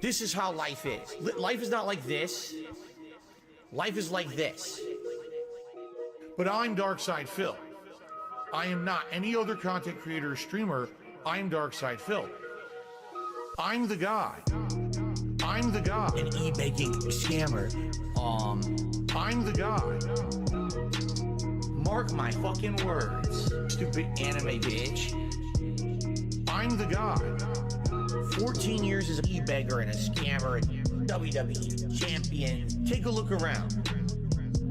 This is how life is. Life is not like this. Life is like this. But I'm DarksydePhil. I am not any other content creator or streamer. I'm DarksydePhil. I'm the guy. I'm the guy. An e-baking scammer. I'm the guy. Mark my fucking words. Stupid anime bitch. I'm the guy. 14 years as an e-beggar and a scammer and WWE champion. Take a look around.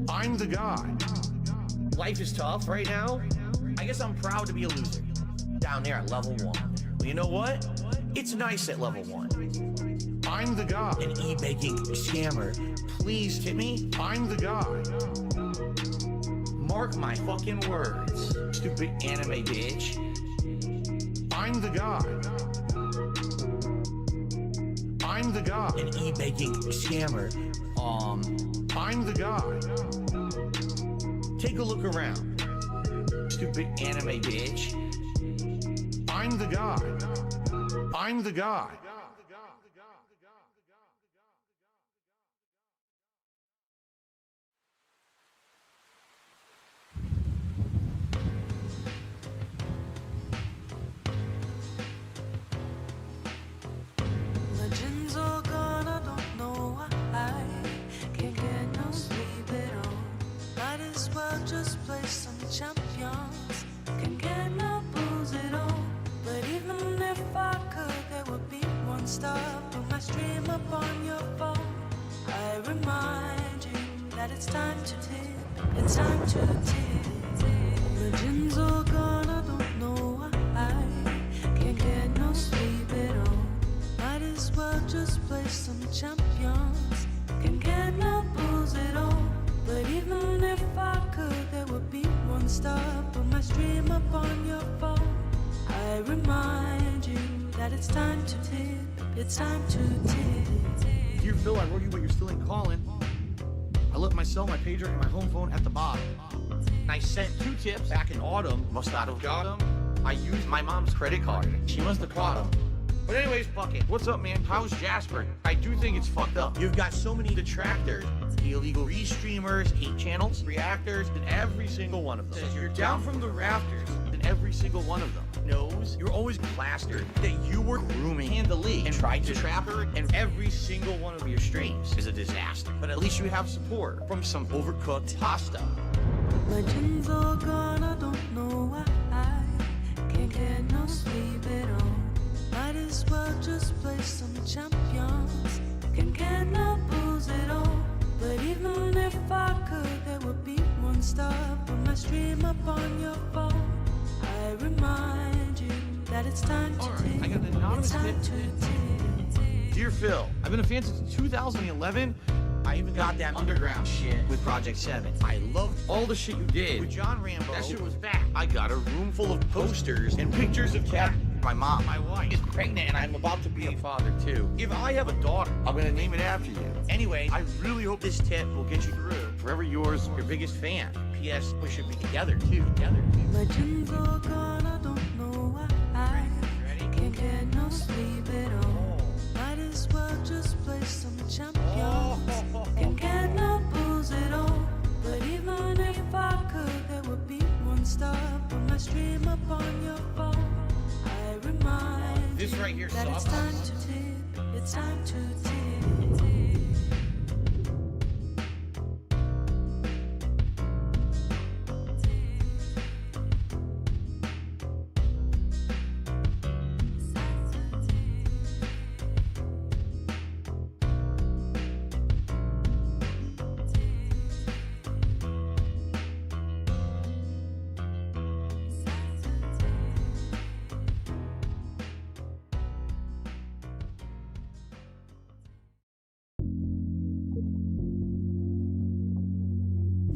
I'm the guy. Life is tough right now. I guess I'm proud to be a loser. Down there at level 1. Well, you know what? It's nice at level 1. I'm the guy. An e-baking scammer. Please tip me. I'm the guy. Mark my fucking words. Stupid anime bitch. I'm the guy. I'm the guy. An e-baking scammer. I'm the guy. Take a look around. Stupid anime bitch. I'm the guy. I'm the guy. Legends all gone, I don't know why I can't get no sleep at all. Might as well just play some champions. Can't get no booze at all. But even if I could, there would be one stop on my stream up on your phone. I remind you that it's time to tip. It's time to tip. Legends all gone, I don't know why I can't get no sleep at all. Might as well just play some champions. Can't get no booze at all. But even if I could, there would be one stop on my stream up on your phone. I remind you that it's time to tip. It's time to tip. Dear Phil, I wrote you, but you're still in calling. I left my cell, my pager, and my home phone at the bottom. I sent 2 tips back in autumn. Must not have got them. I used my mom's credit card. She must have caught them. But anyways, fuck it. What's up, man? How's Jasper? I do think it's fucked up. You've got so many detractors. The illegal restreamers, hate channels, reactors, and every single one of them. You're down from the rafters, and every single one of them knows you're always plastered that you were grooming handily and tried to trap her, and every single one of your streams is a disaster. But at least you have support from some overcooked pasta. Legends all gone, I don't know why I can't get no sleep at all. Might as well just play some champions. Can't get no booze at all. But even if I could, there would be one stop on my stream up on your phone. I remind you that it's time to tip. I got an anonymous It's time tip. to tip. Dear Phil, I've been a fan since 2011. I even got that underground shit with Project 7. I loved all the shit you did with John Rambo. That shit was back. I got a room full of posters and pictures of Cat. My mom, my wife, is pregnant and I'm about to be a father too. If I have a daughter, I'm gonna name it after you. Anyway, I really hope this tip will get you through. Forever yours, your biggest fan. P.S. We should be together too. Legends all gone, I don't know why I can't get no sleep at all. Might as well just play some champions. Can't get no booze at all. But even if I could, there would be one stop on my stream up on your phone. I remind This right here you that it's sucks. time to tip. It's time to tip.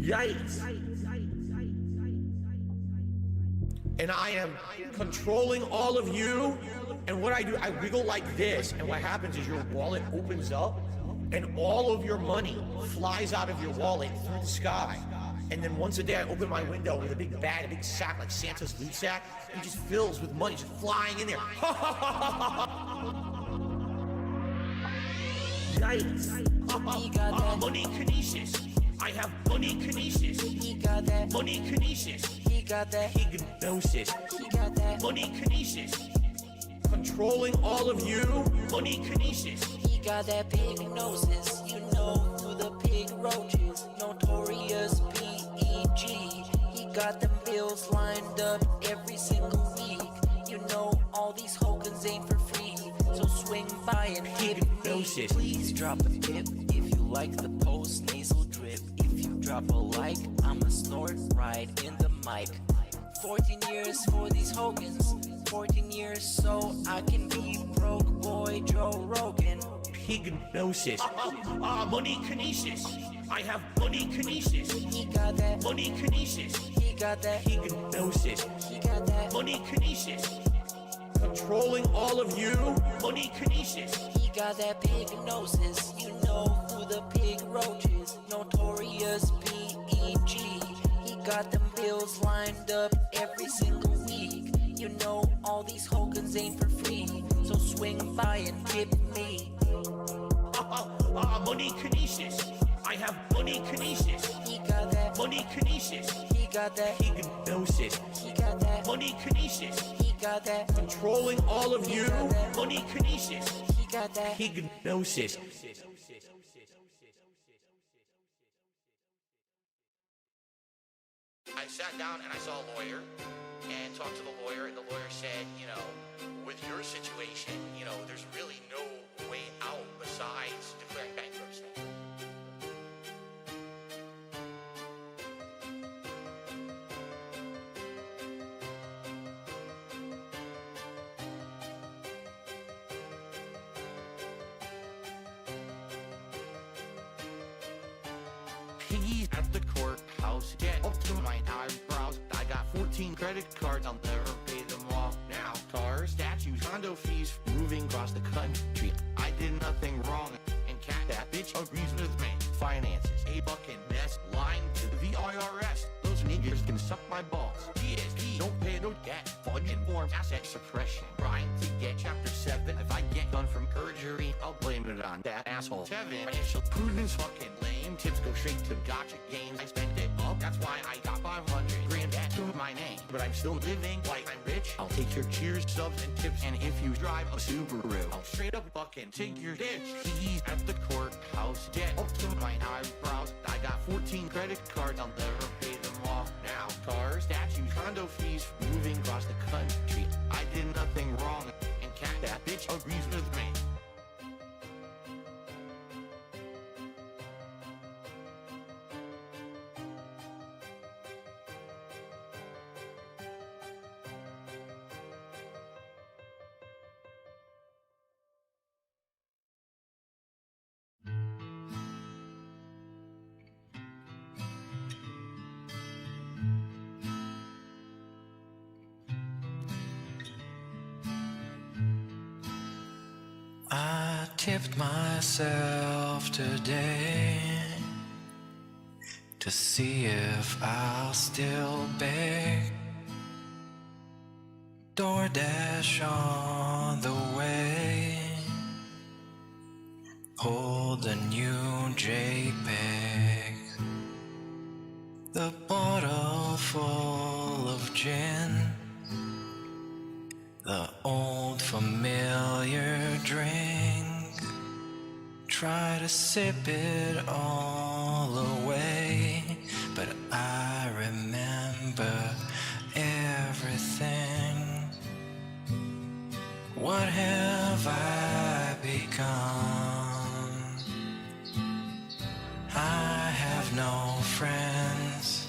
Yikes. And I am controlling all of you. And what I do, I wiggle like this. And what happens is your wallet opens up and all of your money flies out of your wallet through the sky. And then once a day I open my window with a big bag, a big sack like Santa's loot sack. And it just fills with money just flying in there. appendicitis. He got that. Money kinesis. I have money kinesis. He got that. Money kinesis. He got that. Hypnosis. He got that. Money kinesis. Controlling all of you. Money kinesis. He got that pig noses, you know who the pig roaches. Notorious P.E.G. He got them bills lined up every single week. You know all these Hogans ain't for free, so swing by and hit me. Hypnosis. Please drop a tip if you like the post nasal drip. If you drop a like, I'ma snort right in the mic. 14 years for these Hogans, 14 years so I can be broke boy Joe Rogan. Hypnosis. Money kinesis. I have money kinesis. He got that. Money kinesis. He got that. Hypnosis. He got that. Money kinesis. Controlling all of you. Money kinesis. He got that pig noses, you know who the pig roaches. Notorious P.E.G. He got them bills lined up every single week. You know all these Hogans ain't for free, so swing by and tip me. Money kinesis. I have money kinesis. He got that. Money kinesis. He got that. Hypnosis. He got that. Money kinesis. He got that. Controlling all of you. Money kinesis. He got that. Hypnosis. I sat down and I saw a lawyer and talked to the lawyer, and the lawyer said, you know, with your situation, you know, there's really no way out besides declaring bankruptcy. Piggy at the courthouse, get up to my eyebrows. I got 14 credit cards, I'll never pay them off now. Cars, statues, condo fees, moving across the country. I did nothing wrong, and cat that bitch agrees with me. Finances, a fucking mess, lying to the IRS. Those niggers can suck my balls. DSP, don't pay no debt. Fudging forms, asset suppression. Trying to get chapter 7. If I get done from perjury, I'll blame it on that asshole. 7, financial prudence, fucking lame. Tips go straight to gotcha games. I spent it up, that's why I got 500 grand debt to my name. But I'm still living like I'm rich. I'll take your cheers, subs, and tips. And if you drive a Subaru, I'll straight up fucking take your ditch. He's at the courthouse, get up to my eyebrows. I got 14 credit cards, I'll never pay them off now. Cars, statues, condo fees, moving across the country. I did nothing wrong, and cat that bitch agrees with me. I tipped myself today to see if I'll still beg. DoorDash on the way. Hold a new JPEG. The bottle full of gin. The old familiar drink. Try to sip it all away, but I remember everything. What have I become? I have no friends.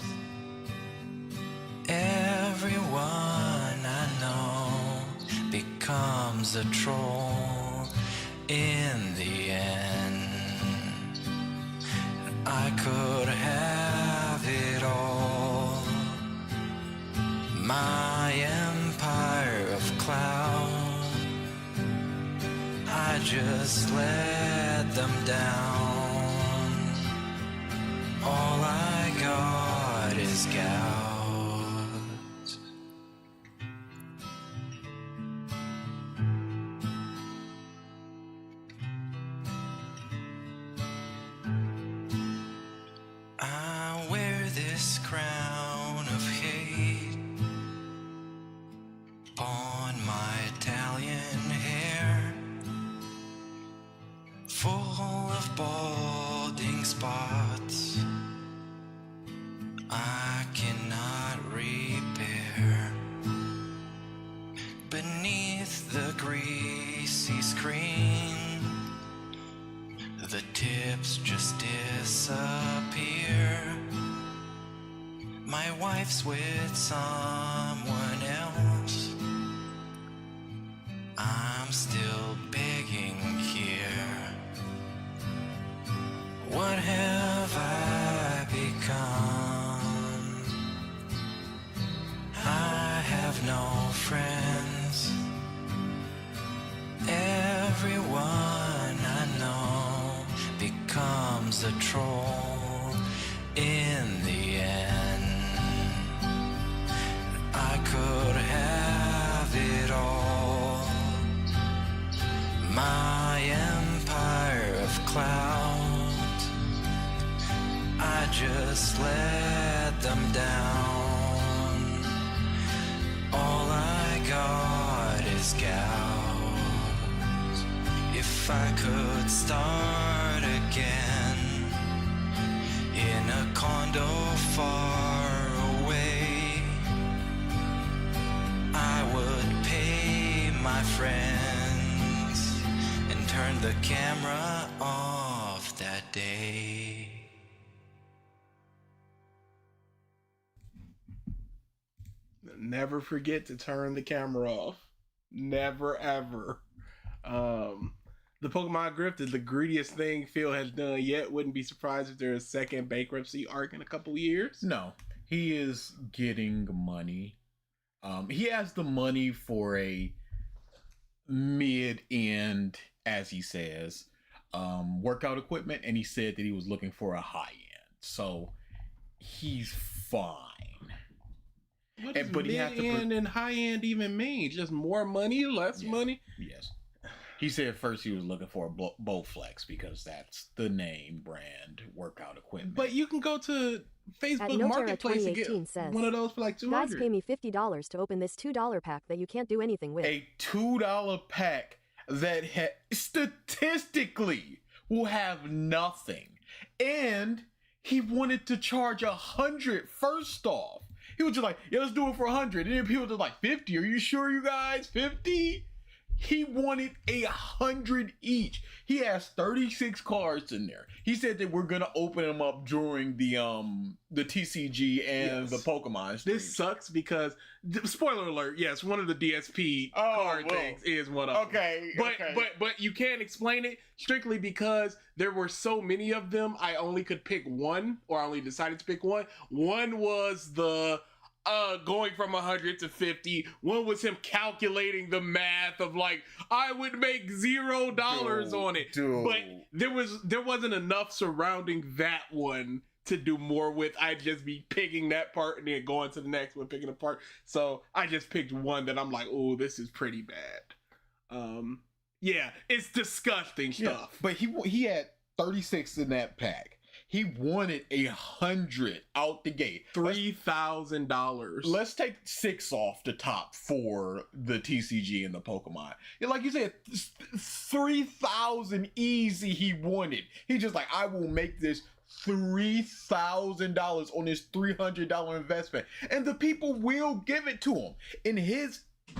Everyone I know becomes a troll in the end. I could have it all. My empire of cloud, I just let them down. All I got is gout. crown of hate on my Italian hair, full of balding spots I cannot repair. Beneath the greasy screen, the tips just disappear. My wife's with someone else. I'm still begging here. What have I become? I have no friends. Everyone I know becomes a troll in the end. I could have it all. My empire of clouds, I just let them down. All I got is gouts. If I could start again in a condo far away, I would pay my friends and turn the camera off that day. Never forget to turn the camera off. Never, ever. The Pokemon Grift is the greediest thing Phil has done yet. Wouldn't be surprised if there's a second bankruptcy arc in a couple years. No, he is getting money. He has the money for a mid-end, as he says, workout equipment, and he said that he was looking for a high-end. So he's fine. What does But he has to mid-end and high-end even mean? Just more money, less money? Yes. He said first he was looking for a Bowflex because that's the name brand workout equipment. But you can go to Facebook Noterra Marketplace and get 2018 says, one of those for like $200. Guys pay me $50 to open this $2 pack that you can't do anything with. A $2 pack that statistically will have nothing. And he wanted to charge $100 first off. He was just like, yeah, let's do it for $100. And then people were just like, 50? Are you sure, you guys? 50? He wanted $100 each. He has 36 cards in there. He said that we're gonna open them up during the TCG and the Pokemon streams. This sucks because, spoiler alert, yes, one of the DSP card things is one of them. Okay, But you can't explain it strictly because there were so many of them. I only could pick one, or I only decided to pick one. One was the going from 100 to 50. One was him calculating the math of like, I would make $0 on it. But there wasn't enough surrounding that one to do more with. I'd just be picking that part and then going to the next one, picking apart. So I just picked one that I'm like, oh, this is pretty bad. Yeah, it's disgusting stuff. But he had 36 in that pack. He wanted 100 out the gate. $3,000. Let's take 6 off the top for the TCG and the Pokemon. Like you said, 3,000 easy he wanted. He's just like, I will make this $3,000 on this $300 investment. And the people will give it to him.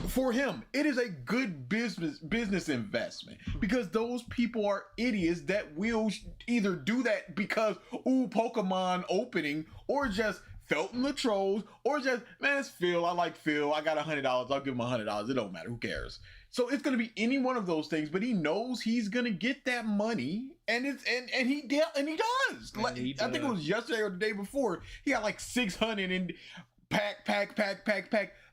For him, it is a good business investment because those people are idiots that will either do that because, ooh, Pokemon opening, or just felt in the trolls, or just, man, it's Phil. I like Phil. I got $100. I'll give him $100. It don't matter. Who cares? So it's gonna be any one of those things, but he knows he's gonna get that money, and he does. Like, I think it was yesterday or the day before. He got like 600 in pack.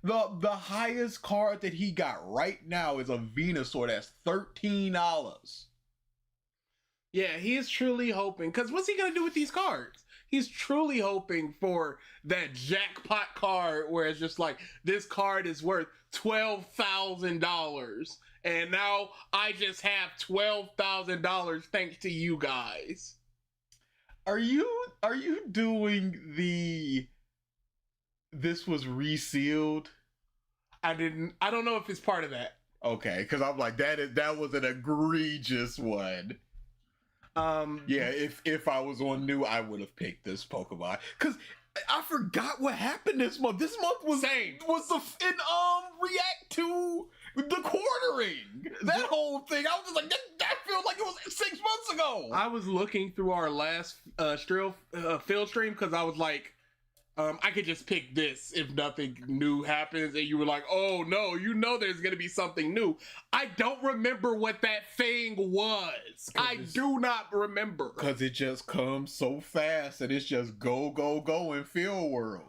The highest card that he got right now is a Venusaur. That's $13. Yeah, he is truly hoping, because what's he going to do with these cards? He's truly hoping for that jackpot card where it's just like, this card is worth $12,000. And now I just have $12,000 thanks to you guys. Are you doing the this was resealed? I don't know if it's part of that. Okay, because I'm like, that was an egregious one. Yeah, if I was on new, I would have picked this Pokemon. Because I forgot what happened this month. This month was react to the quartering. That whole thing. I was just like, that feels like it was 6 months ago. I was looking through our last field stream because I was like, I could just pick this if nothing new happens, and you were like, oh no, there's gonna be something new. I don't remember what that thing was. I do not remember. Because it just comes so fast, and it's just go, go, go in Field World.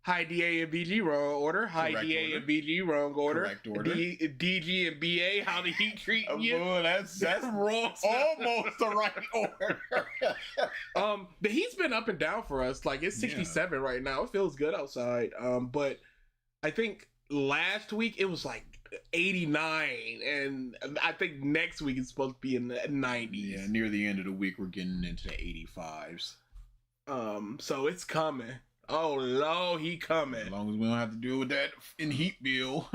Hi DA and BG, wrong order. Hi Correct DA order. and BG, wrong order. Correct order. DG and BA, how did he treat you? Oh, that's wrong. almost the right order. The heat's been up and down for us. Like, it's 67 right now. It feels good outside. But I think last week it was like 89, and I think next week it's supposed to be in the 90s. Yeah, near the end of the week we're getting into the 85s. So it's coming. Oh, Lord, he coming. As long as we don't have to deal with that in heat bill.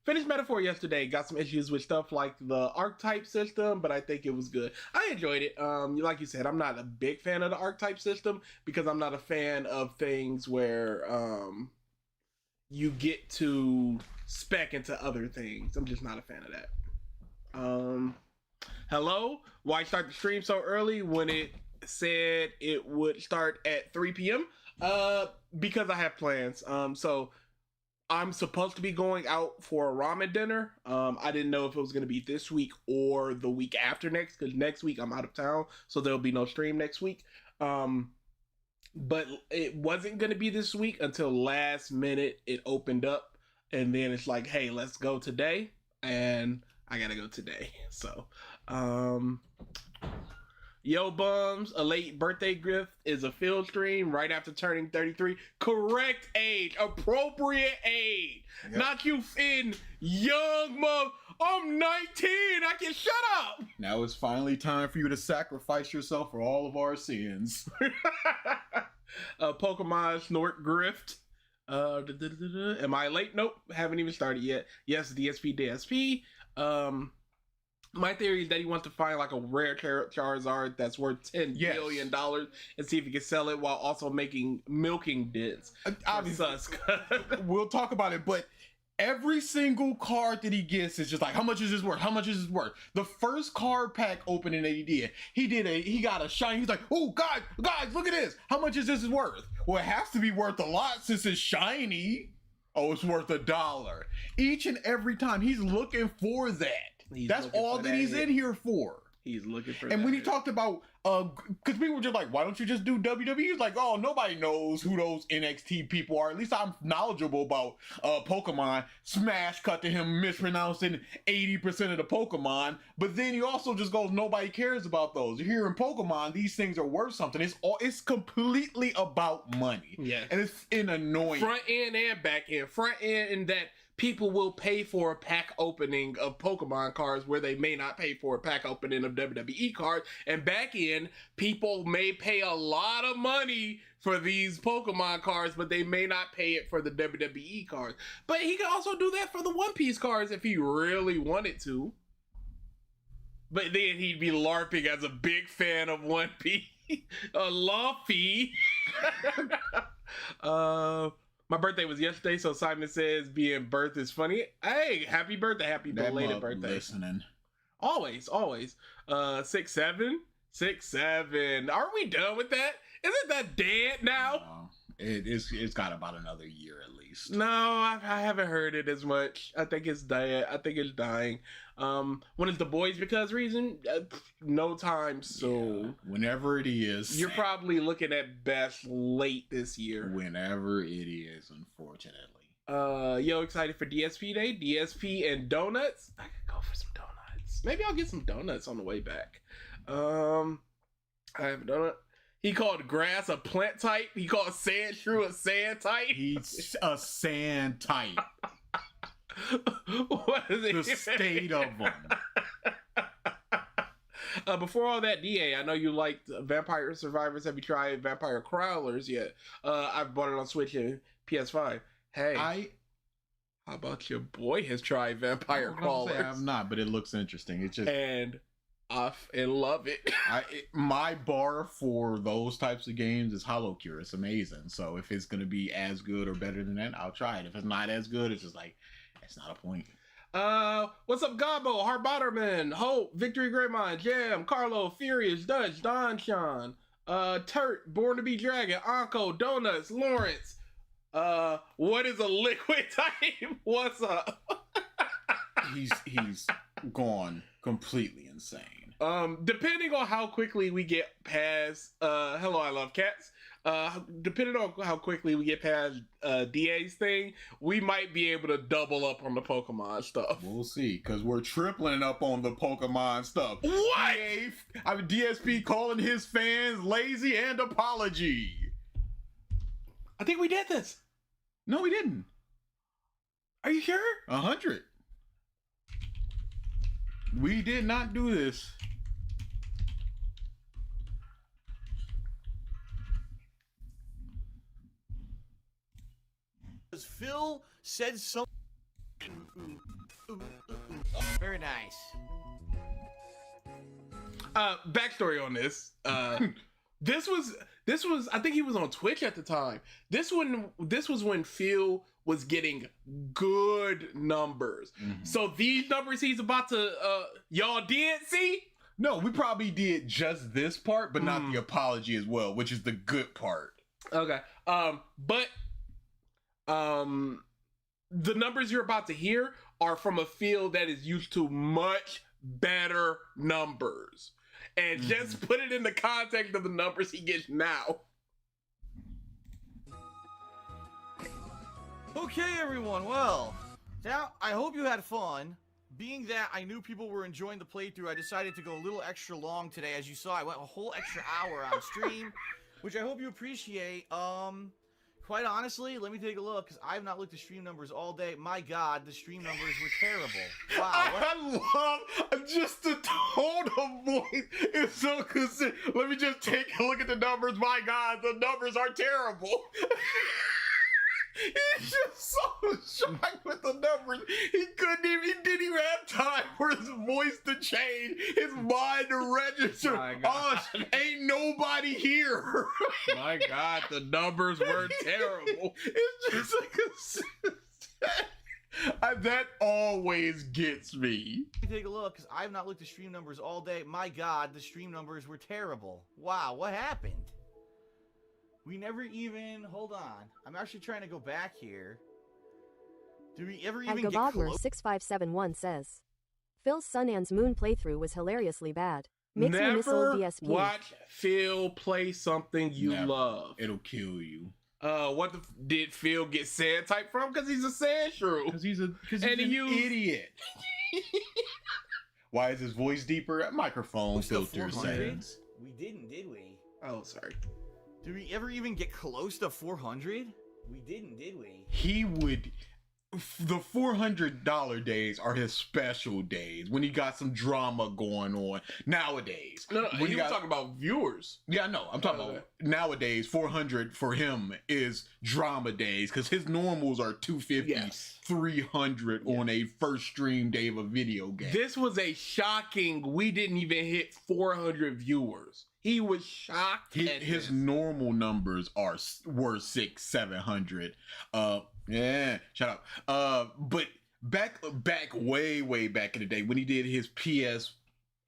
Finished Metaphor yesterday. Got some issues with stuff like the archetype system, but I think it was good. I enjoyed it. Like you said, I'm not a big fan of the archetype system because I'm not a fan of things where you get to spec into other things. I'm just not a fan of that. Hello? Why start the stream so early when it said it would start at 3 p.m. Because I have plans. So I'm supposed to be going out for a ramen dinner. I didn't know if it was going to be this week or the week after next, because next week I'm out of town, so there'll be no stream next week. But it wasn't going to be this week until last minute it opened up, and then it's like, hey, let's go today, and I gotta go today. So yo bums, a late birthday gift is a field stream right after turning 33. Correct age, appropriate age. Yep. Not you in young mom. I'm 19, I can shut up. Now it's finally time for you to sacrifice yourself for all of our sins. Pokemon Snort Grift. Am I late? Nope, haven't even started yet. Yes, DSP. My theory is that he wants to find like a rare Charizard that's worth $10 billion and see if he can sell it while also milking dents. Obviously, we'll talk about it, but every single card that he gets is just like, how much is this worth? How much is this worth? The first card pack opening that he got a shiny. He's like, oh, guys, look at this. How much is this worth? Well, it has to be worth a lot since it's shiny. Oh, it's worth $1. Each and every time he's looking for that. That's all that he's in here for. He's looking for and when he talked about, because we were just like, why don't you just do WWE? He's like, oh, nobody knows who those NXT people are. At least I'm knowledgeable about Pokemon. Smash cut to him mispronouncing 80% of the Pokemon. But then he also just goes, nobody cares about those. Here in Pokemon, these things are worth something. It's completely about money. Yeah. And it's annoying. Front end and back end. Front end in that people will pay for a pack opening of Pokemon cards where they may not pay for a pack opening of WWE cards. And back in, people may pay a lot of money for these Pokemon cards, but they may not pay it for the WWE cards. But he can also do that for the One Piece cards if he really wanted to. But then he'd be LARPing as a big fan of One Piece. A Luffy. My birthday was yesterday, so Simon says being birth is funny. Hey, happy birthday, happy belated birthday. Listening. Always. 6'7". Are we done with that? Isn't that dead now? No, it's got about another year at least. No, I haven't heard it as much. I think it's dead. I think it's dying. When is the Boys Because reason? No time soon. Yeah, whenever it is. You're probably looking at best late this year. Whenever it is, unfortunately. Yo, excited for DSP Day? DSP and donuts? I could go for some donuts. Maybe I'll get some donuts on the way back. I have a donut. He called grass a plant type. He called sand shrew a sand type. He's a sand type. What is it? The state of them. Before all that, DA, I know you liked Vampire Survivors. Have you tried Vampire Crawlers yet? I've bought it on Switch and PS5. Hey, how about your boy has tried Vampire Crawlers? I have not, but it looks interesting. It's just and I love it. My bar for those types of games is Hollow Cure. It's amazing. So if it's gonna be as good or better than that, I'll try it. If it's not as good, it's just like it's not a point. What's up, Gabo, Harbotterman, Hope, Victory Greymine, Jam, Carlo, Furious, Dutch, Don Sean, Turt, Born to be Dragon, Anko, Donuts, Lawrence. What is a liquid type? What's up? He's gone completely insane. Depending on how quickly we get past Hello, I Love Cats. Depending on how quickly we get past DA's thing, we might be able to double up on the Pokemon stuff. We'll see, because we're tripling up on the Pokemon stuff. What? DSP calling his fans lazy and apology. I think we did this. No, we didn't. Are you sure? 100. We did not do this. Phil said something. Very nice. Backstory on this. This was I think he was on Twitch at the time. This was when Phil was getting good numbers. Mm-hmm. So these numbers he's about to y'all did see? No, we probably did just this part, but not the apology as well, which is the good part. Okay. But the numbers you're about to hear are from a field that is used to much better numbers. And just put it in the context of the numbers he gets now. Okay, everyone. Well, now I hope you had fun. Being that I knew people were enjoying the playthrough, I decided to go a little extra long today. As you saw, I went a whole extra hour on stream, which I hope you appreciate. Quite honestly, let me take a look, because I have not looked at stream numbers all day. My God, the stream numbers were terrible. Wow. I love just the tone of voice is so consistent. Let me just take a look at the numbers. My God, the numbers are terrible. He's just so shocked with the numbers. He didn't even have time for his voice to change, his mind to register. Oh, ain't nobody here. My God, the numbers were terrible. It's just like that always gets me. Let me take a look, because I have not looked at stream numbers all day. My God, the stream numbers were terrible. Wow, what happened? We never even... Hold on. I'm actually trying to go back here. Do we ever even get close? 6571 says, Phil's Sun and Moon playthrough was hilariously bad. Makes me miss old DSP. Watch Phil play something you love. It'll kill you. What did Phil get sand type from? Because he's a sand shrew. Because he's an idiot. Why is his voice deeper? Microphone filter settings. We didn't, did we? Oh, sorry. Did we ever even get close to 400? We didn't, did we? He would... The $400 days are his special days when he got some drama going on nowadays. No, he was talking about viewers. Yeah, I know. I'm talking about nowadays. 400 for him is drama days because his normals are 250, 300 on a first stream day of a video game. This was a shocking. We didn't even hit 400 viewers. He was shocked. His normal numbers were 600-700. Yeah, shut up. But back way back in the day when he did his PS4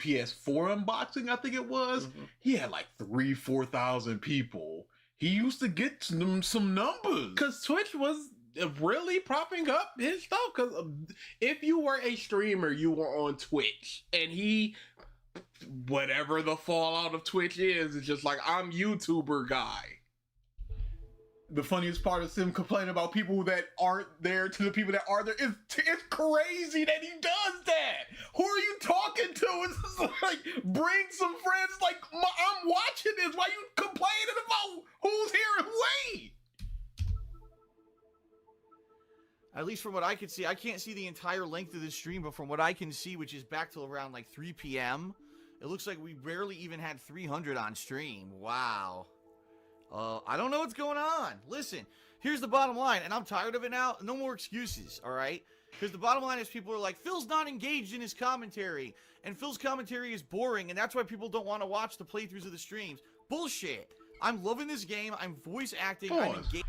unboxing, I think it was, he had like 3,000-4,000 people. He used to get some numbers. Because Twitch was really propping up his stuff. Because if you were a streamer, you were on Twitch. And whatever the fallout of Twitch is just like, I'm YouTuber guy. The funniest part is him complaining about people that aren't there to the people that are there. It's crazy that he does that. Who are you talking to? It's just like, bring some friends. Like, I'm watching this. Why you complaining about who's here and wait? At least from what I can see, I can't see the entire length of the stream, but from what I can see, which is back till around like 3 p.m., It looks like we barely even had 300 on stream. Wow. I don't know what's going on. Listen, here's the bottom line, and I'm tired of it now. No more excuses, all right? Because the bottom line is people are like, Phil's not engaged in his commentary, and Phil's commentary is boring, and that's why people don't want to watch the playthroughs of the streams. Bullshit. I'm loving this game. I'm voice acting. I'm engaged.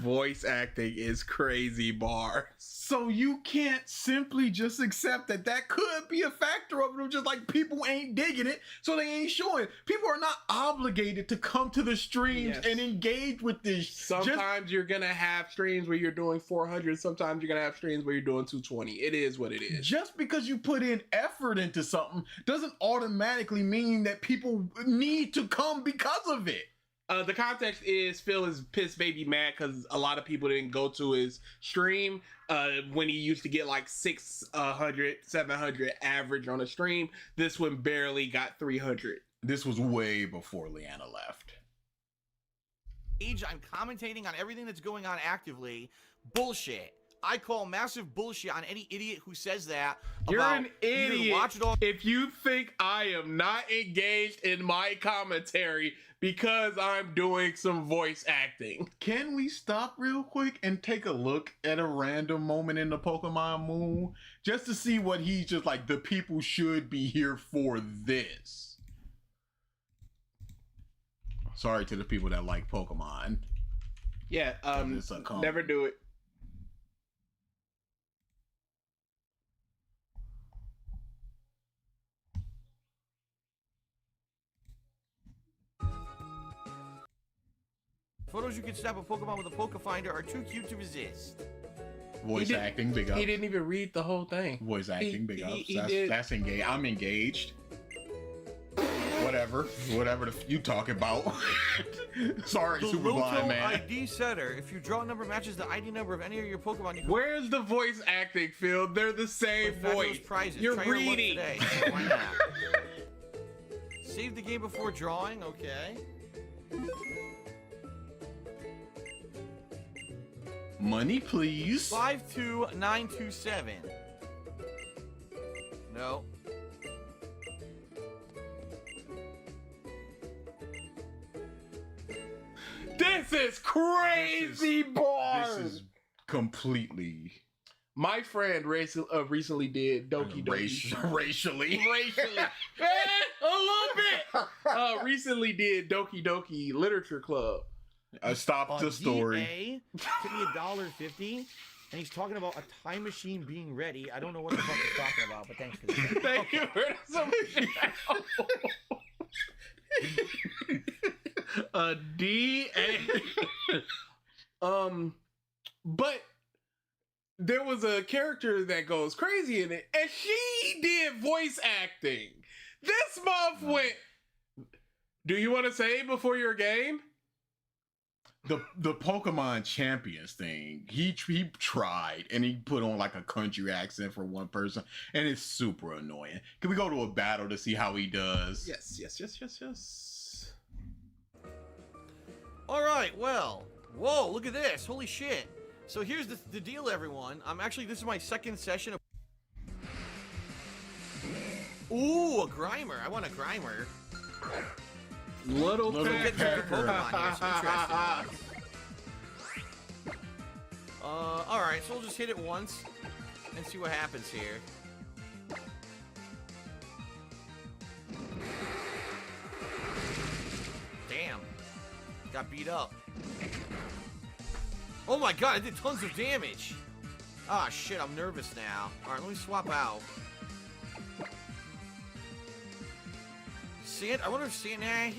Voice acting is crazy, bar. So you can't simply just accept that that could be a factor of it, just like people ain't digging it, so they ain't showing. People are not obligated to come to the streams and engage with this. Sometimes you're gonna have streams where you're doing 400. Sometimes you're gonna have streams where you're doing 220. It is what it is. Just because you put in effort into something doesn't automatically mean that people need to come because of it. The context is Phil is pissed baby mad because a lot of people didn't go to his stream when he used to get like 600, 700 average on a stream. This one barely got 300. This was way before Leanna left. I'm commentating on everything that's going on actively. Bullshit. I call massive bullshit on any idiot who says that. You're an either idiot watch it all. if you think I am not engaged in my commentary because I'm doing some voice acting. Can we stop real quick and take a look at a random moment in the Pokemon Moon just to see what he's just like, the people should be here for this? Sorry to the people that like Pokemon. Yeah, never do it. Photos you can snap a Pokemon with a Poke Finder are too cute to resist. Voice acting, big up. He didn't even read the whole thing. Voice acting, big up. Did. That's engaged. I'm engaged. Whatever you talking about. Sorry, The super blind Loto man. ID setter. If your draw number matches the ID number of any of your Pokemon, you can Where's the voice acting, Phil? They're the same win fabulous voice. prizes. You're Try your luck reading. today. Why not? Save the game before drawing. Okay. Money, please. 52927. No. This is crazy, bars. This is completely My friend recently did Doki Doki. racially. A little bit. Recently did Doki Doki Literature Club. Stop the story. DA took me $1.50, and he's talking about a time machine being ready. I don't know what the fuck he's talking about, but thanks for that. Thank you for some DA. But there was a character that goes crazy in it, and she did voice acting. This month went. Do you want to say before your game? The Pokemon Champions thing, he tried and he put on like a country accent for one person, and it's super annoying. Can we go to a battle to see how he does? Yes. All right, well, whoa, look at this. Holy shit. So here's the deal, everyone. This is my second session of... Ooh, a Grimer. I want a Grimer. Little Get some good Pokemon here, some interesting ones. Alright, so we'll just hit it once and see what happens here. Damn. Got beat up. Oh my god, I did tons of damage. Ah, shit, I'm nervous now. Alright, let me swap out. I wonder if Sand... Nah, I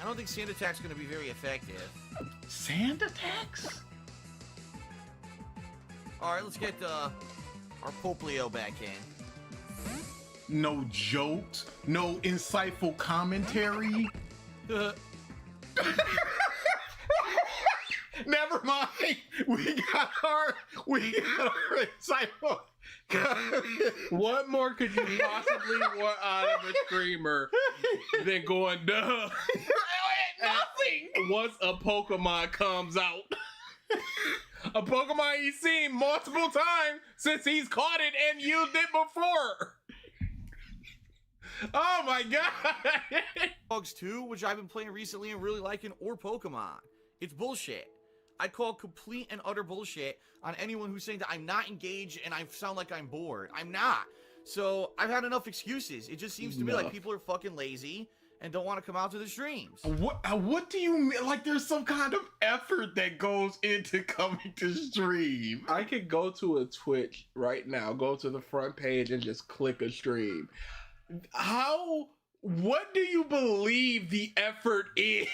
don't think Sand Attack's gonna be very effective. Sand attacks? Alright, let's get our Poplio back in. No jokes, no insightful commentary. Never mind. We got our insightful. What more could you possibly want out of a streamer than going duh? Nothing. Once a Pokemon comes out. A Pokemon he's seen multiple times since he's caught it and used it before. Oh my god. Dogs 2, which I've been playing recently and really liking, or Pokemon. It's bullshit. I call complete and utter bullshit on anyone who's saying that I'm not engaged and I sound like I'm bored. I'm not. So I've had enough excuses. It just seems to me like people are fucking lazy and don't want to come out to the streams. What do you mean? Like there's some kind of effort that goes into coming to stream. I could go to a Twitch right now, go to the front page and just click a stream. What do you believe the effort is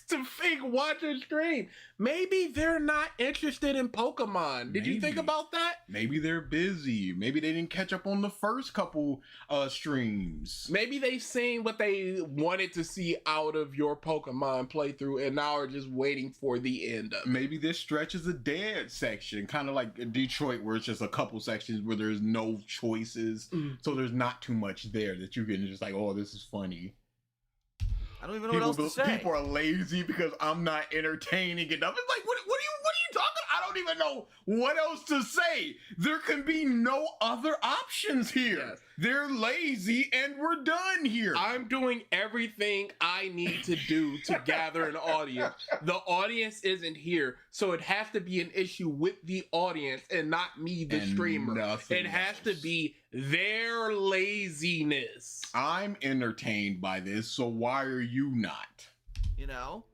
to watch a stream? Maybe they're not interested in Pokemon. Did you think about that? Maybe they're busy. Maybe they didn't catch up on the first couple streams. Maybe they've seen what they wanted to see out of your Pokemon playthrough and now are just waiting for the end of it. Maybe this stretch is a dead section, kind of like Detroit, where it's just a couple sections where there's no choices. So there's not too much there that you can just like, oh, this is funny. I don't even know what else to say. People are lazy because I'm not entertaining enough. It's like, what are you talking? I don't even know what else to say. There can be no other options here. Yes. They're lazy and we're done here. I'm doing everything I need to do to gather an audience. The audience isn't here, so it has to be an issue with the audience and not me, the streamer. It has to be their laziness. I'm entertained by this, so why are you not? You know?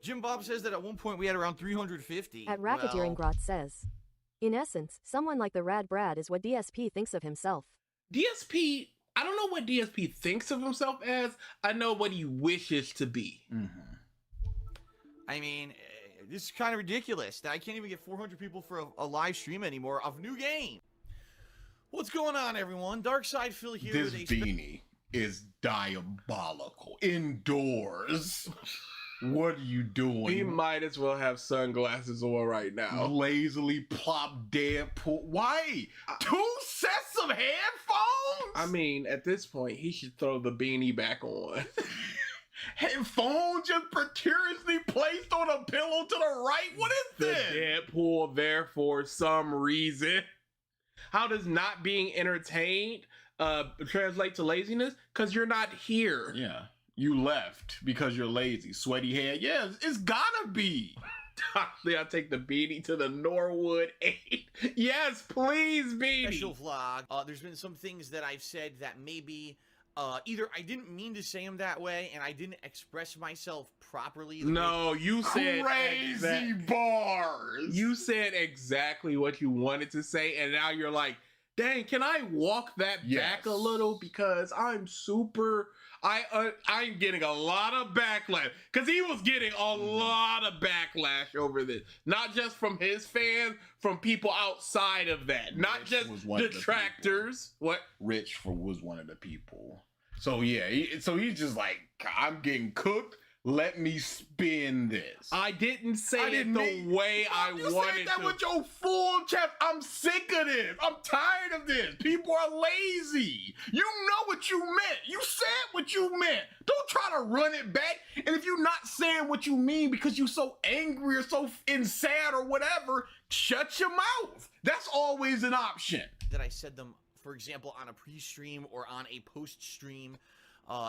Jim Bob says that at one point we had around 350. At Racketeering Grot says, in essence, someone like the Rad Brad is what DSP thinks of himself. DSP, I don't know what DSP thinks of himself as. I know what he wishes to be. I mean, this is kind of ridiculous that I can't even get 400 people for a live stream anymore of new game. What's going on, everyone? DarksydePhil here. This beanie is diabolical. Indoors. What are you doing? He might as well have sunglasses on right now. Lazily plop Deadpool. Why? 2 sets of headphones? I mean, at this point, he should throw the beanie back on. Headphones just precariously placed on a pillow to the right? What is The this? Deadpool there for some reason. How does not being entertained translate to laziness? Because you're not here. Yeah. You left because you're lazy. Sweaty head. Yeah, it's gotta be. I'll take the beanie to the Norwood 8. Yes, please, beanie. Special vlog. There's been some things that I've said that maybe either I didn't mean to say them that way and I didn't express myself properly. No, you said crazy bars. You said exactly what you wanted to say, and now you're like, dang, can I walk that back a little? Because I'm I'm getting a lot of backlash. Because he was getting a lot of backlash over this. Not just from his fans, from people outside of that. Not just detractors. What? Rich was one of the people. So yeah, he's just like, I'm getting cooked. Let me spin this. I didn't say it the way I wanted to. You said that with your full chest. I'm sick of this. I'm tired of this. People are lazy. You know what you meant. You said what you meant. Don't try to run it back. And if you're not saying what you mean because you're so angry or so sad or whatever, shut your mouth. That's always an option. That I said them, for example, on a pre-stream or on a post-stream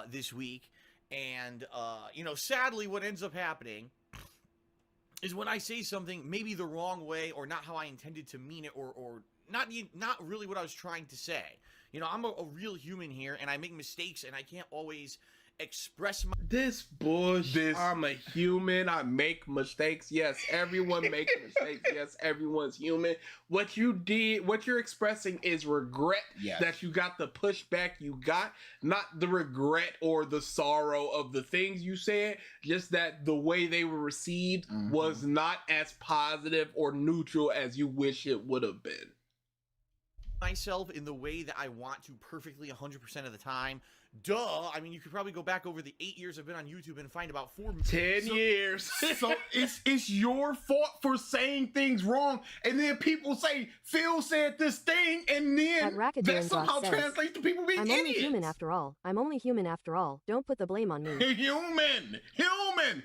this week. And, you know, sadly, what ends up happening is when I say something maybe the wrong way or not how I intended to mean it or not really what I was trying to say. You know, I'm a real human here, and I make mistakes, and I can't always express my... This bullshit. I'm a human. I make mistakes. Yes, everyone makes mistakes. Yes, everyone's human. What you're expressing is regret that you got the pushback you got, not the regret or the sorrow of the things you said, just that the way they were received was not as positive or neutral as you wish it would have been. Myself in the way that I want to perfectly 100% of the time. Duh. I mean, you could probably go back over the 8 years I've been on YouTube and find about 10 years. So it's your fault for saying things wrong, and then people say Phil said this thing, and then At that Rackadoon somehow says, translates to people being I'm idiots. only human after all. I'm only human after all. Don't put the blame on me. Human.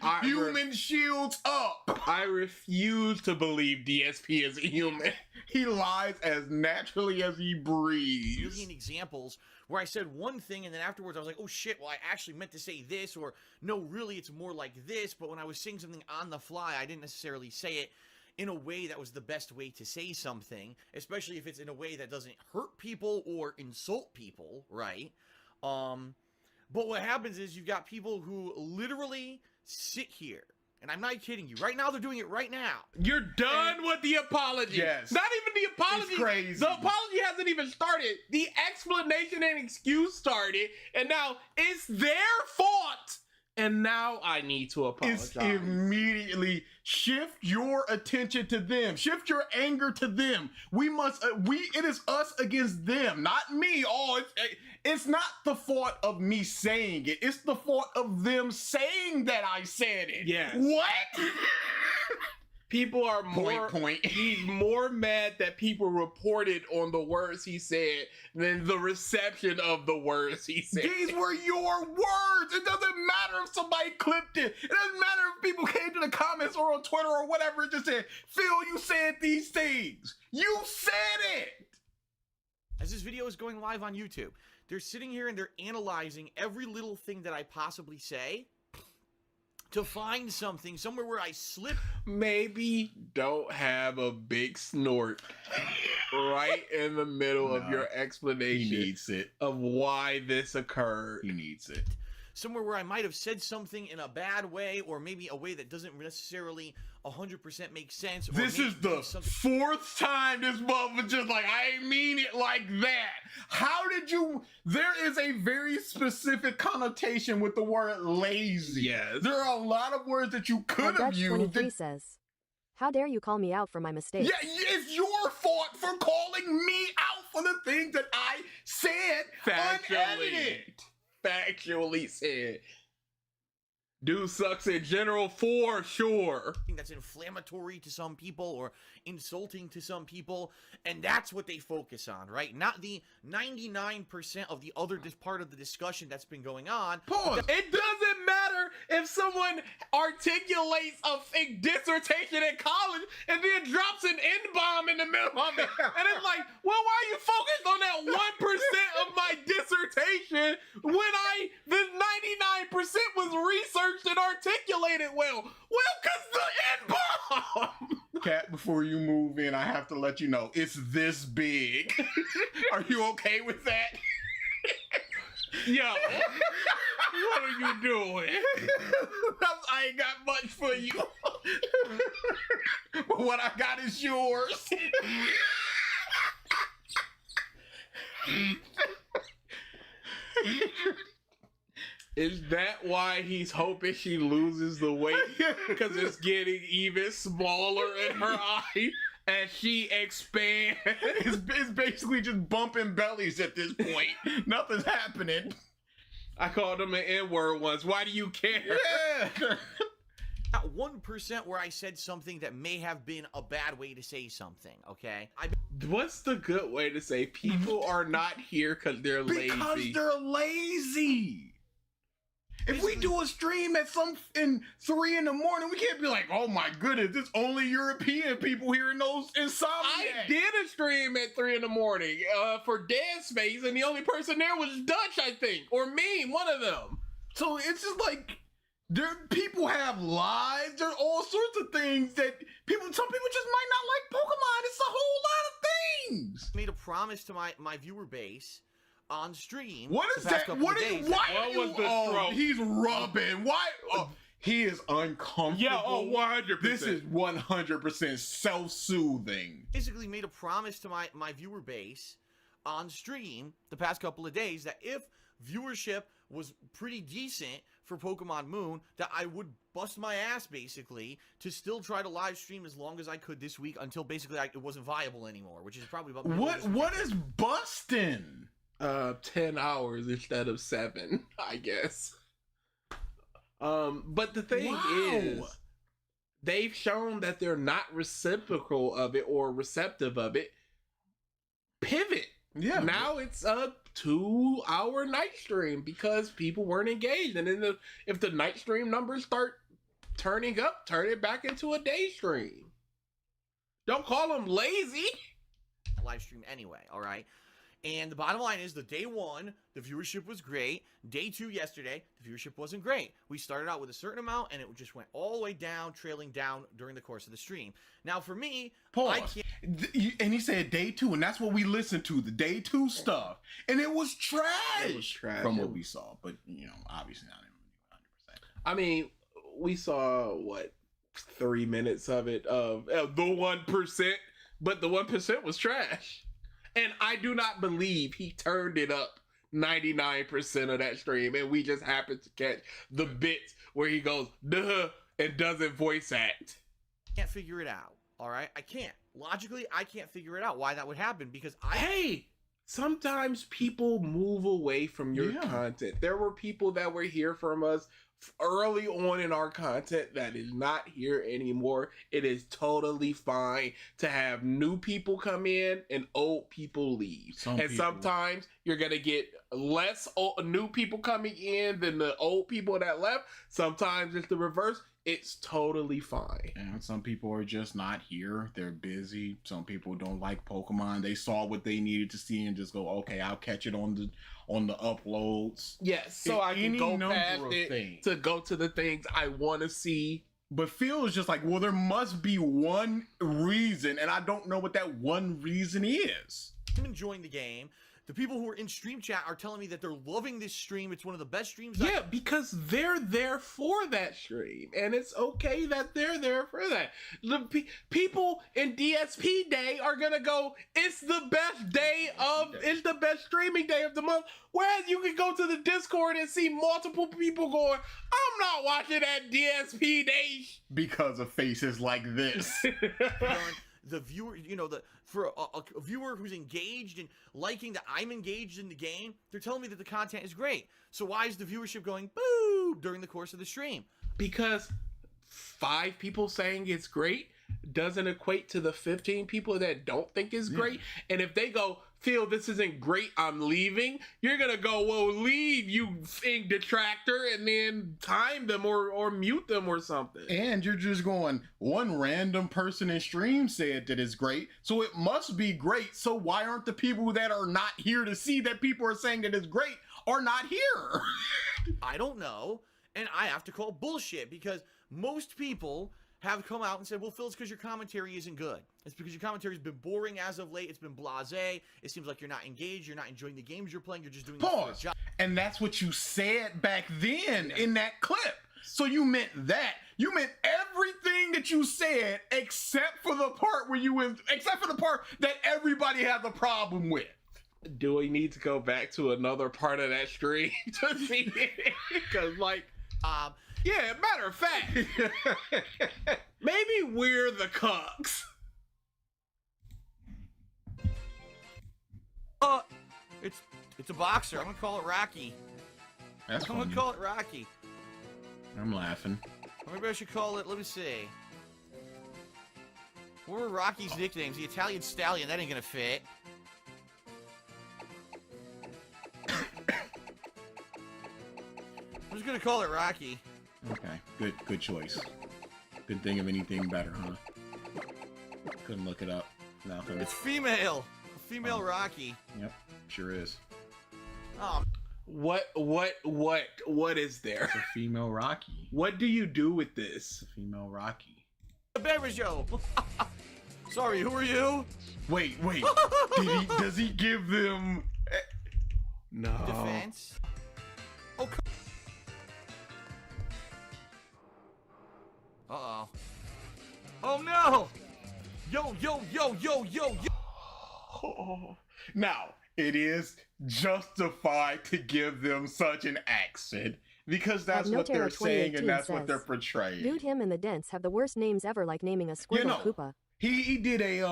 I- Human shields up. I refuse to believe DSP is a human. He lies as naturally as he breathes. million examples where I said one thing and then afterwards I was like, oh shit, well I actually meant to say this, or no, really it's more like this. But when I was saying something on the fly, I didn't necessarily say it in a way that was the best way to say something, especially if it's in a way that doesn't hurt people or insult people, right? But what happens is you've got people who literally sit here, and I'm not kidding you, right now they're doing it right now. You're done with the apology. Yes. Not even the apology. It's crazy. The apology hasn't even started. The explanation and excuse started, and now it's their fault. And now I need to apologize. It's immediately shift your attention to them. Shift your anger to them. It is us against them, not me. It's not the fault of me saying it. It's the fault of them saying that I said it. Yes. What? People are more Point. He's more mad that people reported on the words he said than the reception of the words he said. These were your words. It doesn't matter if somebody clipped it. It doesn't matter if people came to the comments or on Twitter or whatever and just said, Phil, you said these things. You said it. As this video is going live on YouTube, they're sitting here and they're analyzing every little thing that I possibly say to find something, somewhere where I slip. Maybe don't have a big snort right in the middle of your explanation He needs it. of why this occurred. He needs it. Somewhere where I might have said something in a bad way, or maybe a way that doesn't necessarily 100% make sense. Or This is the fourth time this motherfucker just like, I ain't mean it like that. How did you? There is a very specific connotation with the word lazy. Yes. There are a lot of words that you could have used. Dutch23 says, how dare you call me out for my mistakes? Yeah, it's your fault for calling me out for the things that I said unedited. Factually said. Dude sucks in general for sure. That's inflammatory to some people or insulting to some people, and that's what they focus on, right? Not the 99% of the other part of the discussion that's been going on. Pause. It doesn't matter if someone articulates a fake dissertation in college and then drops an N-bomb in the middle of it. And it's like, well, why are you focused on that 1% of my dissertation when the 99% was researched and articulated well? Well, because the N-bomb! Cat, before you move in, I have to let you know, it's this big. Are you okay with that? Yo, what are you doing? I ain't got much for you. But what I got is yours. Is that why he's hoping she loses the weight? Because it's getting even smaller in her eye as she expands. It's basically just bumping bellies at this point. Nothing's happening. I called him an N-word once. Why do you care? Yeah. At 1% where I said something that may have been a bad way to say something, okay? What's the good way to say people are not here because they're lazy? Because they're lazy. If we do a stream at 3 in the morning, we can't be like, oh my goodness, it's only European people here in those insomniacs. I did a stream at 3 in the morning for Dead Space, and the only person there was Dutch, I think, or me, one of them. So it's just like, people have lives. There's all sorts of things that some people just might not like Pokemon. It's a whole lot of things. Made a promise to my viewer base on stream. What is that? Why are you? Oh, he's rubbing. Why? Oh, he is uncomfortable. Yeah, 100%. This is 100% self-soothing. Basically made a promise to my viewer base on stream the past couple of days that if viewership was pretty decent for Pokemon Moon, that I would bust my ass basically to still try to live stream as long as I could this week until basically it wasn't viable anymore, which is probably about what is busting? 10 hours instead of 7, I guess. But the thing is, they've shown that they're not reciprocal of it or receptive of it. Pivot. Yeah. Now it's a 2-hour night stream because people weren't engaged. And then if the night stream numbers start turning up, turn it back into a day stream. Don't call them lazy. Live stream anyway, all right? And the bottom line is the day one, the viewership was great. Day two yesterday, the viewership wasn't great. We started out with a certain amount and it just went all the way down, trailing down during the course of the stream. Now for me, I can't... And he said day 2, and that's what we listened to, the day 2 stuff. And it was trash. It was trash. From what we saw. But, you know, obviously not 100%. I mean, we saw, 3 minutes of it, of the 1%, but the 1% was trash. And I do not believe he turned it up 99% of that stream, and we just happened to catch the bits where he goes, duh, and doesn't voice act. Can't figure it out, all right? I can't. Logically, I can't figure it out why that would happen because Hey, sometimes people move away from your content. There were people that were here from us early on in our content that is not here anymore. It is totally fine to have new people come in and old people leave. Sometimes you're going to get less new people coming in than the old people that left. Sometimes it's the reverse. It's totally fine. And some people are just not here. They're busy. Some people don't like Pokemon. They saw what they needed to see and just go, okay, I'll catch it on the uploads. Yes, so I can go past it to go to the things I want to see. But Phil is just like, well, there must be one reason, and I don't know what that one reason is. I'm enjoying the game. The people who are in stream chat are telling me that they're loving this stream. It's one of the best streams. Yeah, because they're there for that stream. And it's okay that they're there for that. The people in DSP day are going to go, it's the best day of, it's the best streaming day of the month. Whereas you can go to the Discord and see multiple people going, I'm not watching that DSP day. Because of faces like this. The viewer, for a viewer who's engaged and liking that I'm engaged in the game, they're telling me that the content is great. So why is the viewership going boo during the course of the stream? Because 5 people saying it's great doesn't equate to the 15 people that don't think it's great. And if they go, Phil, this isn't great, I'm leaving, you're gonna go, well, leave, you detractor, and then time them or mute them or something. And you're just going, one random person in stream said that it's great, so it must be great. So why aren't the people that are not here to see that people are saying that it's great are not here? I don't know, and I have to call bullshit because most people have come out and said, well, Phil, it's because your commentary isn't good. It's because your commentary has been boring as of late. It's been blasé. It seems like you're not engaged. You're not enjoying the games you're playing. You're just doing Pause. the job. And that's what you said back then in that clip. So you meant that. You meant everything that you said except for the part where except for the part that everybody has a problem with. Do we need to go back to another part of that stream to see it? Because, yeah, matter of fact, maybe we're the cucks. It's a boxer. I'm gonna call it Rocky. I'm gonna call it Rocky. I'm laughing. Or maybe I should call it, let me see. What were Rocky's nicknames? The Italian Stallion, that ain't gonna fit. I'm just gonna call it Rocky. Okay, good choice. Couldn't think of anything better, huh? Couldn't look it up. Nothing. It's female. Female Rocky. Yep, sure is. Oh. What is there? It's a female Rocky. What do you do with this? It's a female Rocky. A beverage show. Sorry, who are you? Wait. Does he give them no defense? Oh. Uh-oh. Oh no! Yo. Now, it is justified to give them such an accent because that's what they're saying and that's what they're portraying. Dude, him and the Dents have the worst names ever, like naming a Squirtle Koopa. He did a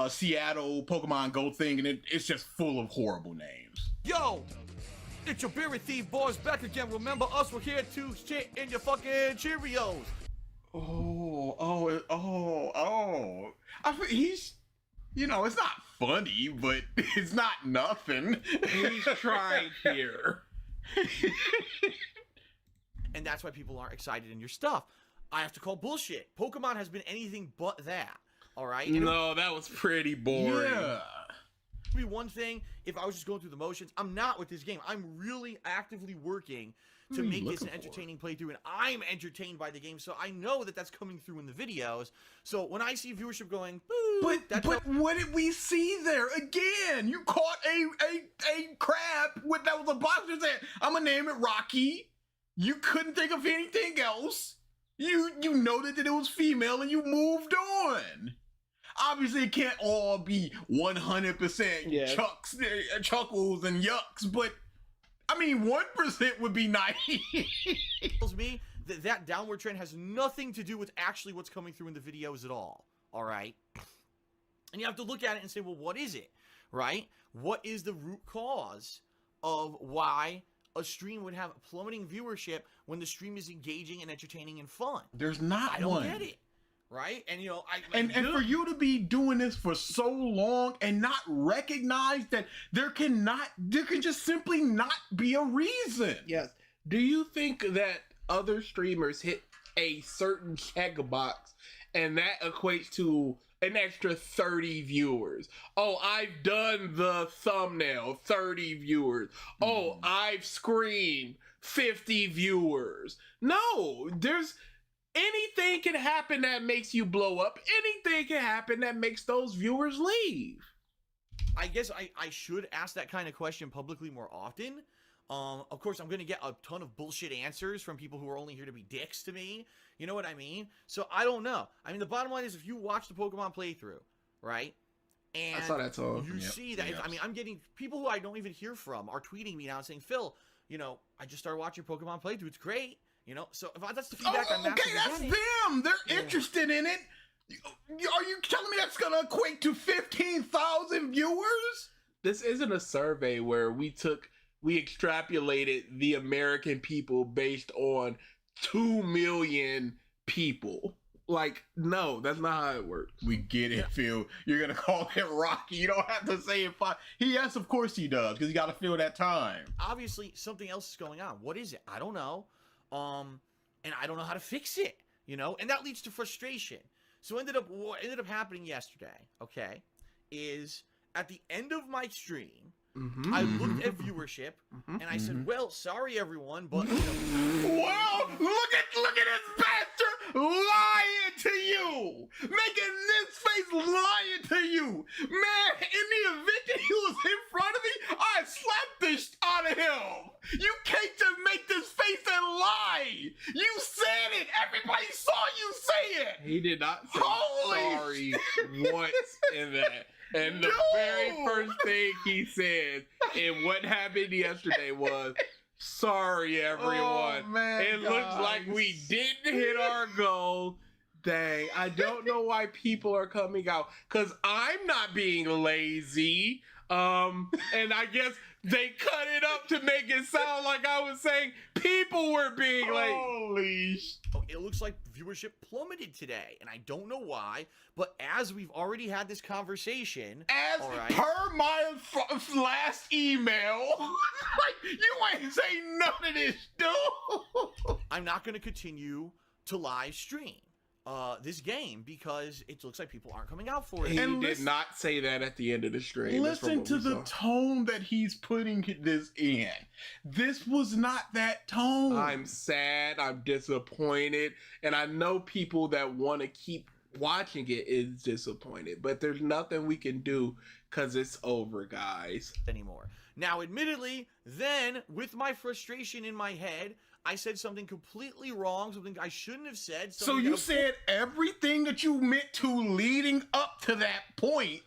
Seattle Pokemon Go thing, and it's just full of horrible names. Yo, it's your Berry Thief boys back again. Remember us? We're here to shit in your fucking Cheerios. He's, you know, it's not funny, but it's not nothing. He's trying here. And that's why people aren't excited in your stuff. I have to call bullshit. Pokemon has been anything but that. All right? No, that was pretty boring. Yeah. It'd be one thing if I was just going through the motions. I'm not with this game. I'm really actively working to make this an entertaining playthrough, and I'm entertained by the game, so I know that that's coming through in the videos. So when I see viewership going, boo, But what did we see there? Again, you caught a crab that was a boxer's head. I'm gonna name it Rocky. You couldn't think of anything else. You noted that it was female and you moved on. Obviously, it can't all be 100% chuckles and yucks, but I mean, 1% would be nice. tells me that that downward trend has nothing to do with actually what's coming through in the videos at all. All right? And you have to look at it and say, well, what is it? Right? What is the root cause of why a stream would have plummeting viewership when the stream is engaging and entertaining and fun? There's not I don't one. get it. Right? And, you know, And for you to be doing this for so long and not recognize that there can just simply not be a reason. Yes. Do you think that other streamers hit a certain checkbox and that equates to an extra 30 viewers? Oh, I've done the thumbnail, 30 viewers. Oh, I've screamed, 50 viewers. No, anything can happen that makes you blow up. Anything can happen that makes those viewers leave. I guess I should ask that kind of question publicly more often. Of course, I'm going to get a ton of bullshit answers from people who are only here to be dicks to me. You know what I mean? So I don't know. I mean, the bottom line is if you watch the Pokemon playthrough, right? And I saw that too. you see that, I mean, I'm getting people who I don't even hear from are tweeting me now and saying, Phil, you know, I just started watching Pokemon playthrough. It's great. You know, so if that's the feedback I'm okay, that's them. They're interested in it. Are you telling me that's going to equate to 15,000 viewers? This isn't a survey where we extrapolated the American people based on 2 million people. Like, no, that's not how it works. We get it, Phil. You're going to call it Rocky. You don't have to say it. Yes, of course he does, because you got to fill that time. Obviously, something else is going on. What is it? I don't know. And I don't know how to fix it, you know? And that leads to frustration. So what ended up happening yesterday, okay, is at the end of my stream, I looked at viewership, and I said, well, sorry, everyone, but, you know... Well, look at this bastard lying to you! Making this face lying to you! Man, in the event that he was in front of me, I'd slap this out of him! You can't just make this face and lie! You said it! Everybody saw you say it! He did not say sorry once in that. And the very first thing he said in what happened yesterday was, sorry, everyone. Oh, man, it looks like we didn't hit our goal. Dang, I don't know why people are coming out. Because I'm not being lazy. And I guess they cut it up to make it sound like I was saying people were being lazy. Holy It looks like viewership plummeted today, and I don't know why, but as we've already had this conversation... Per my last email, like, you ain't saying none of this, dude. I'm not going to continue to live stream this game because it looks like people aren't coming out for it. He did not say that at the end of the stream. Listen to the tone that he's putting this in. This was not that tone. I'm sad, I'm disappointed, and I know people that want to keep watching it is disappointed, but there's nothing we can do because it's over, guys. Anymore. Now, admittedly, then, with my frustration in my head, I said something completely wrong, something I shouldn't have said. So you said everything that you meant to leading up to that point.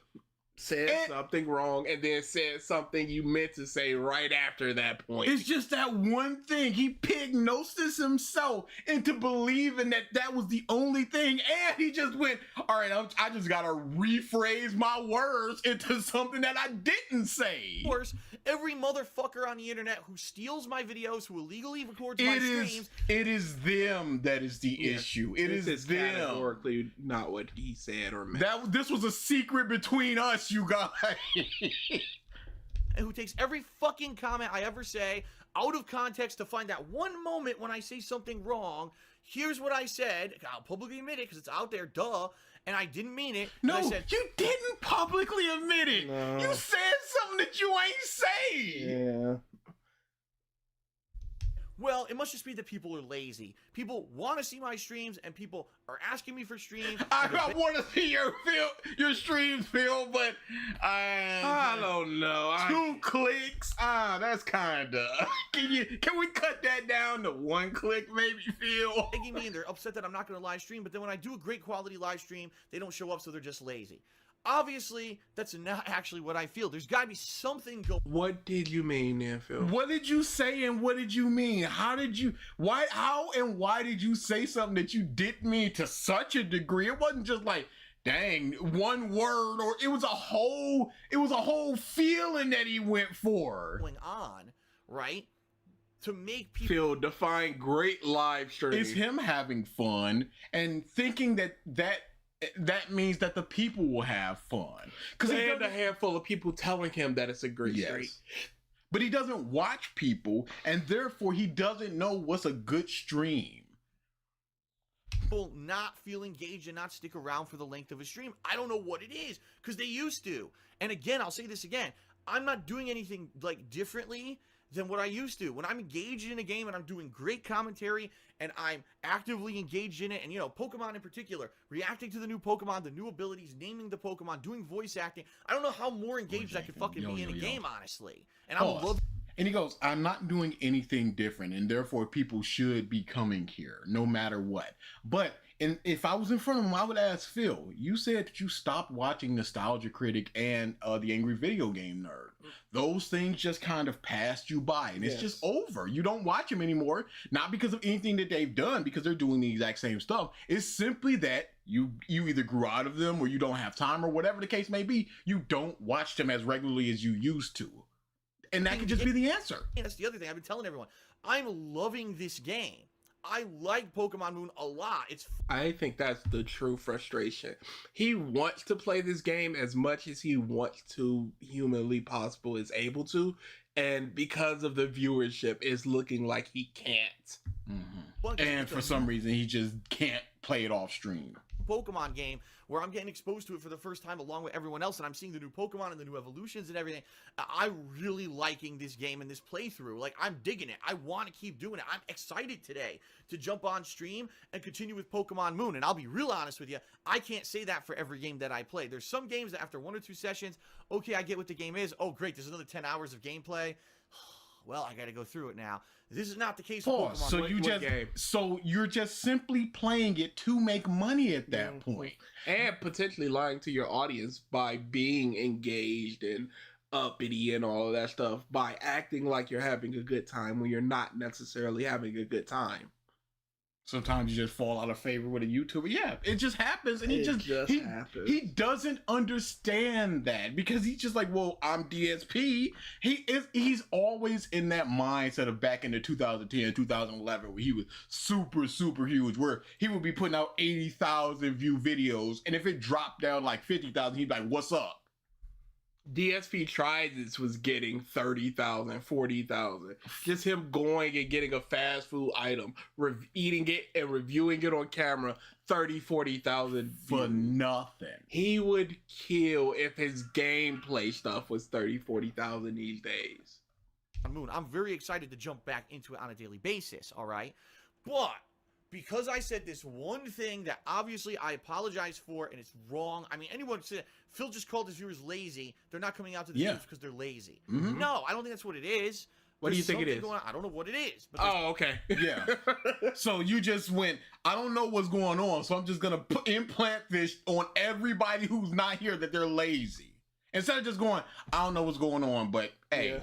said something wrong and then said something you meant to say right after that point. It's just that one thing. He pignosis himself into believing that that was the only thing, and he just went, all right, I just gotta rephrase my words into something that I didn't say. Of course, every motherfucker on the internet who steals my videos, who illegally records my streams. It is them that is the issue. It is them. Categorically not what he said or meant. This was a secret between us, you guys. And who takes every fucking comment I ever say out of context to find that one moment when I say something wrong. Here's what I said. I'll publicly admit it because it's out there, duh. And I didn't mean it. No, I said, you didn't publicly admit it. No. You said something that you ain't say. Yeah. well, it must just be that people are lazy. People want to see my streams, and people are asking me for streams. I want to see your streams, Phil, but I don't know. 2 clicks. That's kinda. Can we cut that down to 1 click, maybe, Phil? Begging me, and they're upset that I'm not going to live stream. But then when I do a great quality live stream, they don't show up, so they're just lazy. Obviously, that's not actually what I feel. There's got to be something going. What did you mean there, Phil? What did you say and what did you mean? How and why did you say something that you didn't mean to such a degree? It wasn't just like, dang, one word, or it was a whole feeling that he went for. Going on, right? To make people Phil, define great live stream. It's him having fun and thinking that means that the people will have fun. Because he had a handful of people telling him that it's a great stream. But he doesn't watch people, and therefore he doesn't know what's a good stream. not feel engaged and not stick around for the length of a stream. I don't know what it is, because they used to. And again, I'll say this again. I'm not doing anything like differently than what I used to. When I'm engaged in a game and I'm doing great commentary and I'm actively engaged in it, and, you know, Pokemon in particular, reacting to the new Pokemon, the new abilities, naming the Pokemon, doing voice acting, I don't know how more engaged I could fucking be in a game, honestly. And I love. And he goes, I'm not doing anything different, and therefore people should be coming here, no matter what. But if I was in front of him, I would ask Phil, you said that you stopped watching Nostalgia Critic and The Angry Video Game Nerd. Those things just kind of passed you by, and it's just over. You don't watch them anymore, not because of anything that they've done, because they're doing the exact same stuff. It's simply that you either grew out of them, or you don't have time, or whatever the case may be. You don't watch them as regularly as you used to. And that could just be the answer. And that's the other thing I've been telling everyone. I'm loving this game. I like Pokemon Moon a lot. I think that's the true frustration. He wants to play this game as much as he wants to, humanly possible, is able to. And because of the viewership, it's looking like he can't. Mm-hmm. And for some reason, he just can't play it off stream. Pokemon game where I'm getting exposed to it for the first time along with everyone else, and I'm seeing the new Pokemon and the new evolutions and everything. I'm really liking this game and this playthrough. Like, I'm digging it. I want to keep doing it. I'm excited today to jump on stream and continue with Pokemon Moon. And I'll be real honest with you, I can't say that for every game that I play. There's some games that after 1 or 2 sessions, okay, I get what the game is. Oh, great, there's another 10 hours of gameplay. Well, I got to go through it now. This is not the case with Pokemon. So you're just simply playing it to make money at that point, and potentially lying to your audience by being engaged and uppity and all of that stuff, by acting like you're having a good time when you're not necessarily having a good time. Sometimes you just fall out of favor with a YouTuber. Yeah, it just happens, and he happens. He doesn't understand that, because he's just like, well, I'm DSP. He's always in that mindset of back in the 2010, 2011, where he was super, super huge, where he would be putting out 80,000 view videos, and if it dropped down like 50,000, he'd be like, what's up? DSP Tries It was getting 30,000, 40,000. Just him going and getting a fast food item, eating it and reviewing it on camera, 30, 40,000 for nothing. He would kill if his gameplay stuff was 30, 40,000 these days. Moon, I'm very excited to jump back into it on a daily basis, all right? But because I said this one thing that obviously I apologize for, and it's wrong. I mean, anyone said Phil just called his viewers lazy. They're not coming out to the streams because they're lazy. Mm-hmm. No, I don't think that's what it is. What do you think it is? I don't know what it is. But okay. Yeah. So you just went, I don't know what's going on, so I'm just going to implant this on everybody who's not here that they're lazy. Instead of just going, I don't know what's going on, but hey. Yeah.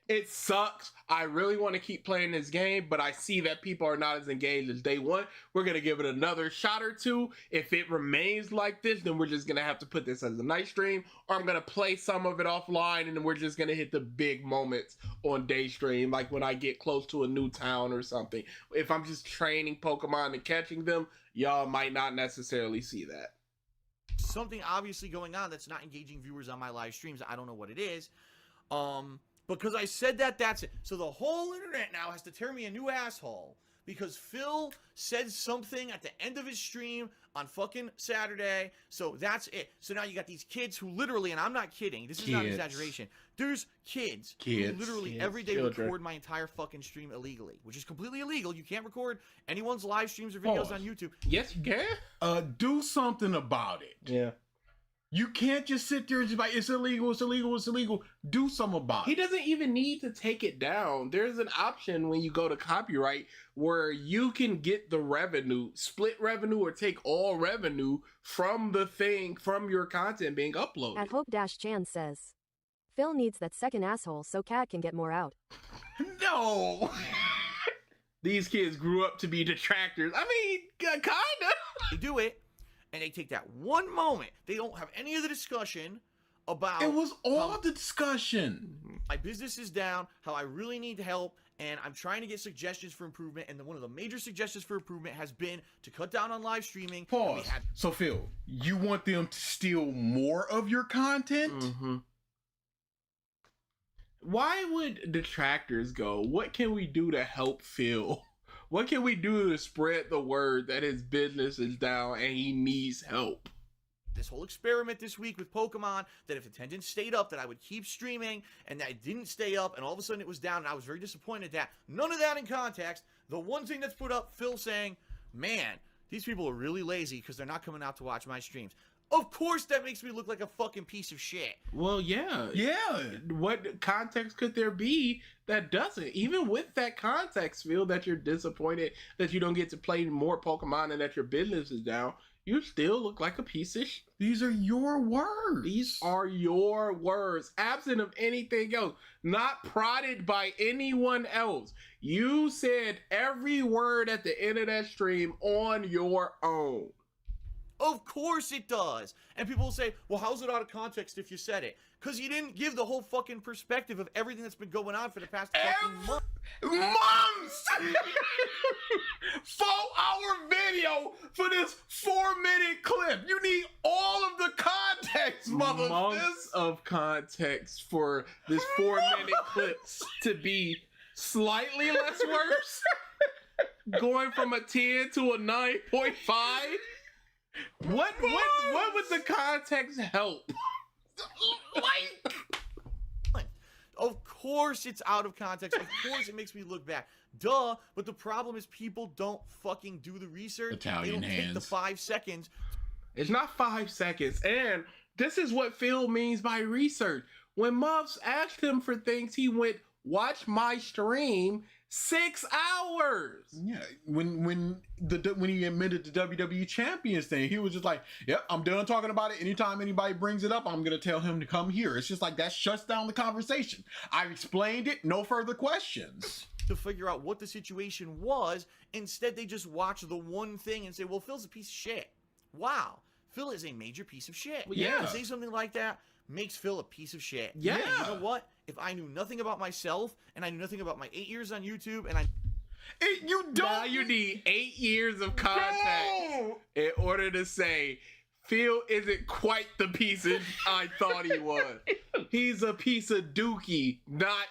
It sucks. I really want to keep playing this game, but I see that people are not as engaged as day one. We're going to give it another shot or two. If it remains like this, then we're just going to have to put this as a night stream, or I'm going to play some of it offline, and then we're just going to hit the big moments on day stream, like when I get close to a new town or something. If I'm just training Pokemon and catching them, y'all might not necessarily see that. Something obviously going on that's not engaging viewers on my live streams. I don't know what it is. Because I said that, that's it. So the whole internet now has to tear me a new asshole because Phil said something at the end of his stream on fucking Saturday. So that's it. So now you got these kids who literally, and I'm not kidding, this is not an exaggeration. There's kids who literally every day record my entire fucking stream illegally, which is completely illegal. You can't record anyone's live streams or videos on YouTube. Yes, you can. Do something about it. Yeah. You can't just sit there and just like, it's illegal, it's illegal, it's illegal. Do something about it. He doesn't even need to take it down. There's an option when you go to copyright where you can get the revenue, split revenue, or take all revenue from the thing, from your content being uploaded. At Hope-Chan says, Phil needs that second asshole so Cat can get more out. No! These kids grew up to be detractors. I mean, kinda. They do it. And they take that one moment. They don't have any of the discussion about... It was all the discussion. My business is down, how I really need help, and I'm trying to get suggestions for improvement. And one of the major suggestions for improvement has been to cut down on live streaming. Pause. So, Phil, you want them to steal more of your content? Mm-hmm. Why would detractors go, what can we do to help Phil? What can we do to spread the word that his business is down and he needs help? This whole experiment this week with Pokemon, that if attendance stayed up, that I would keep streaming, and that it didn't stay up, and all of a sudden it was down, and I was very disappointed that none of that in context. The one thing that's put up, Phil saying, man, these people are really lazy because they're not coming out to watch my streams. Of course that makes me look like a fucking piece of shit. Well, yeah. Yeah. What context could there be that doesn't? Even with that context, Phil, that you're disappointed that you don't get to play more Pokemon and that your business is down, you still look like a piece of shit. These are your words. These are your words, absent of anything else, not prodded by anyone else. You said every word at the end of that stream on your own. Of course it does. And people will say, well, how's it out of context if you said it? Because you didn't give the whole fucking perspective of everything that's been going on for the past fucking month. Months! 4-hour video for this 4-minute clip. You need all of the context, mother. Months of context for this 4-minute clip to be slightly less worse. Going from a 10 to a 9.5. What would the context help? Like, of course it's out of context. Of course it makes me look bad. Duh. But the problem is people don't fucking do the research. Italian they don't take the 5 seconds. It's not 5 seconds. And this is what Phil means by research. When Muffs asked him for things, he went, watch my stream. 6 hours. Yeah, when he admitted the WWE Champions thing, he was just like, "Yep, I'm done talking about it. Anytime anybody brings it up, I'm gonna tell him to come here." It's just like that shuts down the conversation. I've explained it. No further questions. To figure out what the situation was, instead they just watch the one thing and say, "Well, Phil's a piece of shit." Wow, Phil is a major piece of shit. Well, yeah. To say something like that makes Phil a piece of shit. Yeah. And you know what? If I knew nothing about myself and I knew nothing about my 8 years on YouTube and You don't. Now you need 8 years of context in order to say Phil isn't quite the piece of I thought he was. He's a piece of dookie, not.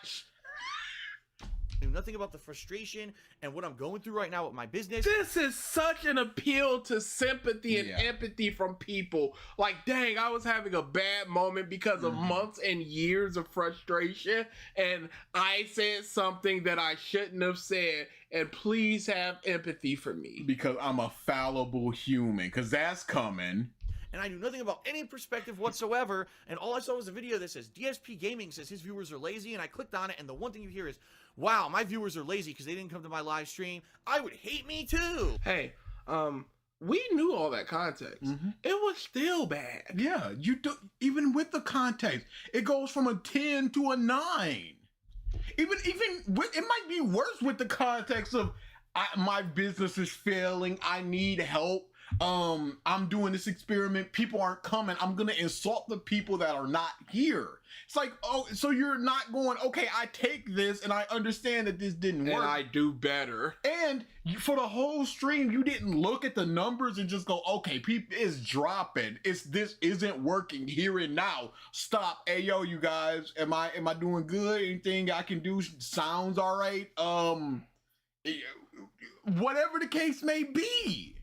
knew nothing about the frustration and what I'm going through right now with my business. This is such an appeal to sympathy and empathy from people. Like, dang, I was having a bad moment because of months and years of frustration, and I said something that I shouldn't have said, and please have empathy for me. Because I'm a fallible human, because that's coming. And I knew nothing about any perspective whatsoever, and all I saw was a video that says DSP Gaming says his viewers are lazy, and I clicked on it, and the one thing you hear is, wow, my viewers are lazy because they didn't come to my live stream. I would hate me too. Hey, we knew all that context. It was still bad. Yeah, you do. Even with the context, it goes from a 10 to a 9. Even it might be worse with the context of my business is failing. I need help. I'm doing this experiment. People aren't coming. I'm gonna insult the people that are not here. It's like, oh, so you're not going, okay, I take this and I understand that this didn't work. And I do better. And for the whole stream, you didn't look at the numbers and just go, okay, people is dropping. This isn't working here and now. Stop. Hey, yo, you guys, am I doing good? Anything I can do sounds all right? Whatever the case may be.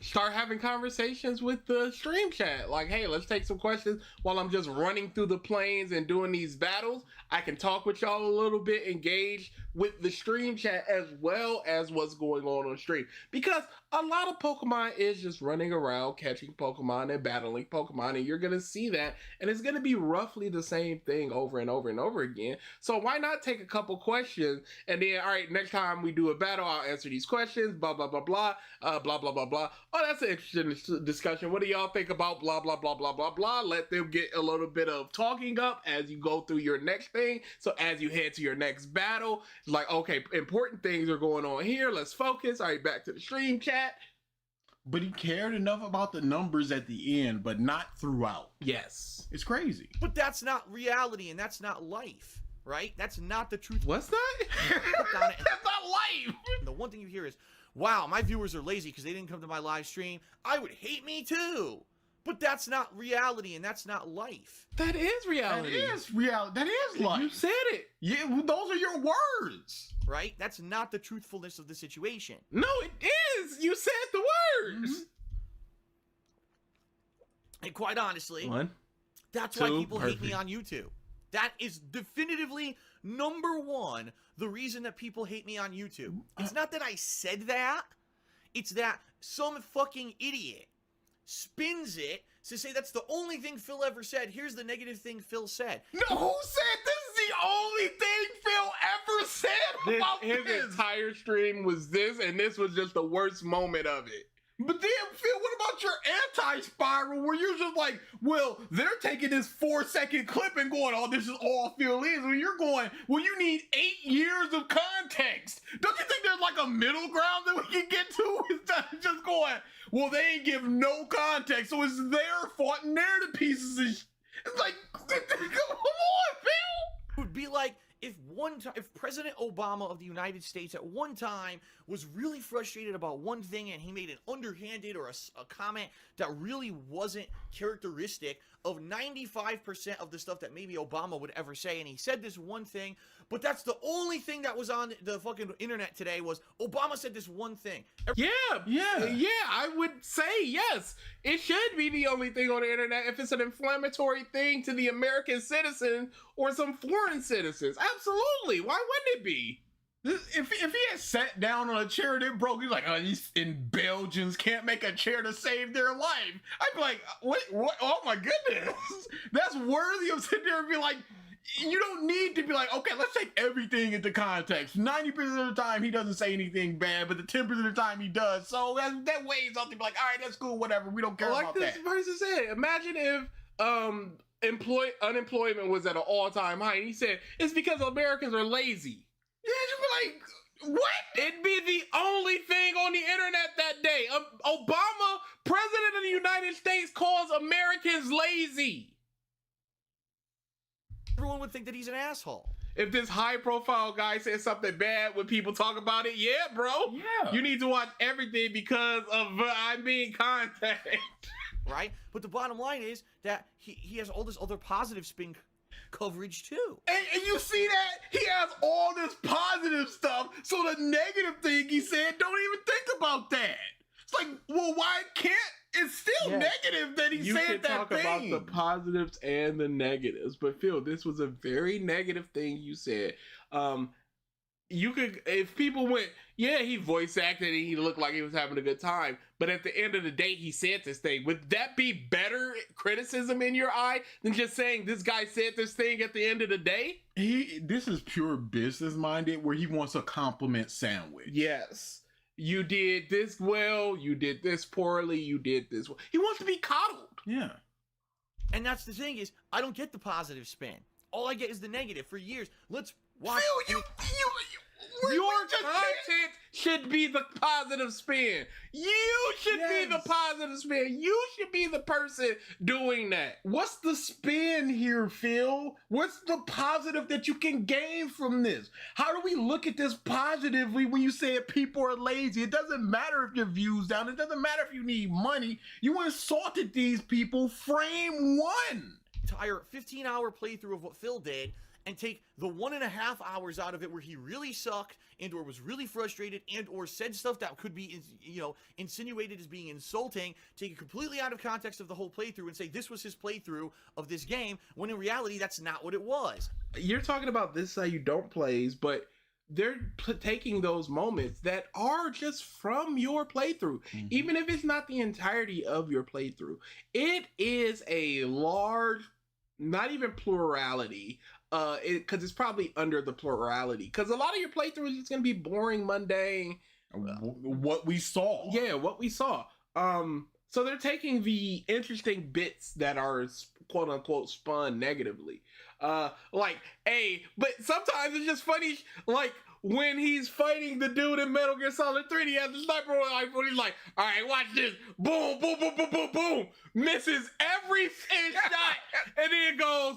Start having conversations with the stream chat. Like, hey, let's take some questions while I'm just running through the planes and doing these battles. I can talk with y'all a little bit, engage with the stream chat as well as what's going on stream. Because a lot of Pokemon is just running around, catching Pokemon and battling Pokemon, and you're going to see that, and it's going to be roughly the same thing over and over and over again. So why not take a couple questions, and then, all right, next time we do a battle, I'll answer these questions, blah, blah, blah, blah, blah, blah, blah, blah. Oh, that's an interesting discussion. What do y'all think about blah, blah, blah, blah, blah, blah? Let them get a little bit of talking up as you go through your next thing. So as you head to your next battle, it's like, okay, important things are going on here. Let's focus. All right, back to the stream chat. But he cared enough about the numbers at the end, but not throughout. Yes. It's crazy. But that's not reality, and that's not life, right? That's not the truth. What's that? That's not life. The one thing you hear is, wow, my viewers are lazy because they didn't come to my live stream. I would hate me too. But that's not reality, and that's not life. That is reality. That is reality. That is life. You said it. Yeah, well, those are your words. Right? That's not the truthfulness of the situation. No, it is. You said the words. And quite honestly, One, that's two, why people hate me perfect. on YouTube. That is definitively number one, the reason that people hate me on YouTube. It's not that I said that. It's that some fucking idiot spins it to say that's the only thing Phil ever said. Here's the negative thing Phil said. No, who said this is the only thing Phil ever said about his this? entire stream was this, and this was just the worst moment of it. But then, Phil, what about your anti-spiral where you're just like, well, they're taking this 4-second clip and going, oh, this is all Phil is. When you're going, well, you need 8 years of context. Don't you think there's like a middle ground that we can get to instead of just going, well, they ain't give no context, so it's their fault and they're the pieces of It's like, come on, Phil. It would be like if President Obama of the United States at one time was really frustrated about one thing and he made an underhanded or a comment that really wasn't characteristic of 95% of the stuff that maybe Obama would ever say, and he said this one thing, but that's the only thing that was on the fucking internet today was Obama said this one thing. Yeah, I would say yes. It should be the only thing on the internet if it's an inflammatory thing to the American citizen or some foreign citizens. Absolutely. Why wouldn't it be? If he had sat down on a chair and it broke, he's like, oh, these Belgians can't make a chair to save their life. I'd be like, what? Oh my goodness. That's worthy of sitting there and be like, you don't need to be like, okay, let's take everything into context. 90% of the time he doesn't say anything bad, but the 10% of the time he does. So that weighs out to be like, all right, that's cool, whatever. We don't care about that. Like this person said, imagine if unemployment was at an all-time high and he said, it's because Americans are lazy. Yeah, you'd be like, what? It'd be the only thing on the internet that day. Obama, president of the United States, calls Americans lazy. Everyone would think that he's an asshole. If this high-profile guy says something bad when people talk about it, yeah, bro. Yeah. You need to watch everything because of I'm being contacted. Right? But the bottom line is that he has all this other positive spin coverage too. And you see that? He has all this positive stuff, so the negative thing he said, don't even think about that. It's like, well, why can't... It's still negative that he said that thing. You can talk about the positives and the negatives, but Phil, this was a very negative thing you said. You could, if people went, yeah, he voice acted and he looked like he was having a good time, but at the end of the day, he said this thing. Would that be better criticism in your eye than just saying this guy said this thing at the end of the day? This is pure business minded where he wants a compliment sandwich. Yes. You did this well, you did this poorly, you did this well. He wants to be coddled. Yeah. And that's the thing is, I don't get the positive spin. All I get is the negative for years. Let's watch. Phil, Your content should be the positive spin. You should be the positive spin. You should be the person doing that. What's the spin here, Phil? What's the positive that you can gain from this? How do we look at this positively when you say people are lazy? It doesn't matter if your view's down. It doesn't matter if you need money. You insulted these people frame one. Entire 15-hour playthrough of what Phil did and take the 1.5 hours out of it where he really sucked and or was really frustrated and or said stuff that could be, you know, insinuated as being insulting, take it completely out of context of the whole playthrough and say this was his playthrough of this game, when in reality that's not what it was. You're talking about this is how you don't plays, but they're taking those moments that are just from your playthrough, even if it's not the entirety of your playthrough. It is a large, not even plurality, because it's probably under the plurality, because a lot of your playthrough is just going to be boring, mundane. What we saw. Yeah, what we saw. So they're taking the interesting bits that are quote unquote spun negatively. Like, hey, but sometimes it's just funny, like when he's fighting the dude in Metal Gear Solid 3, he has the sniper rifle, he's like, all right, watch this, boom, boom, boom, boom, boom, boom, misses every shot, and then it goes,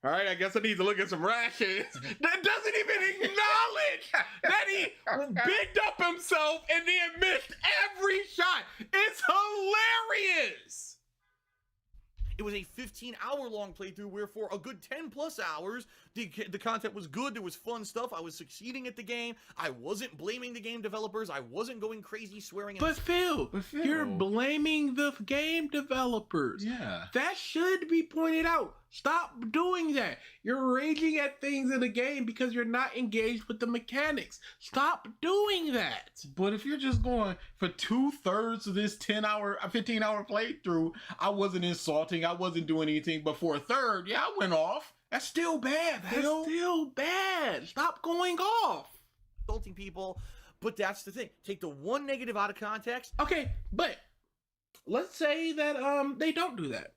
all right, I guess I need to look at some rations. That doesn't even acknowledge that he bigged up himself and then missed every shot. It's hilarious. It was a 15-hour long playthrough where for a good 10 plus hours, the content was good, there was fun stuff, I was succeeding at the game, I wasn't blaming the game developers, I wasn't going crazy swearing. But Phil, you're blaming the game developers. Yeah. That should be pointed out. Stop doing that. You're raging at things in the game because you're not engaged with the mechanics. Stop doing that. But if you're just going for 2/3 of this 15-hour playthrough, I wasn't insulting, I wasn't doing anything, but for a third, yeah, I went off. That's still bad, Phil. That's still bad. Stop going off. Insulting people, but that's the thing. Take the one negative out of context. Okay, but let's say that they don't do that.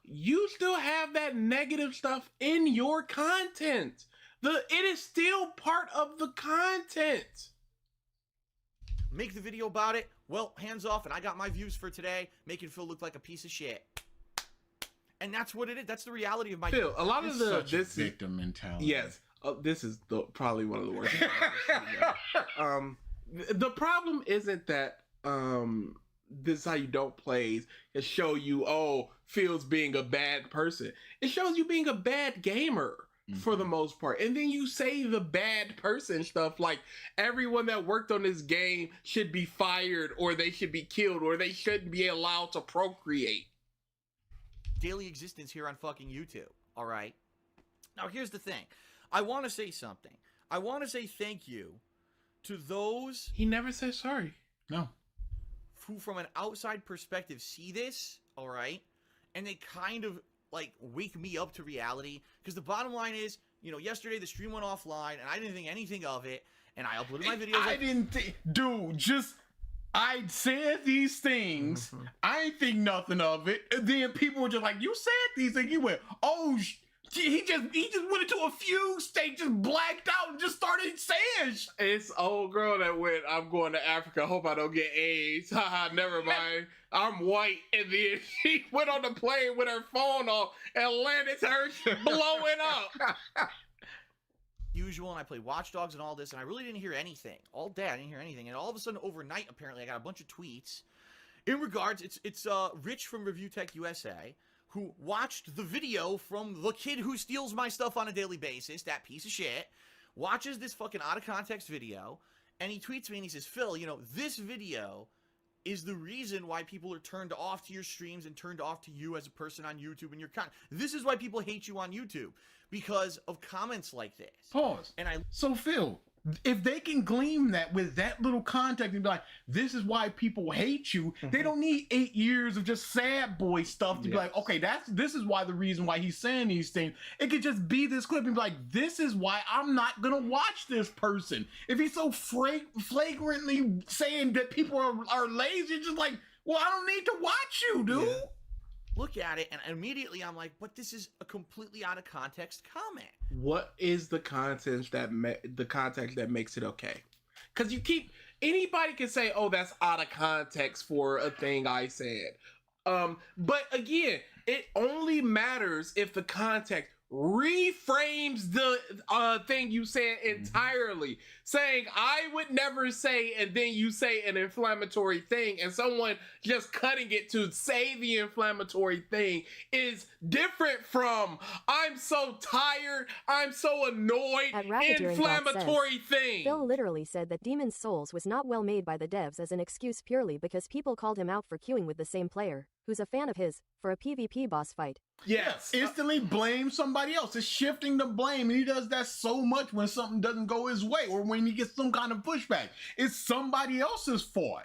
You still have that negative stuff in your content. It is still part of the content. Make the video about it. Well, hands off, and I got my views for today, making Phil look like a piece of shit. And that's what it is. That's the reality of my Phil, a lot of this victim mentality. Yes, this is probably one of the worst. The problem isn't that this is how you don't plays. It show you, oh, Phil's being a bad person. It shows you being a bad gamer for the most part. And then you say the bad person stuff like everyone that worked on this game should be fired or they should be killed or they shouldn't be allowed to procreate. Daily existence here on fucking YouTube. All right. Now, here's the thing. I want to say something. I want to say thank you to those. He never says sorry. No. Who, from an outside perspective, see this. All right. And they kind of like wake me up to reality. Because the bottom line is, you know, yesterday the stream went offline and I didn't think anything of it. And I uploaded my videos. I didn't think, dude, just. I said these things. I ain't think nothing of it. And then people were just like, you said these things. You went, oh, he just went into a fugue state, just blacked out and just started saying It's old girl that went, I'm going to Africa. Hope I don't get AIDS. Haha, never mind. I'm white. And then she went on the plane with her phone off and landed her blowing up. Usual, and I played Watch Dogs and all this, and I really didn't hear anything. All day, I didn't hear anything. And all of a sudden, overnight, apparently, I got a bunch of tweets. In regards, it's Rich from Review Tech USA, who watched the video from the kid who steals my stuff on a daily basis, that piece of shit, watches this fucking out-of-context video, and he tweets me and he says, Phil, you know, this video is the reason why people are turned off to your streams and turned off to you as a person on YouTube and your content. This is why people hate you on YouTube, because of comments like this. Pause. And So, Phil, If they can glean that with that little context and be like, this is why people hate you, they don't need 8 years of just sad boy stuff to be like, okay, this is why the reason why he's saying these things. It could just be this clip and be like, this is why I'm not gonna watch this person. If he's so flagrantly saying that people are lazy, it's just like, well, I don't need to watch you, dude. Yeah. Look at it, and immediately I'm like, but this is a completely out of context comment. What is the context that makes it okay? Because anybody can say, oh, that's out of context for a thing I said. But again, it only matters if the context reframes the thing you said entirely. Saying I would never say, and then you say an inflammatory thing, and someone just cutting it to say the inflammatory thing is different from I'm so tired, I'm so annoyed, At Racketeering inflammatory says, thing. Phil literally said that Demon's Souls was not well made by the devs as an excuse purely because people called him out for queuing with the same player, who's a fan of his, for a PvP boss fight. Yes. Instantly blame somebody else. It's shifting the blame, and he does that so much when something doesn't go his way or when he gets some kind of pushback. It's somebody else's fault.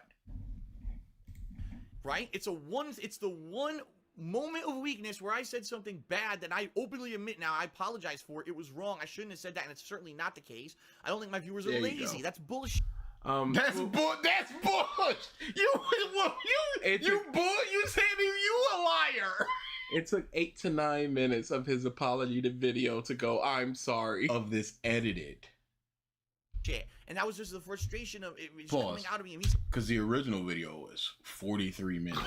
Right? It's the one moment of weakness where I said something bad that I openly admit now I apologize for. It was wrong. I shouldn't have said that, and it's certainly not the case. I don't think my viewers are There you lazy. go. That's bullshit. That's bullshit. You said you a liar. It took 8 to 9 minutes of his apology to video to go, I'm sorry. Of this edited. Shit. And that was just the frustration of it was Pause. coming out of me. And he's Because the original video was 43 minutes.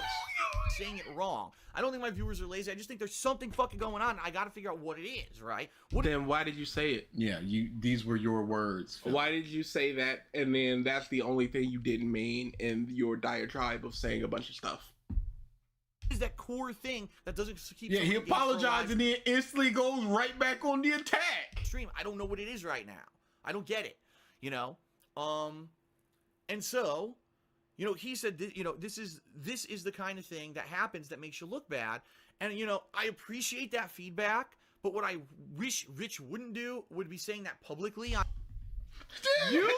saying it wrong. I don't think my viewers are lazy. I just think there's something fucking going on. I got to figure out what it is, right? Then why did you say it? Yeah, these were your words, Phil. Why did you say that? And then that's the only thing you didn't mean in your diatribe of saying a bunch of stuff. Is that core thing that doesn't keep. Yeah, he someone engaged for a apologized live and then instantly goes right back on the attack. stream. I don't know what it is right now. I don't get it. You know, and so, you know, he said, you know, this is the kind of thing that happens that makes you look bad, and you know, I appreciate that feedback, but what I wish Rich wouldn't do would be saying that publicly. You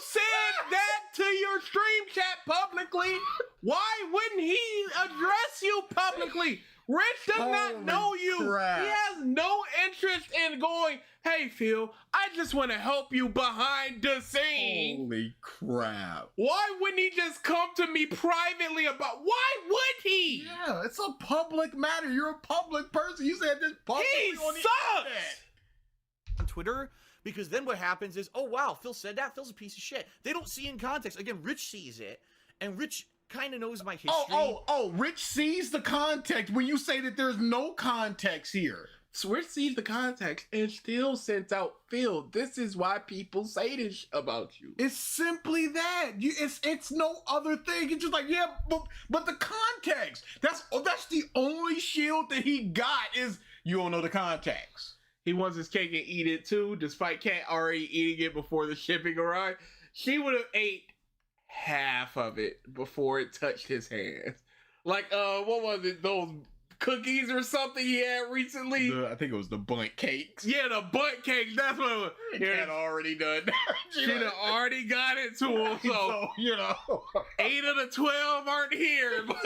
said that to your stream chat publicly. Why wouldn't he address you publicly? Rich does not Holy know you. crap. He has no interest in going, hey, Phil, I just want to help you behind the scene. Holy crap. Why wouldn't he just come to me privately about, why would he? Yeah, it's a public matter. You're a public person. You said this publicly He on the sucks. internet. On Twitter, because then what happens is, oh wow, Phil said that. Phil's a piece of shit. They don't see in context. Again, Rich sees it, and Rich kind of knows my history. Oh, Rich sees the context when you say that there's no context here. So Rich sees the context and still sends out, Phil, this is why people say this about you. It's simply that. It's no other thing. It's just like, yeah, but the context. That's the only shield that he got is you don't know the context. He wants his cake and eat it too, despite Kat already eating it before the shipping arrived. She would have ate half of it before it touched his hands. Like, what was it? Those cookies or something he had recently? I think it was the bundt cakes. Yeah, the butt cake. That's what it was. Kat already done. She'd have already got it to him. So, you know. 8 of the 12 aren't here, but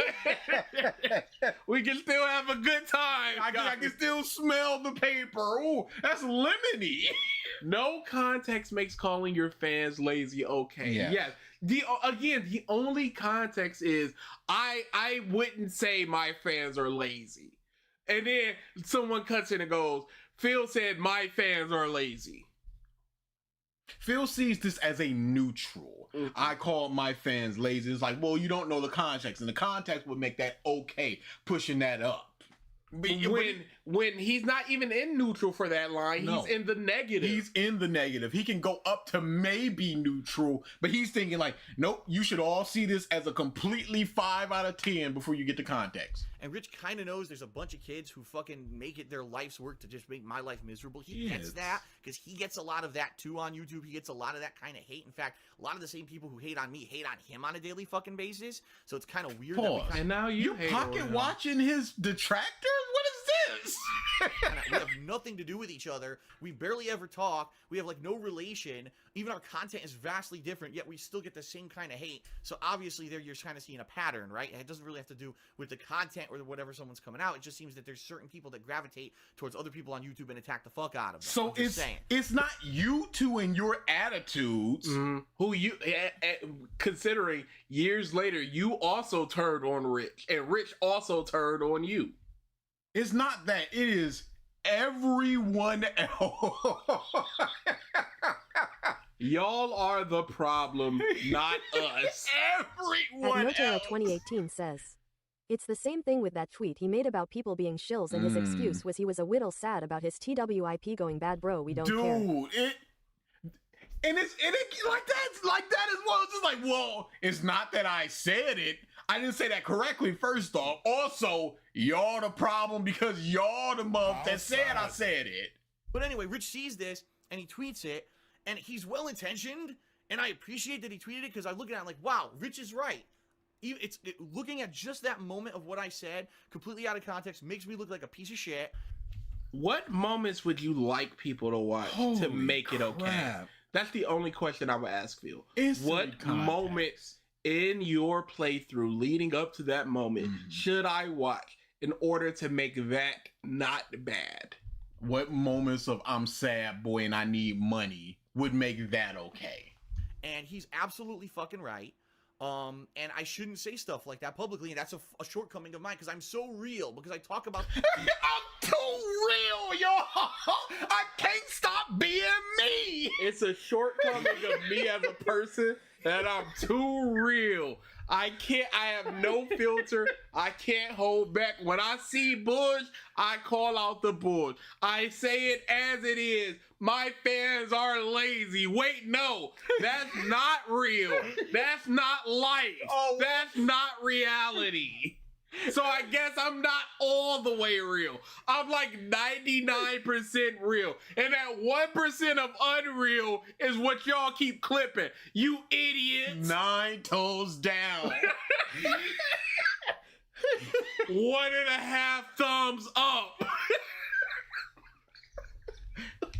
we can still have a good time. I can still smell the paper. Ooh, that's lemony. No context makes calling your fans lazy okay. Yeah. Yes. The only context is I wouldn't say my fans are lazy. And then someone cuts in and goes, Phil said my fans are lazy. Phil sees this as a neutral. Mm-hmm. I call my fans lazy. It's like, well, you don't know the context, and the context would make that okay, pushing that up. When he's not even in neutral for that line, No. he's in the negative. He's in the negative. He can go up to maybe neutral, but he's thinking like, nope, you should all see this as a completely 5 out of 10 before you get the context. And Rich kind of knows there's a bunch of kids who fucking make it their life's work to just make my life miserable. He Yes. gets that because he gets a lot of that too on YouTube. He gets a lot of that kind of hate. In fact, a lot of the same people who hate on me hate on him on a daily fucking basis. So it's kind of weird. That we Pause. kinda, and now You hate pocket on him. watching his detractors? What is is. We have nothing to do with each other. We barely ever talk. We have like no relation. Even our content is vastly different, yet we still get the same kind of hate. So obviously there you're kind of seeing a pattern, right? And it doesn't really have to do with the content or whatever someone's coming out. It just seems that there's certain people that gravitate towards other people on YouTube and attack the fuck out of them. So it's not you two and your attitudes. Who you, considering years later, you also turned on Rich, and Rich also turned on you. It's not that. It is everyone else. Y'all are the problem, not us. Everyone At else. Notaro 2018 says, it's the same thing with that tweet he made about people being shills, and his excuse was he was a whittle sad about his TWIP going bad. Bro, we don't care. Dude, and it's like that as well. It's just like, well, it's not that I said it. I didn't say that correctly, first off. Also, y'all the problem because y'all the mother that said I said it. But anyway, Rich sees this and he tweets it, and he's well intentioned, and I appreciate that he tweeted it because I look at it and I'm like, wow, Rich is right. Looking at just that moment of what I said, completely out of context, makes me look like a piece of shit. What moments would you like people to watch to make it okay? crap. That's the only question I would ask Phil. Instant What context. moments in your playthrough leading up to that moment should I watch in order to make that not bad? What moments of I'm sad, boy, and I need money would make that okay? And he's absolutely fucking right. And I shouldn't say stuff like that publicly, and that's a shortcoming of mine because I'm so real. Because I talk about I'm too real, y'all. I can't stop being me. It's a shortcoming of me as a person that I'm too real. I have no filter. I can't hold back. When I see bush, I call out the bush. I say it as it is. My fans are lazy. Wait, no, that's not real. That's not life. That's not reality. So I guess I'm not all the way real. I'm like 99% real. And that 1% of unreal is what y'all keep clipping. You idiots. 9 toes down. 1.5 thumbs up.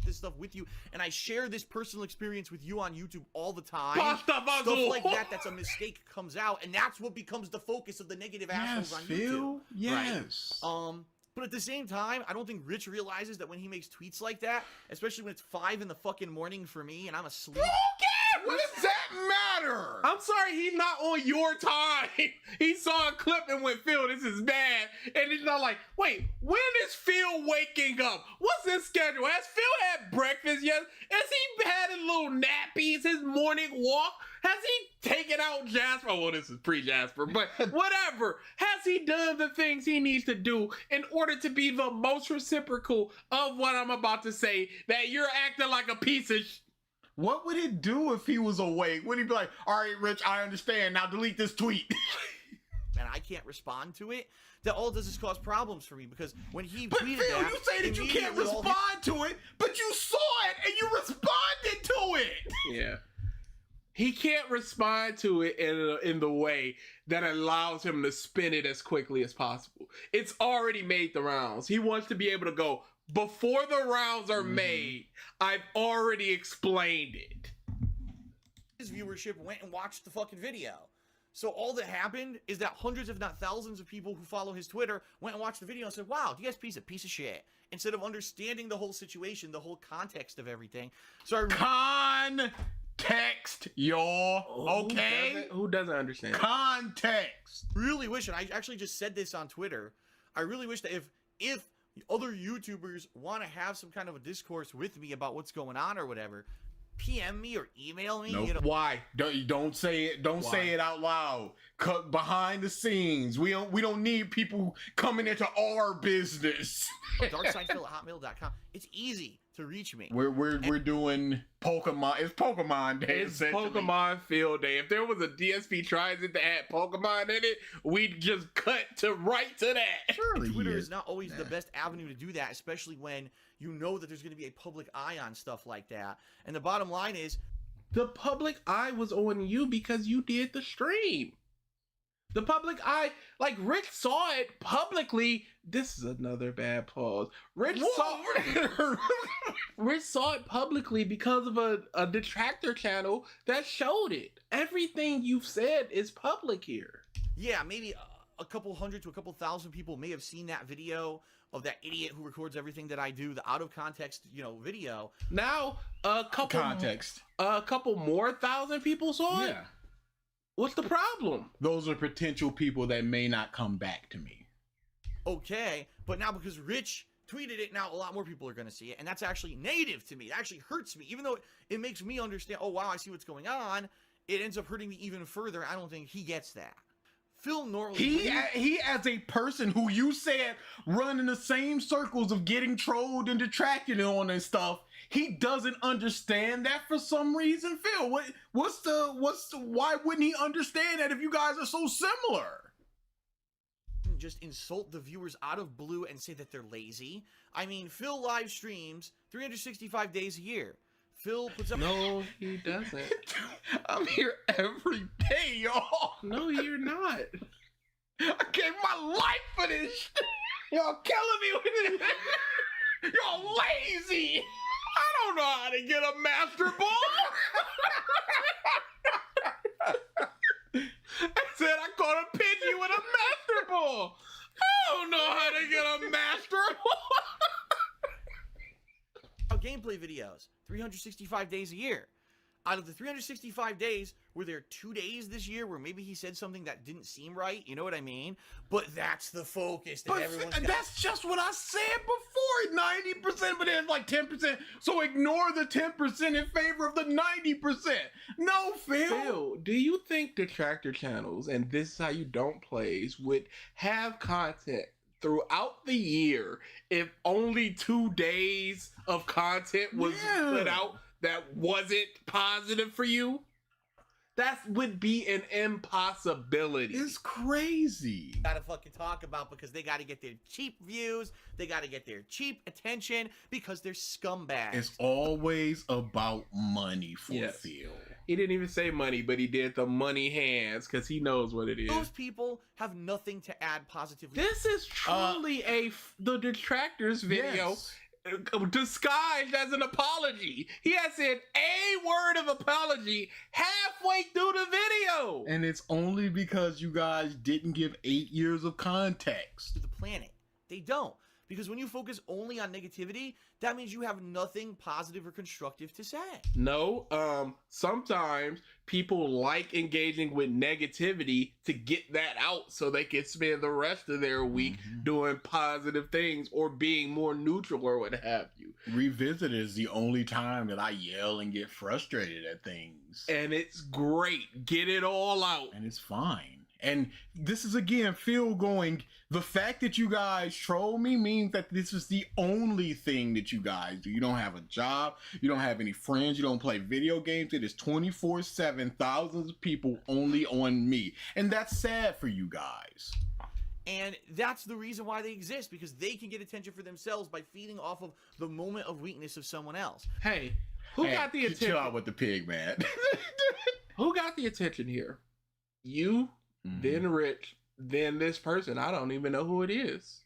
this stuff with you, and I share this personal experience with you on YouTube all the time. Pasta Stuff puzzle. like that's a mistake comes out, and that's what becomes the focus of the negative assholes on YouTube. Yes. Right? But at the same time, I don't think Rich realizes that when he makes tweets like that, especially when it's 5 in the fucking morning for me and I'm asleep. Okay, what does that matter? I'm sorry, he's not on your time. He saw a clip and went, Phil, this is bad. And it's not like, wait, when is Phil waking up? What's his schedule? Has Phil had breakfast yet? Has he had his little nappies, his morning walk? Has he taken out Jasper? Well, this is pre-Jasper, but whatever. Has he done the things he needs to do in order to be the most reciprocal of what I'm about to say, that you're acting like a piece of What would it do if he was awake? Would he be like, all right, Rich, I understand. Now delete this tweet. And I can't respond to it? That all it does is cause problems for me, because when he But tweeted Phil, that, you say that you can't immediately all respond to it, but you saw it and you responded to it. Yeah. He can't respond to it in the way that allows him to spin it as quickly as possible. It's already made the rounds. He wants to be able to go, before the rounds are made, I've already explained it. his viewership went and watched the fucking video. So all that happened is that hundreds, if not thousands, of people who follow his Twitter went and watched the video and said, wow, DSP's a piece of shit. Instead of understanding the whole situation, the whole context of everything. So Context, y'all. Okay? Who doesn't understand? Context. really wish, and I actually just said this on Twitter, I really wish that if other YouTubers want to have some kind of a discourse with me about what's going on or whatever, PM me or email me. Nope. You know, Why? Don't say it. Don't say it out loud. Cut behind the scenes. We don't need people coming into our business. DarksydePhil@hotmail.com. It's easy to reach me. We're doing Pokemon. It's Pokemon Day. It's essentially. Pokemon Field Day. If there was a DSP Tries It that had Pokemon in it, we'd just cut right to that. Surely Twitter he is not always the best avenue to do that, especially when you know that there's going to be a public eye on stuff like that. And the bottom line is, The public eye was on you because you did the stream. The public eye, like Rich saw it publicly. This is another bad pause. Rich saw it publicly because of a detractor channel that showed it. Everything you've said is public here. Yeah, maybe a couple hundred to a couple thousand people may have seen that video of that idiot who records everything that I do, the out of context, video. Now a couple more thousand people saw it. Yeah. What's the problem? Those are potential people that may not come back to me. Okay, but now because Rich tweeted it, now a lot more people are going to see it, and that's actually negative to me. It actually hurts me, even though it makes me understand, oh wow, I see what's going on. It ends up hurting me even further. I don't think he gets that. Phil normally... He as a person who you said run in the same circles of getting trolled and detracted on and stuff, he doesn't understand that for some reason. Phil, why wouldn't he understand that if you guys are so similar? Just insult the viewers out of blue and say that they're lazy. I mean, Phil live streams 365 days a year. Phil puts up... No, he doesn't. I'm here every day, y'all. No, you're not. I gave my life for this shit. Y'all killing me with it. Y'all lazy. I don't know how to get a master ball. I said I caught a Pidgey with a master ball. I don't know how to get a master ball. Gameplay videos 365 days a year. Out of the 365 days, were there 2 days this year where maybe he said something that didn't seem right? You know what I mean? But that's the focus that everyone's got. That's just what I said before. 90%, but then like 10%. So ignore the 10% in favor of the 90%. No, Phil, do you think detractor channels, and this is how you don't plays, would have content throughout the year if only 2 days of content was put out that wasn't positive for you? That would be an impossibility. It's crazy. Gotta fucking talk about, because they gotta get their cheap views, they gotta get their cheap attention, because they're scumbags. It's always about money for Phil. He didn't even say money, but he did the money hands because he knows what it is. Those people have nothing to add positively. This is truly the detractors video. Yes. Disguised as an apology. He has said a word of apology halfway through the video. And it's only because you guys didn't give 8 years of context to the planet. They don't. Because when you focus only on negativity, that means you have nothing positive or constructive to say. No, sometimes people like engaging with negativity to get that out so they can spend the rest of their week doing positive things or being more neutral or what have you. Revisit is the only time that I yell and get frustrated at things. And it's great. Get it all out. And it's fine. And this is, again, Phil going, the fact that you guys troll me means that this is the only thing that you guys do. You don't have a job. You don't have any friends. You don't play video games. It is 24/7, thousands of people only on me. And that's sad for you guys. And that's the reason why they exist, because they can get attention for themselves by feeding off of the moment of weakness of someone else. Hey, who got the attention? Chill out with the pig, man. Who got the attention here? You? Then Rich, then this person. I don't even know who it is.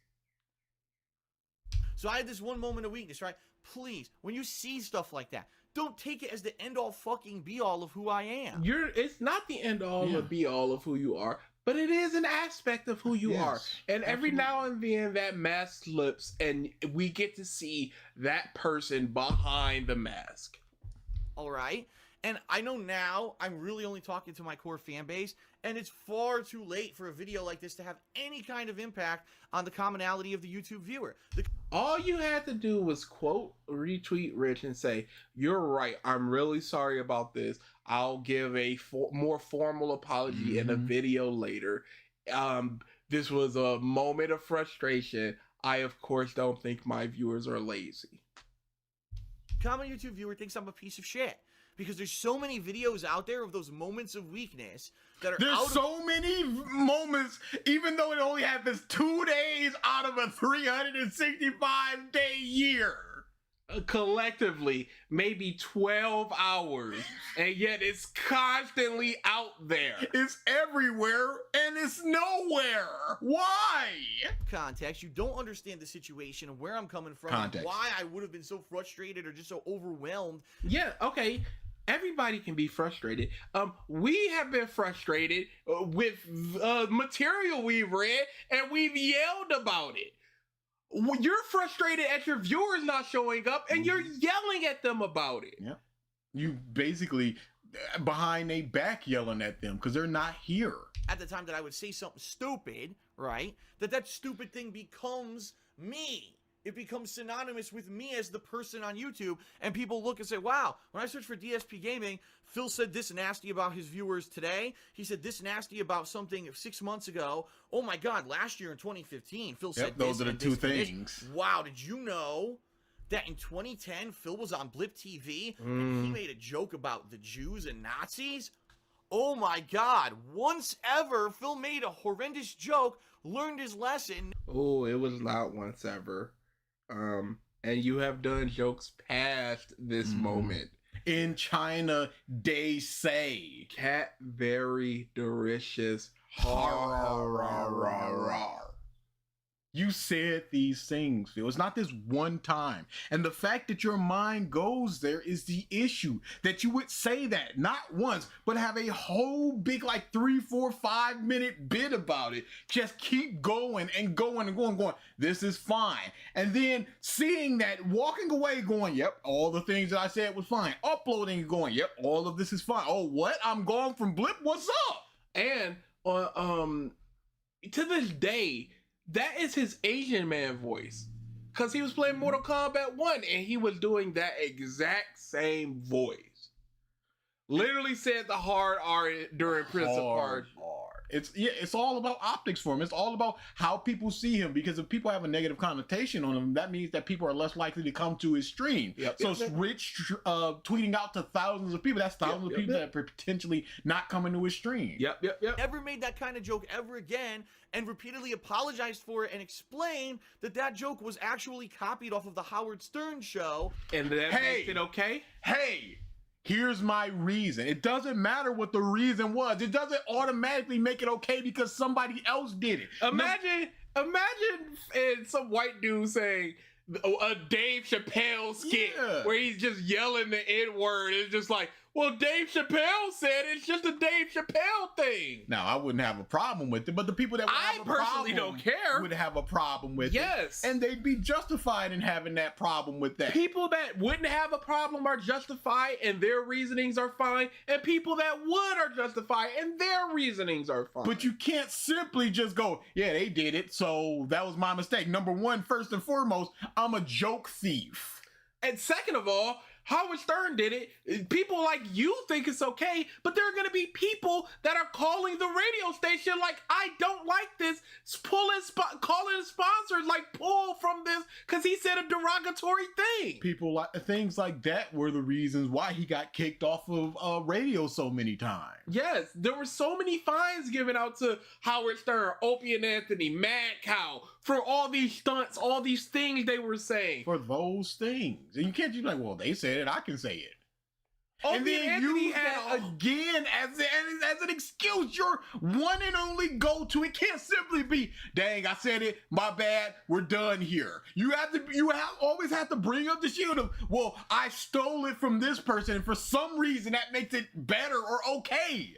So I had this one moment of weakness, right? Please, when you see stuff like that, don't take it as the end all fucking be all of who I am. It's not the end all or be all of who you are, but it is an aspect of who you are. And every now and then that mask slips and we get to see that person behind the mask. All right. And I know now I'm really only talking to my core fan base, and it's far too late for a video like this to have any kind of impact on the commonality of the YouTube viewer. All you had to do was quote, retweet Rich and say, "You're right. I'm really sorry about this. I'll give a more formal apology in a video later. This was a moment of frustration. I, of course, don't think my viewers are lazy." Common YouTube viewer thinks I'm a piece of shit. Because there's so many videos out there of those moments of weakness that are There's so many moments, even though it only happens 2 days out of a 365-day year. collectively maybe 12 hours, and yet it's constantly out there. It's everywhere and it's nowhere. Why? Context, you don't understand the situation and where I'm coming from, Context. and why I would have been so frustrated or just so overwhelmed. Yeah, okay. Everybody can be frustrated. We have been frustrated with material we've read, and we've yelled about it. You're frustrated at your viewers not showing up, and you're yelling at them about it. Yeah. You basically behind their back yelling at them because they're not here. At the time that I would say something stupid, right? That stupid thing becomes me. It becomes synonymous with me as the person on YouTube, and people look and say, wow, when I search for DSP Gaming, Phil said this nasty about his viewers today. He said this nasty about something 6 months ago. Oh my God, last year in 2015, Phil said this. Those are the two things. Wow, did you know that in 2010, Phil was on Blip TV, and he made a joke about the Jews and Nazis? Oh my God, once ever, Phil made a horrendous joke, learned his lesson. Oh, it was not once ever. And you have done jokes past this moment. In China, they say Cat very delicious. you said these things, Phil. It's not this one time. And the fact that your mind goes there is the issue. That you would say that, not once, but have a whole big, like 3, 4, 5 minute bit about it. Just keep going and going and going. This is fine. And then seeing that, walking away going, yep, all the things that I said was fine. Uploading and going, yep, all of this is fine. Oh, what? I'm going from Blip? What's up? And to this day, that is his Asian man voice. Because he was playing Mortal Kombat 1 and he was doing that exact same voice. Literally said the hard R during Prince of Persia. It's all about optics for him. It's all about how people see him, because if people have a negative connotation on him, that means that people are less likely to come to his stream. Rich tweeting out to thousands of people, that's thousands of people that are potentially not coming to his stream. Never made that kind of joke ever again, and repeatedly apologized for it and explained that that joke was actually copied off of the Howard Stern show. And that makes it okay? Hey! Here's my reason. It doesn't matter what the reason was. It doesn't automatically make it okay because somebody else did it. Imagine some white dude saying a Dave Chappelle skit where he's just yelling the N-word. It's just like, well, Dave Chappelle said it's just a Dave Chappelle thing. Now, I wouldn't have a problem with it, but the people that would have a problem don't care would have a problem with it. Yes. And they'd be justified in having that problem with that. People that wouldn't have a problem are justified and their reasonings are fine, and people that would are justified and their reasonings are fine. But you can't simply just go, yeah, they did it, so that was my mistake. Number one, first and foremost, I'm a joke thief. And second of all, Howard Stern did it. People like you think it's okay, but there are going to be people that are calling the radio station like, I don't like this. Calling sponsors like, pull from this because he said a derogatory thing. People like things like that were the reasons why he got kicked off of radio so many times. Yes, there were so many fines given out to Howard Stern, Opie and Anthony, Mad Cow, for all these stunts, all these things they were saying. For those things. And you can't just be like, well, they said it, I can say it. And Opie then Anthony use that again as an excuse, your one and only go-to. It can't simply be, dang, I said it, my bad, we're done here. You always have to bring up the shield of, well, I stole it from this person, and for some reason that makes it better or okay.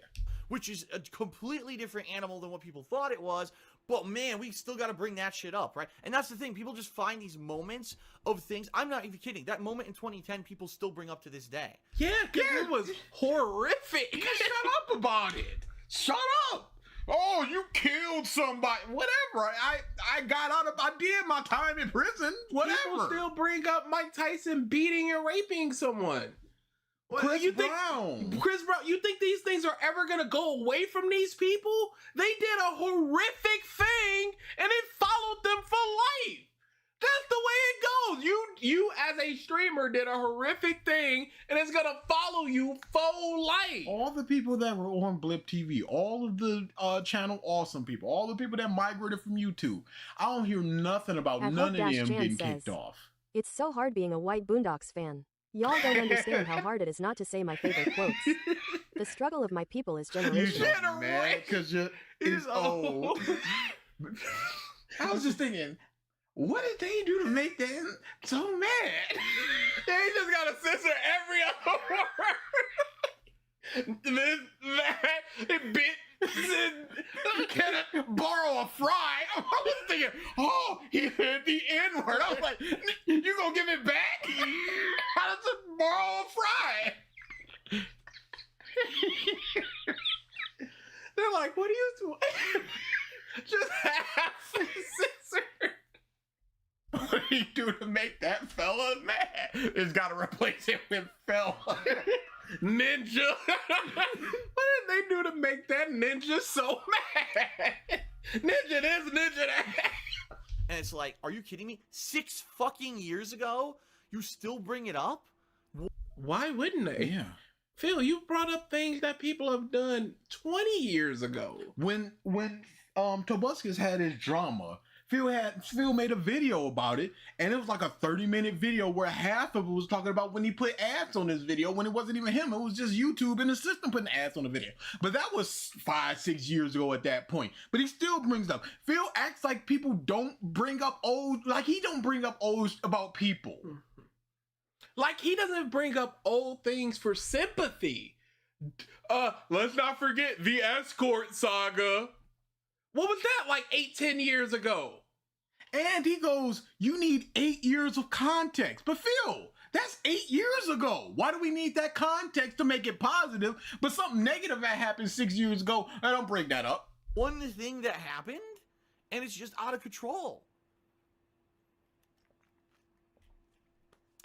Which is a completely different animal than what people thought it was. But man, we still got to bring that shit up, right? And that's the thing. People just find these moments of things. I'm not even kidding. That moment in 2010, people still bring up to this day. Yeah, because it was horrific. Shut up about it. Shut up. Oh, you killed somebody. Whatever. I got out of, I did my time in prison. Whatever. People still bring up Mike Tyson beating and raping someone. Chris Brown, you think these things are ever going to go away from these people? They did a horrific thing and it followed them for life. That's the way it goes. You as a streamer did a horrific thing and it's going to follow you for life. All the people that were on Blip TV, all of the Channel Awesome people, all the people that migrated from YouTube, I don't hear nothing about none of them getting kicked off. It's so hard being a white Boondocks fan. Y'all don't understand how hard it is not to say my favorite quotes. The struggle of my people is You generational. should be mad because you're is old. I was just thinking, what did they do to make them so mad? They just gotta censor every other word. This, that, bit. Can I borrow a fry? I was thinking, oh, he hit the N-word. I was like, you gonna give it back? How does it borrow a fry? They're like, what are you doing? Just half censored. What do you do to make that fella mad? It's gotta replace him with fella. Ninja. What did they do to make that ninja so mad? Ninja this, ninja that. And it's like, are you kidding me? 6 fucking years ago? You still bring it up? Why wouldn't they? Yeah. Phil, you brought up things that people have done 20 years ago. When Tobuscus had his drama, Phil made a video about it, and it was like a 30-minute video where half of it was talking about when he put ads on his video when it wasn't even him. It was just YouTube and the system putting ads on the video. But that was 5-6 years ago at that point. But he still brings up. Phil acts like people don't bring up old, like he don't bring up old about people. Like he doesn't bring up old things for sympathy. Let's not forget the escort saga. What was that, like 8-10 years ago? And he goes, you need 8 years of context. But Phil, that's 8 years ago. Why do we need that context to make it positive? But something negative that happened 6 years ago, I don't bring that up. One thing that happened, and it's just out of control.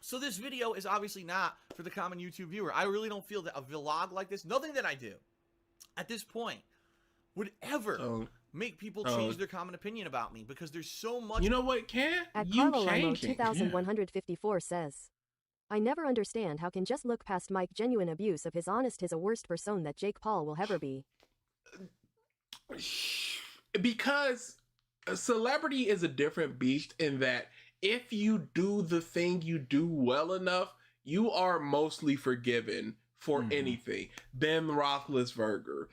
So this video is obviously not for the common YouTube viewer. I really don't feel that a vlog like this, nothing that I do at this point, would ever make people change their common opinion about me, because there's so much. You know what, Can? At You Carlo Limo changing. 2154 says, I never understand how can just look past Mike genuine abuse of his honest his a worst person that Jake Paul will ever be. Because a celebrity is a different beast in that if you do the thing you do well enough, you are mostly forgiven for anything. Ben Roethlisberger.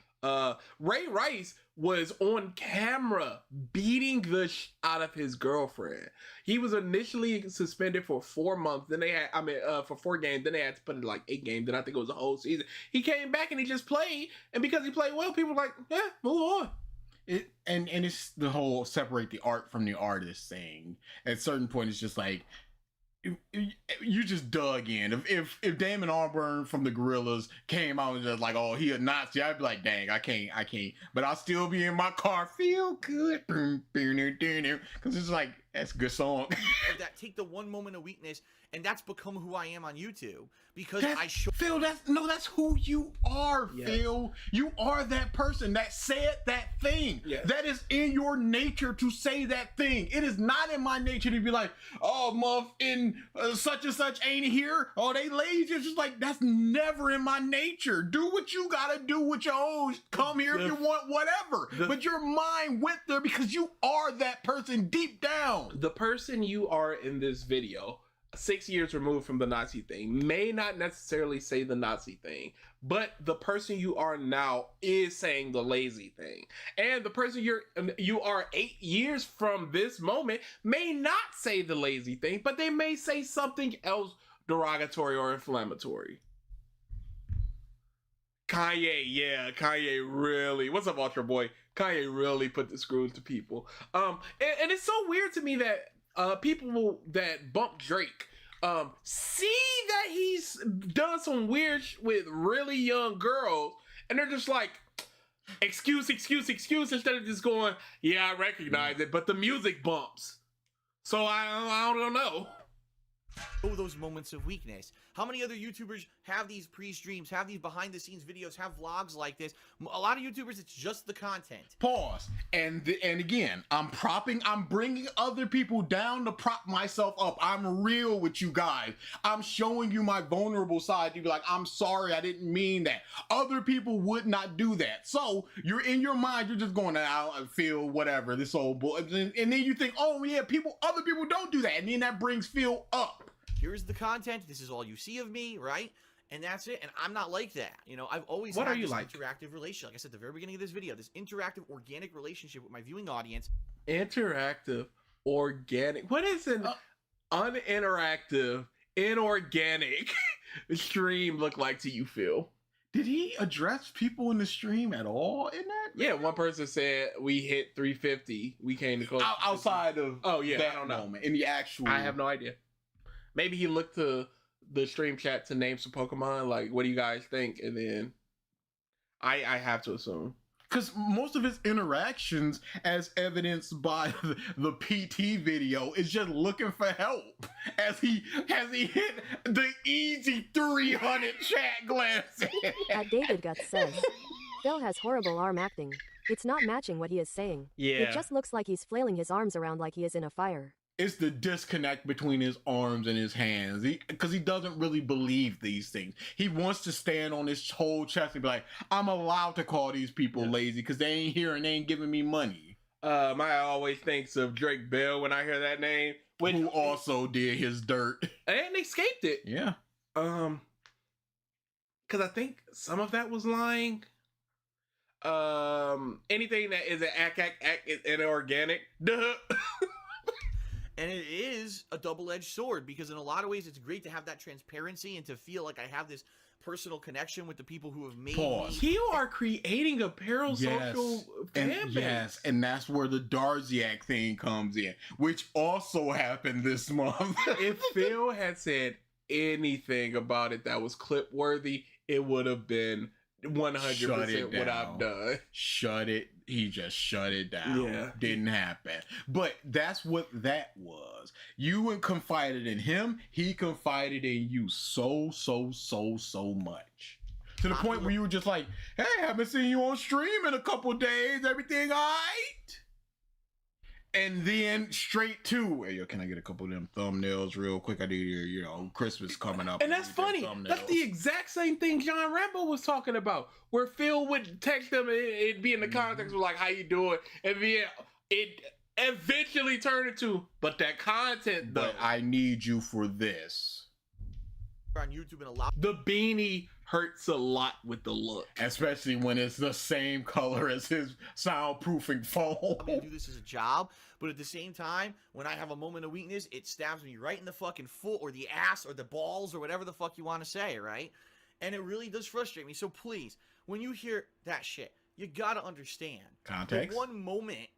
Ray Rice was on camera beating the out of his girlfriend. He was initially suspended for 4 months. Then they had, for 4 games. Then they had to put it like 8 games. Then I think it was a whole season. He came back and he just played. And because he played well, people were like, yeah, move on. And it's the whole separate the art from the artist thing. At a certain point, it's just like, you just dug in. If Damon Albarn from the Gorillas came out and just like, oh, he a Nazi, I'd be like, dang, I can't. But I'll still be in my car, feel good, because it's like, that's a good song. That take the one moment of weakness, and that's become who I am on YouTube, because Phil, that's who you are, Yes. Phil. You are that person that said that thing. Yes. That is in your nature to say that thing. It is not in my nature to be like, oh, muff in such and such ain't here. Oh, they lazy. It's just like, that's never in my nature. Do what you gotta do with your own. Come here if you want whatever. But your mind went there because you are that person deep down. The person you are in this video, 6 years removed from the Nazi thing, may not necessarily say the Nazi thing, but the person you are now is saying the lazy thing. And the person you are 8 years from this moment may not say the lazy thing, but they may say something else derogatory or inflammatory. Kanye really, what's up, Ultra Boy? Kanye really put the screws to people. And it's so weird to me that people that bump Drake see that he's done some weird with really young girls, and they're just like, excuse, instead of just going, yeah, I recognize it, but the music bumps. So I don't know. Oh, those moments of weakness. How many other YouTubers have these pre-streams, have these behind-the-scenes videos, have vlogs like this? A lot of YouTubers, it's just the content. Pause. And again, I'm bringing other people down to prop myself up. I'm real with you guys. I'm showing you my vulnerable side to be like, I'm sorry, I didn't mean that. Other people would not do that. So you're in your mind, you're just going out and feel whatever, this old boy. And then you think, oh yeah, other people don't do that. And then that brings Phil up. Here's the content. This is all you see of me, right? And that's it. And I'm not like that. You know, I've always What had are you this like? interactive relationship. Like I said at the very beginning of this video, this interactive, organic relationship with my viewing audience. Interactive, organic. What is an uninteractive, inorganic stream look like to you, Phil? Did he address people in the stream at all in that? Yeah, one person said we hit 350. We came to close. Outside of I don't know. moment, in the actual. I have no idea. Maybe he looked to the stream chat to name some Pokemon. Like, what do you guys think? And then I have to assume. Because most of his interactions, as evidenced by the PT video, is just looking for help. As he hit the easy 300 chat glances. At David Guts says, Phil has horrible arm acting. It's not matching what he is saying. Yeah. It just looks like he's flailing his arms around like he is in a fire. It's the disconnect between his arms and his hands. Because he doesn't really believe these things. He wants to stand on his whole chest and be like, I'm allowed to call these people lazy because they ain't here and they ain't giving me money. I always thinks of Drake Bell when I hear that name. Who also did his dirt. And escaped it. Yeah. Because I think some of that was lying. Anything that is an act is inorganic. Duh. And it is a double-edged sword because in a lot of ways it's great to have that transparency and to feel like I have this personal connection with the people who have made me. You are creating a parasocial fan base. Yes, and that's where the Darksyde thing comes in, which also happened this month. If Phil had said anything about it that was clip worthy, it would have been 100% what I've done. He just shut it down. Yeah. Didn't happen. But that's what that was. You confided in him. He confided in you so much. To the point where you were just like, hey, haven't seen you on stream in a couple days. Everything all right? And then straight to, hey, yo, can I get a couple of them thumbnails real quick? I need your, Christmas coming up. And that's funny. That's the exact same thing John Rambo was talking about, where Phil would text them and it'd be in the context of like, how you doing? And then it eventually turned into, but that content though. But I need you for this. On YouTube and a lot. The beanie hurts a lot with the look. Especially when it's the same color as his soundproofing foam. I mean, I do this as a job, but at the same time, when I have a moment of weakness, it stabs me right in the fucking foot or the ass or the balls or whatever the fuck you want to say, right? And it really does frustrate me. So please, when you hear that shit, you gotta understand. Context. One moment,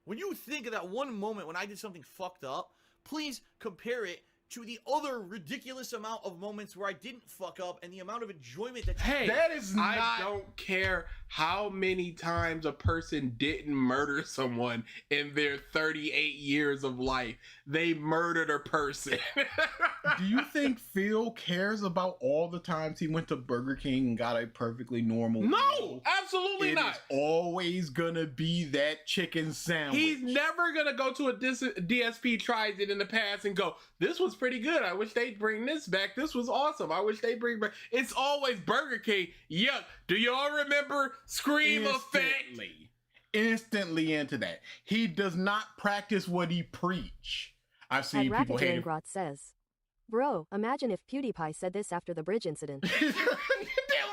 when you think of that one moment when I did something fucked up, please compare it to the other ridiculous amount of moments where I didn't fuck up and the amount of enjoyment that that is not. I don't care how many times a person didn't murder someone in their 38 years of life. They murdered a person. Do you think Phil cares about all the times he went to Burger King and got a perfectly normal No, meal? absolutely not. It's always gonna be that chicken sandwich. He's never gonna go to a DSP Tries It in the past and go, this was pretty good. I wish they'd bring this back. This was awesome. I wish they'd bring back. It's always Burger King. Yuck. Do y'all remember Scream Effect? Instantly into that. He does not practice what he preach. I've seen At people hate him. Grot says, bro, imagine if PewDiePie said this after the bridge incident.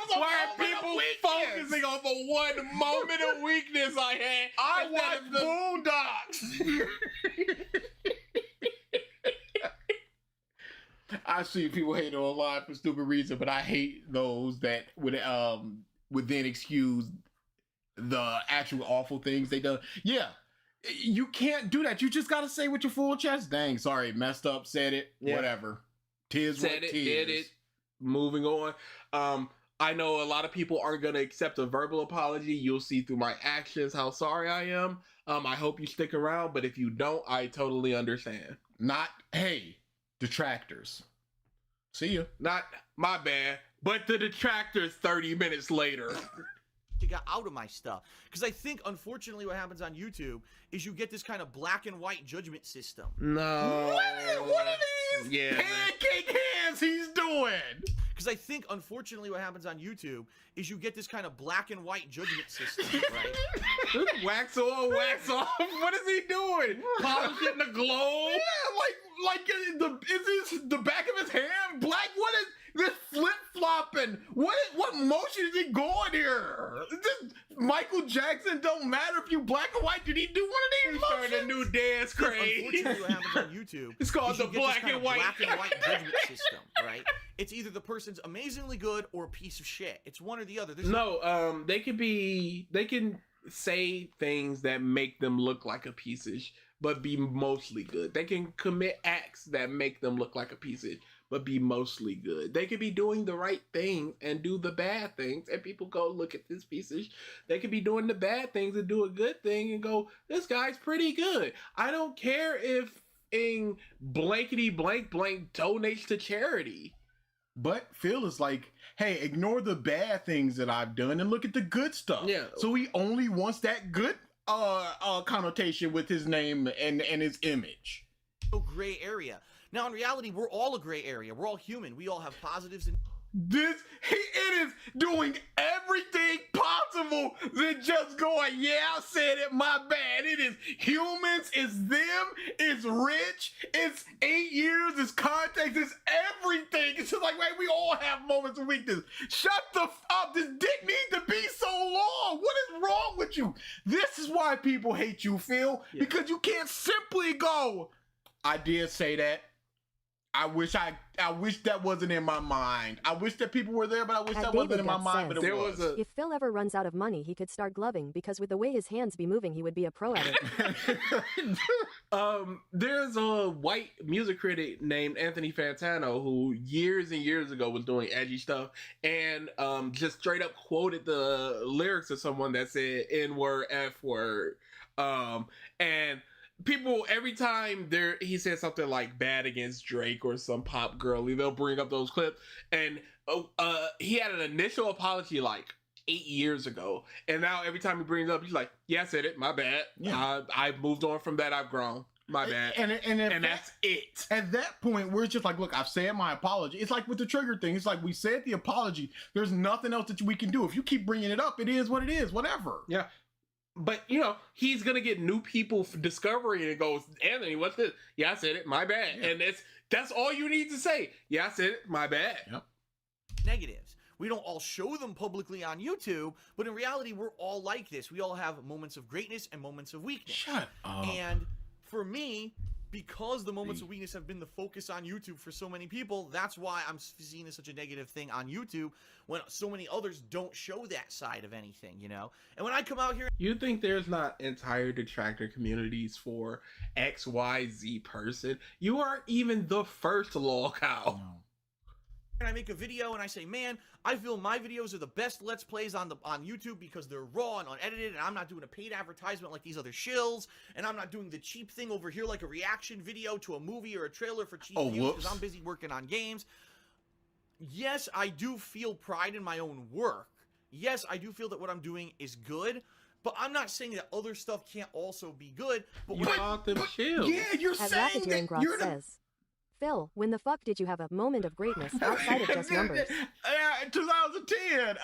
Why are people focusing on the one moment of weakness I had? I watched Boondocks. I see people hating online for stupid reasons, but I hate those that would then excuse the actual awful things they done. Yeah, you can't do that. You just gotta say with your full chest, dang, sorry, messed up, said it, whatever. Tis said what it, tis. did it. Moving on. I know a lot of people aren't gonna accept a verbal apology. You'll see through my actions how sorry I am. I hope you stick around, but if you don't, I totally understand. Hey, Detractors. See ya. Not my bad, but the detractors 30 minutes later. To get out of my stuff, because I think unfortunately what happens on YouTube is you get this kind of black and white judgment system. No. What are these pancake hands he's doing? Because I think unfortunately what happens on YouTube is you get this kind of black and white judgment system, right? Wax on, wax off. What is he doing? Polishing the globe? Yeah, like is this the back of his hand black? What is this flip flopping? What motion is he going here? This Michael Jackson don't matter if you black or white. Did he do one of these? He started a new dance craze. Unfortunately, what happens on YouTube It's called is the you get this black kind and of white. black and white judgment system, right? It's either the person's amazingly good or a piece of shit. It's one or the other. There's they can say things that make them look like a piece of but be mostly good. They can commit acts that make them look like a piece of but be mostly good. They could be doing the right thing and do the bad things, and people go, look at this piece of They could be doing the bad things and do a good thing and go, this guy's pretty good. I don't care if in blankety blank donates to charity. But Phil is like, hey, ignore the bad things that I've done and look at the good stuff. Yeah. So he only wants that good connotation with his name and his image. no gray area. Now, in reality, we're all a gray area. We're all human. We all have positives and It is doing everything possible than just going, yeah, I said it, my bad. It is humans, it's them, it's Rich, it's 8 years, it's context, it's everything. It's just like, wait, we all have moments of weakness. Shut the up. This dick needs to be so long. What is wrong with you? This is why people hate you, Phil, because you can't simply go, I did say that. I wish that wasn't in my mind. I wish that people were there, but I wish that wasn't in my mind. But it was. If Phil ever runs out of money, he could start gloving, because with the way his hands be moving, he would be a pro at it. There's a white music critic named Anthony Fantano who years and years ago was doing edgy stuff and just straight up quoted the lyrics of someone that said N-word, F-word. And people, every time he said something like bad against Drake or some pop girlie, they'll bring up those clips. And he had an initial apology like 8 years ago, and now every time he brings it up, he's like, yeah, I said it, my bad. Yeah. I've moved on from that. I've grown. My bad. And that's it. At that point, we're just like, look, I've said my apology. It's like with the trigger thing. It's like, we said the apology. There's nothing else that we can do. If you keep bringing it up, it is what it is, whatever. Yeah. But, he's going to get new people discovering it and goes, Anthony, what's this? Yeah, I said it. My bad. Yeah. And that's all you need to say. Yeah, I said it. My bad. Yep. Negatives. We don't all show them publicly on YouTube, but in reality, we're all like this. We all have moments of greatness and moments of weakness. Shut up. And for me, because the moments of weakness have been the focus on YouTube for so many people, that's why I'm seeing as such a negative thing on YouTube when so many others don't show that side of anything, And when I come out here... You think there's not entire detractor communities for XYZ person? You aren't even the first lol cow. No. And I make a video and I say, man, I feel my videos are the best Let's Plays on YouTube because they're raw and unedited, and I'm not doing a paid advertisement like these other shills, and I'm not doing the cheap thing over here like a reaction video to a movie or a trailer for cheap views because I'm busy working on games. Yes, I do feel pride in my own work. Yes, I do feel that what I'm doing is good, but I'm not saying that other stuff can't also be good. But you want them chill. Yeah, you're As saying that Racketeering says, Phil, when the fuck did you have a moment of greatness outside of just numbers? 2010,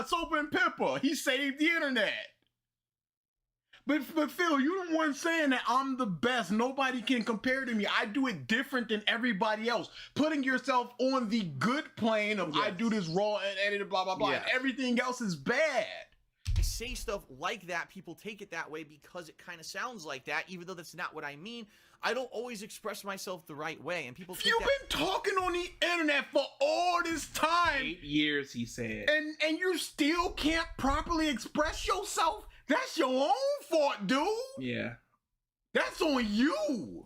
Soap and Pepper. He saved the internet. But Phil, you're the one saying that I'm the best. Nobody can compare to me. I do it different than everybody else. Putting yourself on the good plane of I do this raw and edited, blah, blah, blah. Yes. And everything else is bad. I say stuff like that, people take it that way because it kind of sounds like that, even though that's not what I mean. I don't always express myself the right way, and people take You've been talking on the internet for all this time. 8 years, he said. And you still can't properly express yourself? That's your own fault, dude. Yeah. That's on you.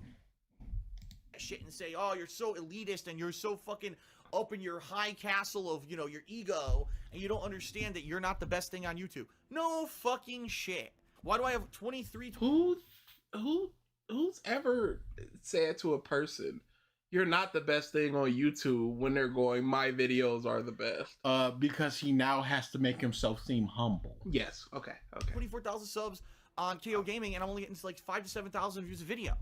Shit and say, oh, you're so elitist and you're so fucking up in your high castle of, your ego, and you don't understand that you're not the best thing on YouTube. No fucking shit. Why do I have 23... Who's ever said to a person, you're not the best thing on YouTube when they're going, my videos are the best. Because he now has to make himself seem humble. Yes. Okay. 24,000 subs on KO Gaming, and I'm only getting like 5,000 to 7,000 views a video.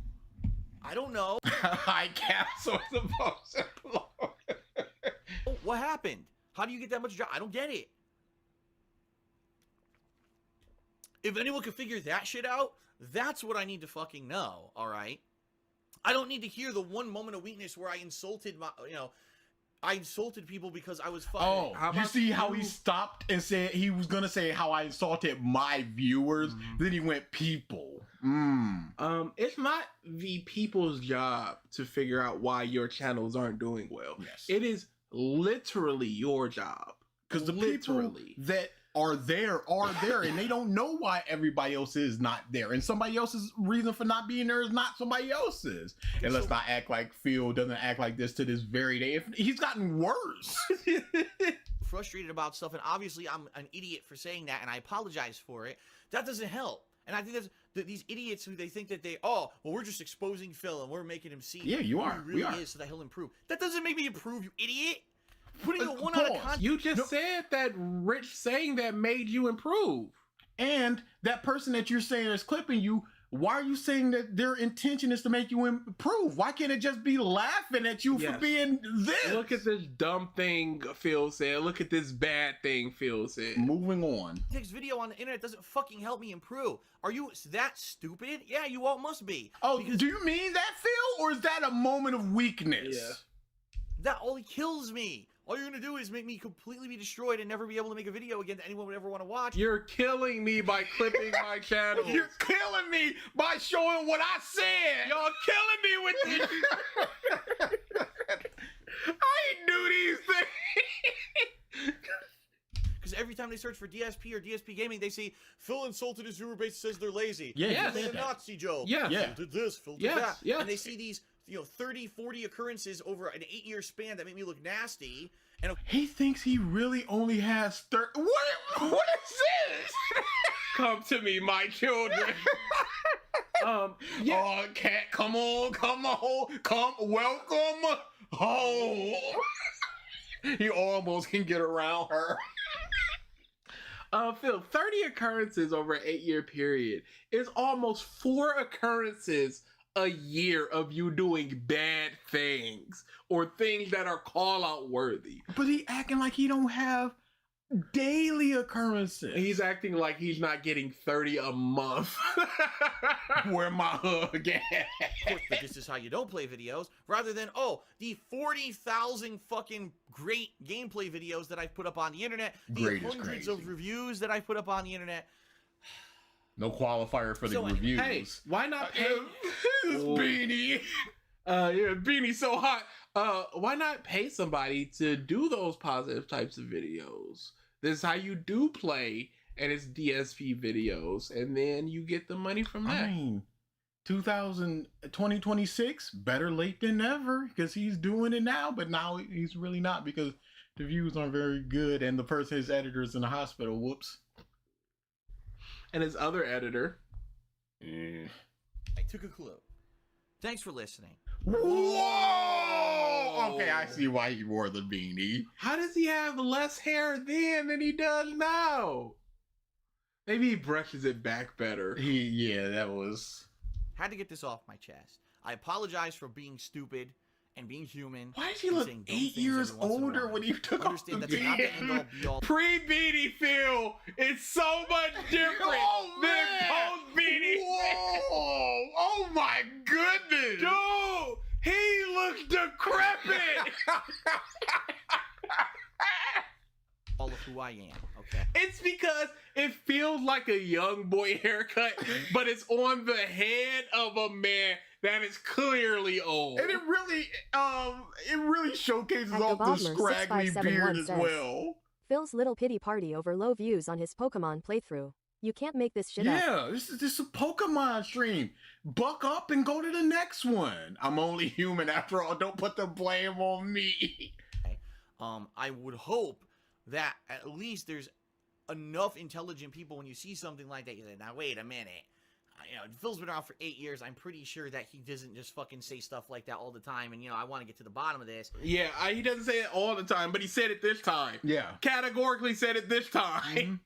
I don't know. High cap source of motion. What happened? How do you get that much job? I don't get it. If anyone can figure that shit out, that's what I need to fucking know, all right? I don't need to hear the one moment of weakness where I insulted I insulted people because I was fucking... Oh, you see how he stopped and said he was gonna say how I insulted my viewers, then he went people. It's not the people's job to figure out why your channels aren't doing well. Yes. It is literally your job. Because the people that are there, and they don't know why everybody else is not there. And somebody else's reason for not being there is not somebody else's. And let's not act like Phil doesn't act like this to this very day. He's gotten worse. Frustrated about stuff, and obviously I'm an idiot for saying that, and I apologize for it. That doesn't help. And I think that's these idiots who they think that we're just exposing Phil and we're making him see you are. who he really is so that he'll improve. That doesn't make me improve, you idiot. Putting a one out of context. You just said that Rich saying that made you improve. And that person that you're saying is clipping you, why are you saying that their intention is to make you improve? Why can't it just be laughing at you for being this? Look at this dumb thing Phil said. Look at this bad thing Phil said. Moving on. This video on the internet doesn't fucking help me improve. Are you that stupid? Yeah, you all must be. Oh, do you mean that, Phil? Or is that a moment of weakness? Yeah. That only kills me. All you're gonna do is make me completely be destroyed and never be able to make a video again that anyone would ever want to watch. You're killing me by clipping my channel. You're killing me by showing what I said. Y'all killing me with this. I ain't do these things. Because every time they search for DSP or DSP Gaming, they see Phil insulted his viewer base, says they're lazy. Yeah, Phil made a Nazi joke. Yeah. Phil did this, Phil did that. Yes. And they see these 30, 40 occurrences over an 8-year span that make me look nasty. And he thinks he really only has 30. What is this? Come to me, my children. Oh, cat, come on, welcome home. He almost can get around her. Phil, 30 occurrences over an 8-year period is almost 4 occurrences a year of you doing bad things or things that are call-out worthy. But he acting like he don't have daily occurrences. He's acting like he's not getting 30 a month. Where my hug at? but this is how you don't play videos, rather than, the 40,000 fucking great gameplay videos that I've put up on the internet, the hundreds of reviews that I've put up on the internet. No qualifier for the reviews. Hey, why not pay Beanie? Beanie's so hot. Why not pay somebody to do those positive types of videos? This is how you do play, and it's DSP videos, and then you get the money from that. I mean, 2026, better late than never, because he's doing it now, but now he's really not because the views aren't very good, and the person, his editor, is in the hospital. Whoops. And his other editor. I took a clue. Thanks for listening. Whoa! Okay, I see why he wore the beanie. How does he have less hair then than he does now? Maybe he brushes it back better. That was... Had to get this off my chest. I apologize for being stupid and being human. Why does he look 8 years older when he took off the beanie? Pre-beanie Phil is so much different than post-beanie. Whoa! Oh my goodness! Dude, he looks decrepit. All of who I am, okay? It's because it feels like a young boy haircut, but it's on the head of a man that is clearly old. And it really showcases off the scraggly beard as well. Phil's little pity party over low views on his Pokemon playthrough. You can't make this shit up. Yeah, this is a Pokemon stream. Buck up and go to the next one. I'm only human after all. Don't put the blame on me. I would hope that at least there's enough intelligent people when you see something like that, you say, now wait a minute. you know, Phil's been around for 8 years. I'm pretty sure that he doesn't just fucking say stuff like that all the time. And, you know, I want to get to the bottom of this. Yeah, he doesn't say it all the time, but he said it this time. Yeah. Categorically said it this time.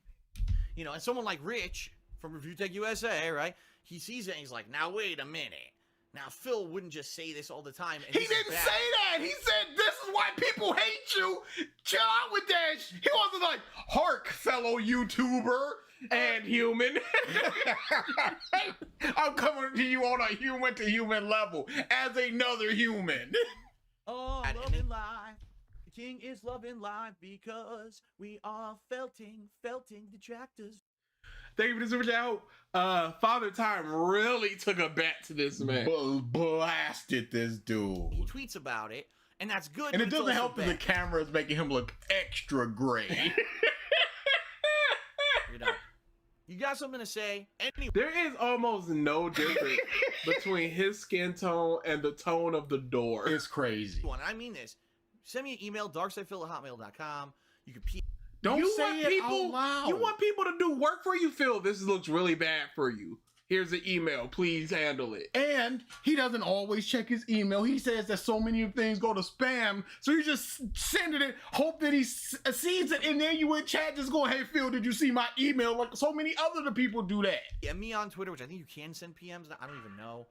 You know, and someone like Rich from Review Tech USA, right? He sees it and he's like, now wait a minute. Now Phil wouldn't just say this all the time. And He didn't say that. He said, this is why people hate you. Chill out with that. He wasn't like, hark, fellow YouTuber. And human. I'm coming to you on a human to human level as another human. Oh, loving life. The king is loving life because we are felting detractors. Thank you for the super chat. Father Time really took a bet to this man. Blasted this dude. He tweets about it, and that's good. And but it it's doesn't also help that the bad. camera is making him look extra gray. You know, you got something to say? Anyway, There is almost no difference between his skin tone and the tone of the door. It's crazy. and I mean this. Send me an email, DarksydePhil@hotmail.com. You can Don't You say want it people, out loud. You want people to do work for you, Phil. This looks really bad for you. Here's the email. Please handle it. And he doesn't always check his email. He says that so many of things go to spam. So you just send it, hope that he sees it, and then you in chat just go, hey, Phil, did you see my email? Like so many other people do that. Yeah, me on Twitter, which I think you can send PMs. I don't even know.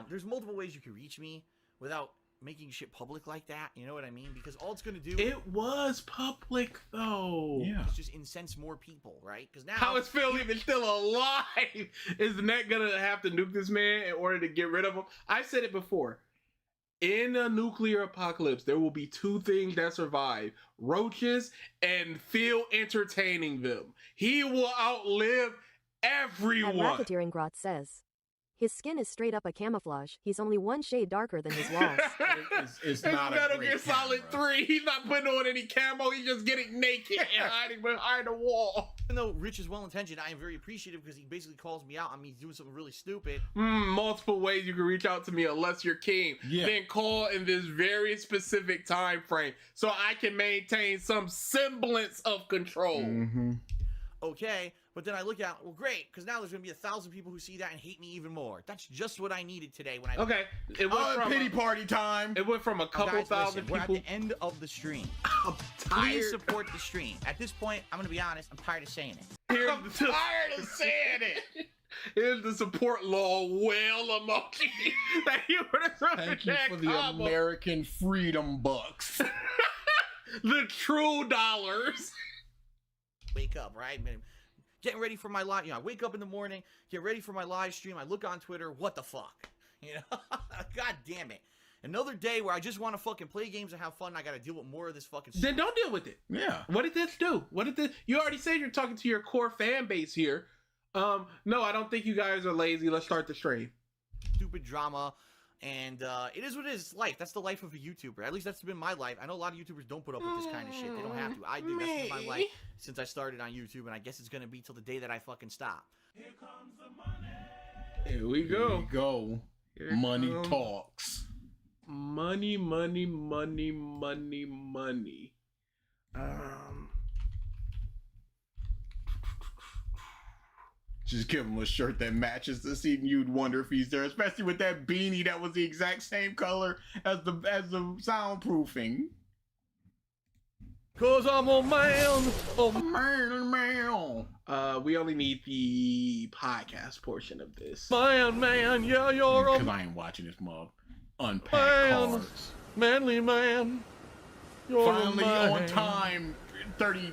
There's multiple ways you can reach me without making shit public like that. You know what I mean? Because all it's going to do It was public, though. Yeah. is just incense more people, right? Because now... How is Phil even still alive? Is the net gonna have to nuke this man in order to get rid of him? I said it before. In a nuclear apocalypse, there will be two things that survive: roaches and Phil entertaining them. He will outlive At everyone. Racketeering Grot says, his skin is straight up a camouflage. He's only one shade darker than his walls. It's It's not a Metal great Gear Solid camera. 3. He's not putting on any camo. He's just getting naked and hiding behind a wall. Even though Rich is well-intentioned, I am very appreciative because he basically calls me out on me doing something really stupid. Multiple ways you can reach out to me unless you're king. Yeah. Then call in this very specific time frame so I can maintain some semblance of control. Mm-hmm. Okay, but then I look at, well, great, because now there's going to be 1,000 people who see that and hate me even more. That's just what I needed today when I... Okay, it went from Pity party time. it went from a couple Guys, thousand listen, we're at people. the end of the stream. I'm Please tired. support the stream. At this point, I'm going to be honest, I'm tired of saying it. Here's I'm tired of saying it. Here's the support law whale emoji that you were the Thank you for the American freedom bucks. the true dollars. Wake up, right? Getting ready for my live, you know, I wake up in the morning, get ready for my live stream, I look on Twitter, what the fuck? You know? God damn it. Another day where I just want to fucking play games and have fun, and I gotta deal with more of this fucking shit. Then don't deal with it. Yeah. What did this do? What did this? You already said you're talking to your core fan base here. No, I don't think you guys are lazy. Let's start the stream. Stupid drama, and it is what it is. It's life. That's the life of a YouTuber. At least that's been my life. I know a lot of YouTubers don't put up with this kind of shit. They don't have to. I do. That's been my life since I started on YouTube, and I guess it's gonna be till the day that I fucking stop. Here we go. Here we go. Here Money comes- talks. Money, money, money, money, money. Just give him a shirt that matches the scene. You'd wonder if he's there, especially with that beanie that was the exact same color as the soundproofing. Cause I'm a man. Oh man. We only need the podcast portion of this. Man, yeah, you're Because I ain't watching this mug. Unpack Man. cards. manly man. You're Finally on time. 30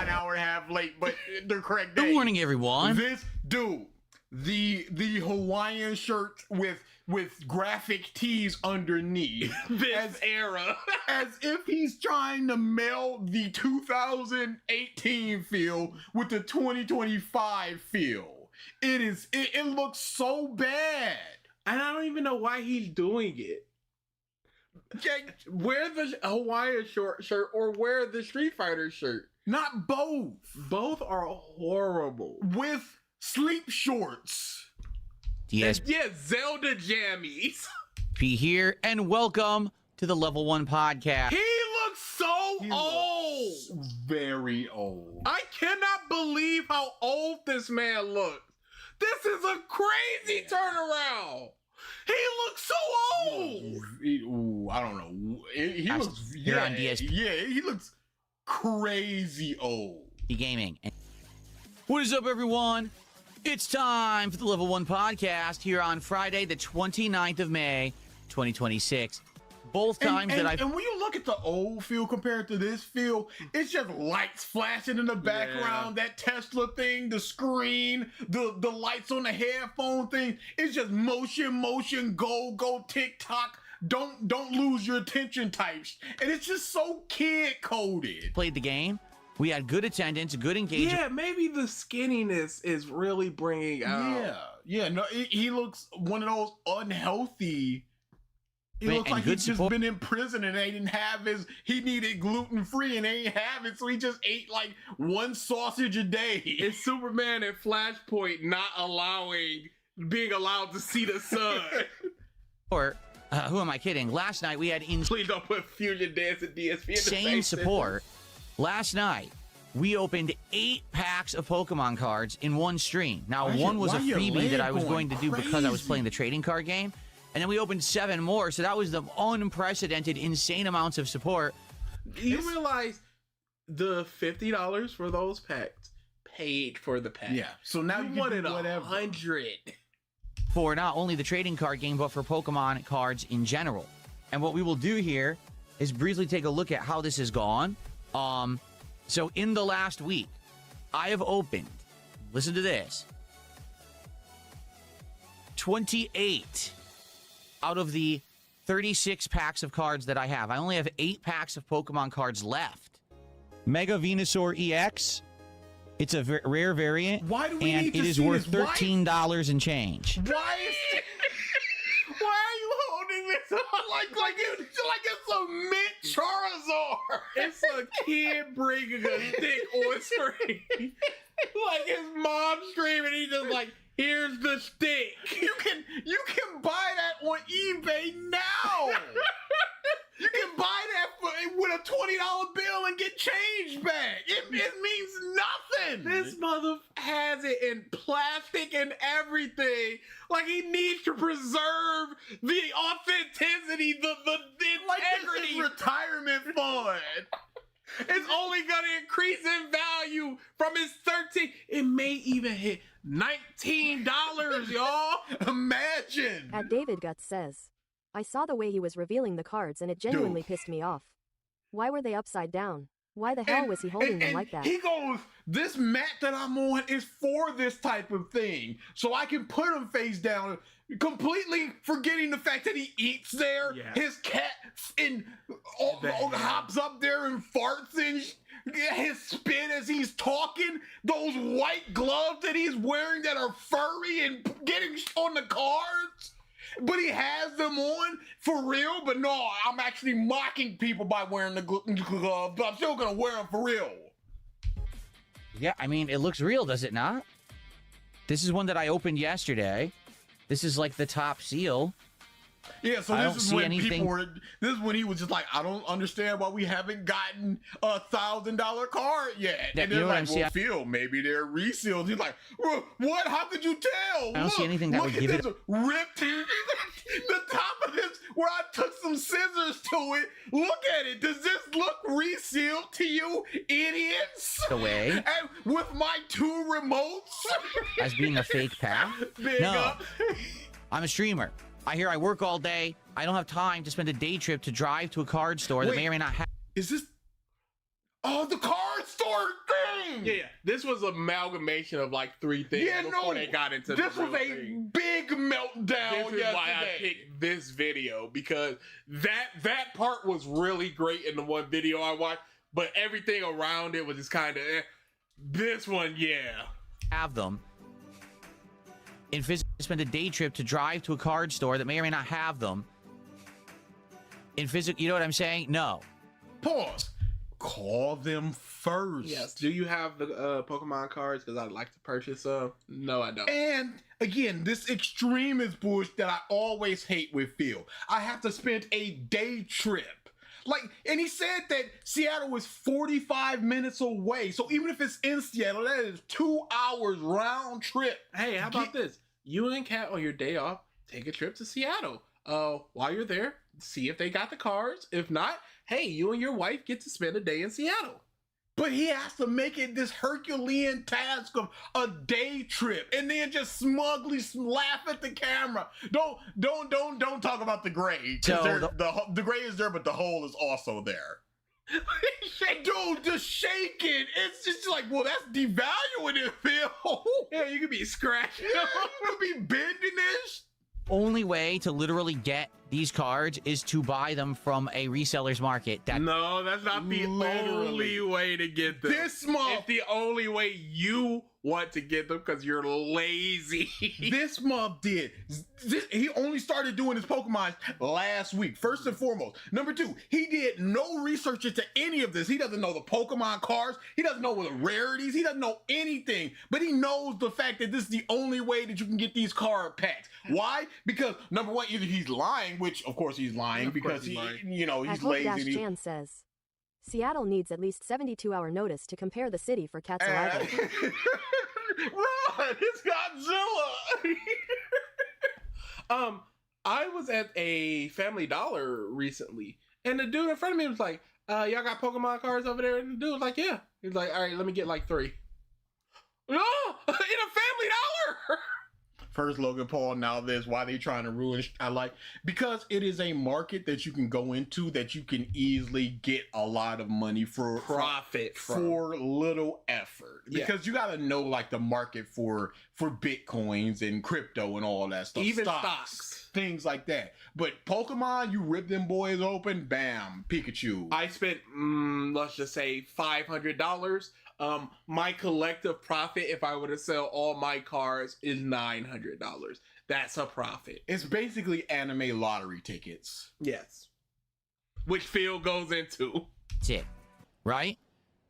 an hour and a half late, but the correct day. Good morning, everyone. This dude, the Hawaiian shirt with graphic tees underneath, This era. as if he's trying to meld the 2018 feel with the 2025 feel. It looks so bad. And I don't even know why he's doing it. Wear the Hawaiian shirt or wear the Street Fighter shirt. Not both. Both are horrible. With sleep shorts. DSP Yeah, Zelda jammies. here, and welcome to the Level 1 podcast. He looks so He old. looks very old. I cannot believe how old this man looks. This is a crazy turnaround. He looks so old. I don't know. He looks. Here on DSP. Yeah, he looks crazy old. Gaming. What is up, everyone? It's time for the Level 1 podcast here on Friday, the 29th of May, 2026. Both times that I've... And when you look at the old Phil compared to this Phil, it's just lights flashing in the background, that Tesla thing, the screen, the lights on the headphone thing. It's just motion, go, TikTok. Don't lose your attention types. And it's just so kid-coded. Played the game. We had good attendance, good engagement. Yeah, maybe the skinniness is really bringing out. Yeah. No, he looks one of those unhealthy. He looks like he's just been in prison and they didn't have he needed gluten-free and they ain't have it, so he just ate like one sausage a day. It's Superman and Flashpoint not being allowed to see the sun. Or, who am I kidding? Last night we had Please don't put Fusion Dance and DSP in the insane same support. Last night, we opened 8 packs of Pokemon cards in one stream. Now, one was a freebie that I was going to do because I was playing the trading card game. And then we opened 7 more, so that was the unprecedented, insane amounts of support. You realize the $50 for those packs paid for the pack. Yeah, so now you wanted whatever. 100 for not only the trading card game, but for Pokemon cards in general. And what we will do here is briefly take a look at how this has gone. So in the last week, I have opened, listen to this, 28 out of the 36 packs of cards that I have. I only have 8 packs of Pokemon cards left. Mega Venusaur EX. It's a rare variant. Why do we and need to it is see worth this? $13 and change. Why are you holding this up like it's a mint Charizard? It's a kid bringing a stick on screen. Like his mom streaming, he just like, here's the stick. You can buy that on eBay now. You can buy that with a $20 bill and get change back. It means nothing. This mother has it in plastic and everything. Like he needs to preserve the authenticity, the integrity. Like this is retirement fund. It's only gonna increase in value from its 13. It may even hit $19, y'all. Imagine. At David Guts says, I saw the way he was revealing the cards and it genuinely pissed me off. Why were they upside down? Why the hell was he holding them like that? He goes, this mat that I'm on is for this type of thing. So I can put him face down, completely forgetting the fact that he eats there. Yeah. His cat hops up there and farts and his spit as he's talking. Those white gloves that he's wearing that are furry and getting on the cards. But he has them on for real. But no, I'm actually mocking people by wearing the gloves. But I'm still going to wear them for real. Yeah, I mean, it looks real, does it not? This is one that I opened yesterday. This is like the top seal. Yeah, so this is when this is when he was just like, I don't understand why we haven't gotten a $1,000 card yet. Yeah, and they're like, well, Phil, maybe they're resealed. He's like, what? How could you tell? I don't see anything that would give it. Ripped the top of this where I took some scissors to it. Look at it. Does this look resealed to you, idiots? Away. And with my 2 remotes. As being a fake pack? No. I'm a streamer. I work all day. I don't have time to spend a day trip to drive to a card store that may or may not have. Is this? Oh, the card store thing! Yeah. This was an amalgamation of like 3 things before they got into this was a big meltdown. This is why I picked this video, because that part was really great in the one video I watched, but everything around it was just kind of This one, yeah. Have them. In physical, spend a day trip to drive to a card store that may or may not have them. In physical, you know what I'm saying? No. Pause. Call them first. Yes. Do you have the Pokemon cards? Because I'd like to purchase some. No, I don't. And again, this extremist bullshit that I always hate with Phil. I have to spend a day trip. Like, and he said that Seattle is 45 minutes away. So even if it's in Seattle, that is 2 hours round trip. Hey, how about this? You and Kat on your day off, take a trip to Seattle. While you're there, see if they got the cards. If not, hey, you and your wife get to spend a day in Seattle. But he has to make it this Herculean task of a day trip, and then just smugly laugh at the camera. Don't talk about the gray. So the gray is there, but the hole is also there. Dude, just shake it. It's just like, well, that's devaluing it, Phil. Yeah, you could be scratching. You could be bending this. Only way to literally get these cards is to buy them from a reseller's market. No, that's not the only way to get them. This month, it's the only way you want to get them because you're lazy. This month did. He only started doing his Pokemon last week, first and foremost. Number two, he did no research into any of this. He doesn't know the Pokemon cards. He doesn't know the rarities. He doesn't know anything. But he knows the fact that this is the only way that you can get these card packs. Why? Because number one, either he's lying, which of course he's lying because he's lazy. Jan says, Seattle needs at least 72-hour notice to compare the city for Cat's arrival. Run! It's Godzilla! I was at a Family Dollar recently, and the dude in front of me was like, y'all got Pokemon cards over there? And the dude was like, yeah. He's like, all right, let me get like 3. No! In a Family Dollar! First Logan Paul, now this, why they trying to ruin because it is a market that you can go into that you can easily get a lot of money for profit for little effort. Because you gotta know like the market for Bitcoins and crypto and all that stuff. Even stocks. Things like that. But Pokemon, you rip them boys open, bam, Pikachu. I spent let's just say $500. My collective profit, if I were to sell all my cards, is $900. That's a profit. It's basically anime lottery tickets. Yes. Which Phil goes into. That's it. Right?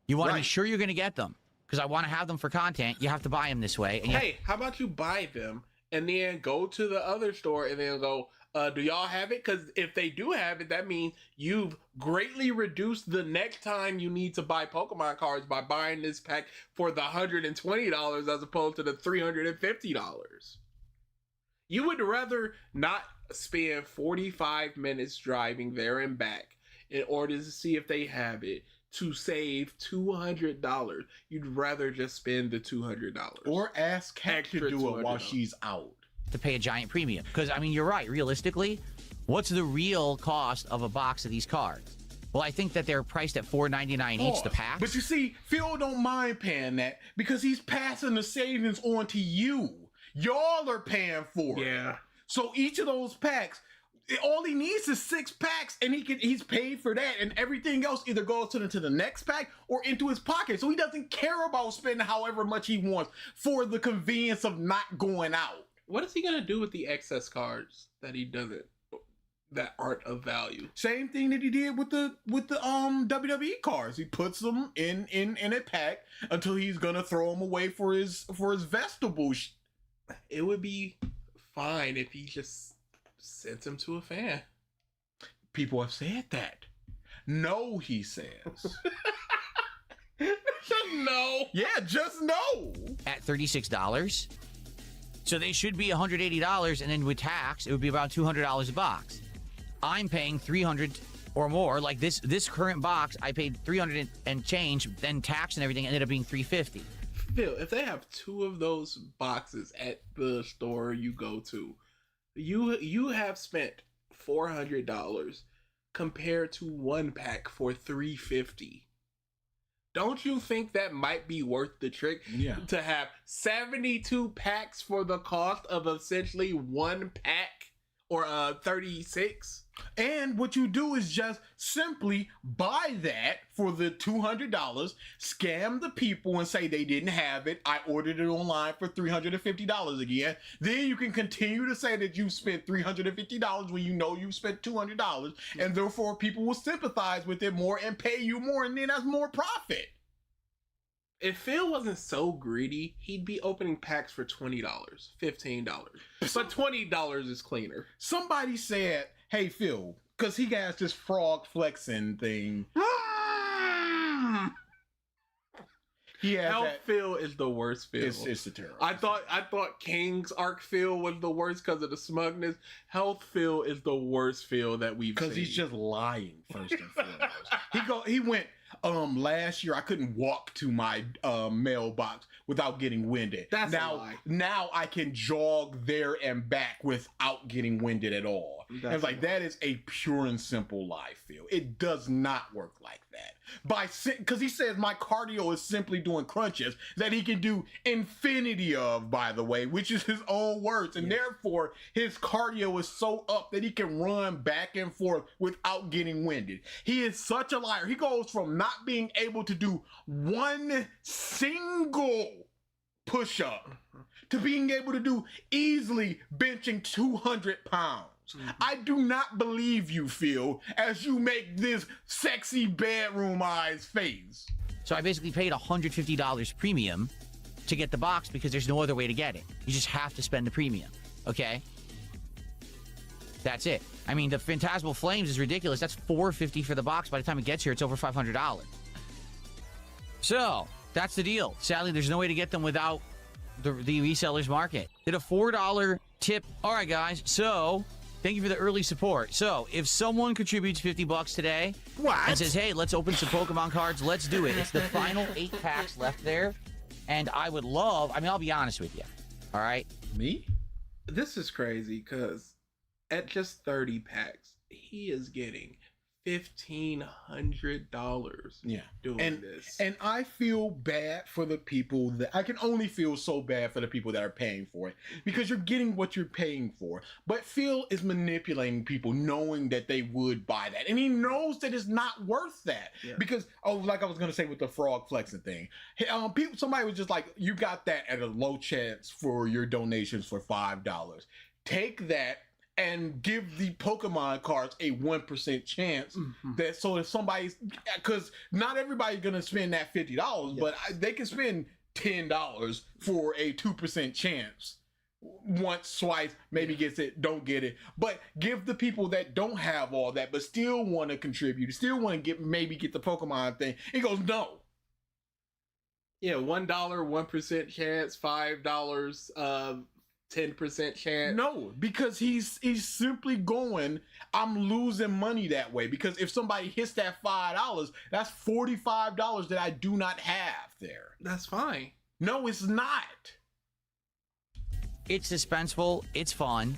You want to be sure you're going to get them. Because I want to have them for content. You have to buy them this way. And hey, how about you buy them and then go to the other store and then go, do y'all have it? Because if they do have it, that means you've greatly reduced the next time you need to buy Pokemon cards by buying this pack for the $120 as opposed to the $350. You would rather not spend 45 minutes driving there and back in order to see if they have it to save $200. You'd rather just spend the $200. Or ask Kat to do it while she's out. To pay a giant premium. Because, I mean, you're right. Realistically, what's the real cost of a box of these cards? Well, I think that they're priced at $4.99 each, the pack. But you see, Phil don't mind paying that because he's passing the savings on to you. Y'all are paying for it. Yeah. So each of those packs, all he needs is 6 packs, and he's paid for that, and everything else either goes to the next pack or into his pocket. So he doesn't care about spending however much he wants for the convenience of not going out. What is he gonna do with the excess cards that he doesn't, that aren't of value? Same thing that he did with the WWE cards. He puts them in a pack until he's gonna throw them away for his vegetables. It would be fine if he just sent them to a fan. People have said that. No, he says. No. Yeah, just no. At $36. So they should be $180, and then with tax, it would be about $200 a box. I'm paying $300 or more. Like this current box, I paid $300 and change, then tax and everything ended up being $350. Phil, if they have 2 of those boxes at the store you go to, you have spent $400 compared to 1 pack for $350. Don't you think that might be worth the trick? Yeah. To have 72 packs for the cost of essentially 1 pack or 36? And what you do is just simply buy that for the $200, scam the people and say they didn't have it. I ordered it online for $350 again. Then you can continue to say that you spent $350 when you know you spent $200, and therefore people will sympathize with it more and pay you more, and then that's more profit. If Phil wasn't so greedy, he'd be opening packs for $20, $15. But $20 is cleaner. Somebody said, hey, Phil, Because he has this frog flexing thing. He has Health that. Phil is the worst Phil. It's the terror. I thought King's arc Phil was the worst because of the smugness. Health Phil is the worst Phil that we've seen. Because he's just lying first and foremost. He went last year I couldn't walk to my mailbox without getting winded. That's a lie. Now I can jog there and back without getting winded at all. And it's like that is a pure and simple lie, Phil. It does not work like that. Because he says my cardio is simply doing crunches that he can do infinity of, by the way, which is his own words. And therefore, his cardio is so up that he can run back and forth without getting winded. He is such a liar. He goes from not being able to do one single push-up to being able to do easily benching 200 pounds. I do not believe you, Phil, as you make this sexy bedroom eyes face. So I basically paid $150 premium to get the box because there's no other way to get it. You just have to spend the premium, okay? That's it. I mean, the Phantasmal Flames is ridiculous. That's $450 for the box. By the time it gets here, it's over $500. So that's the deal. Sadly, there's no way to get them without the resellers market. Did a $4 tip. All right, guys. So thank you for the early support. So if someone contributes $50 today and says, hey, let's open some Pokemon cards, let's do it. It's the final 8 packs left there. And I would love, I mean, I'll be honest with you. All right? Me? This is crazy because at just 30 packs, he is getting $1,500 doing this. And I feel bad for the people that I can only feel so bad for the people that are paying for it because you're getting what you're paying for. But Phil is manipulating people knowing that they would buy that. And he knows that it's not worth that. Yeah. Because, like I was going to say with the frog flexing thing, somebody was just like, you got that at a low chance for your donations for $5. Take that and give the Pokemon cards a 1% chance that so if somebody's, because not everybody's gonna spend that $50, but they can spend $10 for a 2% chance. Once, twice, maybe gets it, don't get it. But give the people that don't have all that, but still want to contribute, still want to get the Pokemon thing. He goes, no. Yeah, $1, 1% chance, $5, 10% chance. No, because he's simply going, I'm losing money that way. Because if somebody hits that $5, that's $45 that I do not have there. That's fine. No, it's not. It's suspenseful. It's fun.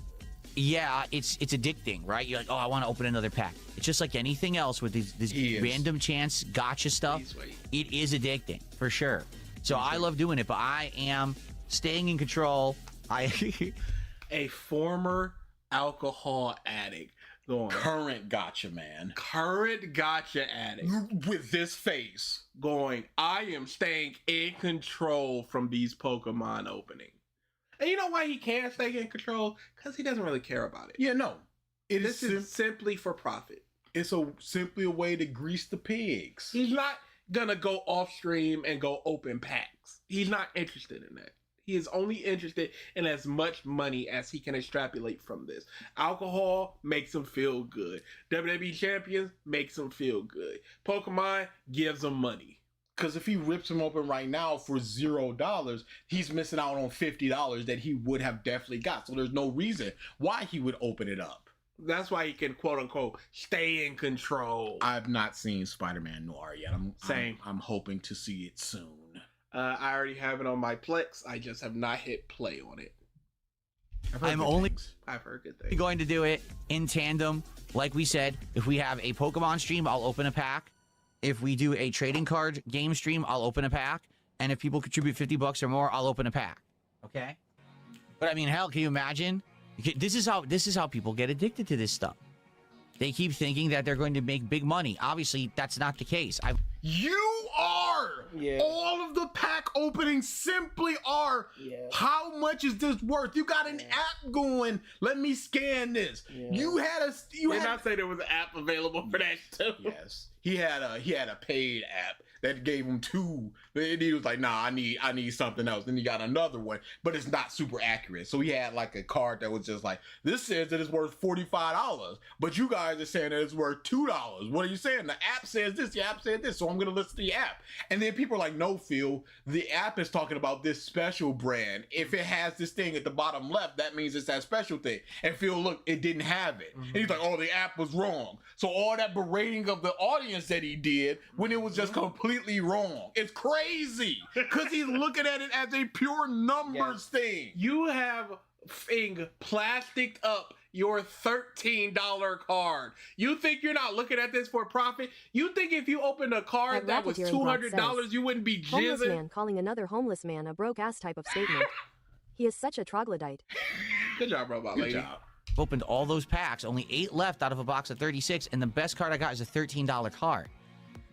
Yeah, it's addicting, right? You're like, oh, I want to open another pack. It's just like anything else with this random chance gotcha stuff. It is addicting, for sure. So I love doing it, but I am staying in control. A former alcohol addict going current gotcha man. Current gotcha addict with this face going, I am staying in control from these Pokemon opening. And you know why he can't stay in control? Because he doesn't really care about it. Yeah, no. This is simply for profit. It's simply a way to grease the pigs. He's not gonna go off stream and go open packs. He's not interested in that. He is only interested in as much money as he can extrapolate from this. Alcohol makes him feel good. WWE Champions makes him feel good. Pokemon gives him money. Because if he rips him open right now for $0, he's missing out on $50 that he would have definitely got. So there's no reason why he would open it up. That's why he can, quote unquote, stay in control. I've not seen Spider-Man Noir yet. I'm hoping to see it soon. I already have it on my Plex. I just have not hit play on it. I've heard good things. Going to do it in tandem. Like we said, if we have a Pokemon stream, I'll open a pack. If we do a trading card game stream, I'll open a pack. And if people contribute $50 or more, I'll open a pack. Okay? But I mean, hell, can you imagine? This is how people get addicted to this stuff. They keep thinking that they're going to make big money. Obviously, that's not the case. You are! Yeah. All of the pack openings simply are, how much is this worth? You got an app going, let me scan this. Yeah. You not say there was an app available for that too. Yes. He had a paid app that gave him 2. And he was like, nah, I need something else. Then he got another one, but it's not super accurate. So he had like a card that was just like, this says that it's worth $45, but you guys are saying that it's worth $2. What are you saying? The app says this, the app said this, so I'm gonna listen to the app. And then people are like, no, Phil, the app is talking about this special brand. If it has this thing at the bottom left, that means it's that special thing. And Phil, look, it didn't have it. And he's like, oh, the app was wrong. So all that berating of the audience that he did when it was just completely wrong. It's crazy because he's looking at it as a pure numbers thing. You have plasticed up your $13 card. You think you're not looking at this for profit? You think if you opened a card that was $200, you wouldn't be homeless jizzing? man calling another homeless man a broke ass type of statement. He is such a troglodyte. Good job, robot Good lady. job. Opened all those packs, only 8 left out of a box of 36, and the best card I got is a $13 card.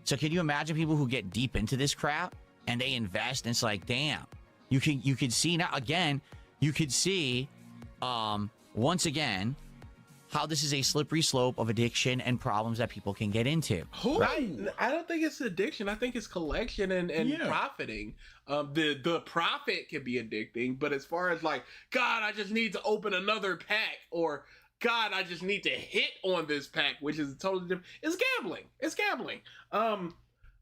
So can you imagine people who get deep into this crap and they invest and it's like, damn. You could see now again, you could see once again how this is a slippery slope of addiction and problems that people can get into. Right? I don't think it's addiction. I think it's collection and profiting. The profit can be addicting, but as far as like, God, I just need to open another pack, or God, I just need to hit on this pack, which is totally different. It's gambling. It's gambling.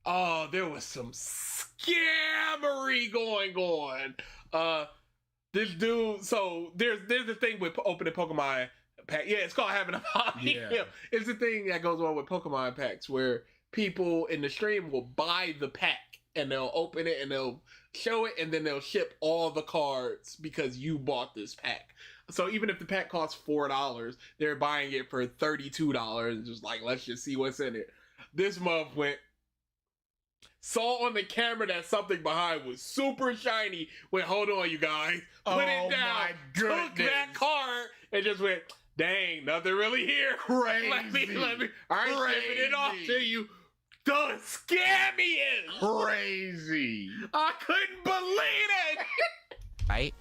Oh, there was some scammery going on. This dude. So there's the thing with opening Pokemon pack. Yeah, it's called having a hobby. Yeah. It's the thing that goes on with Pokemon packs where people in the stream will buy the pack and they'll open it and they'll show it and then they'll ship all the cards because you bought this pack. So even if the pack costs $4, they're buying it for $32 and just like, let's just see what's in it. This month saw on the camera that something behind was super shiny. Went, hold on, you guys. Put it down. Took that card and just went, dang, nothing really here. Crazy. Let me. All right, shipping it off to you. The scammiest. Crazy. I couldn't believe it. Right?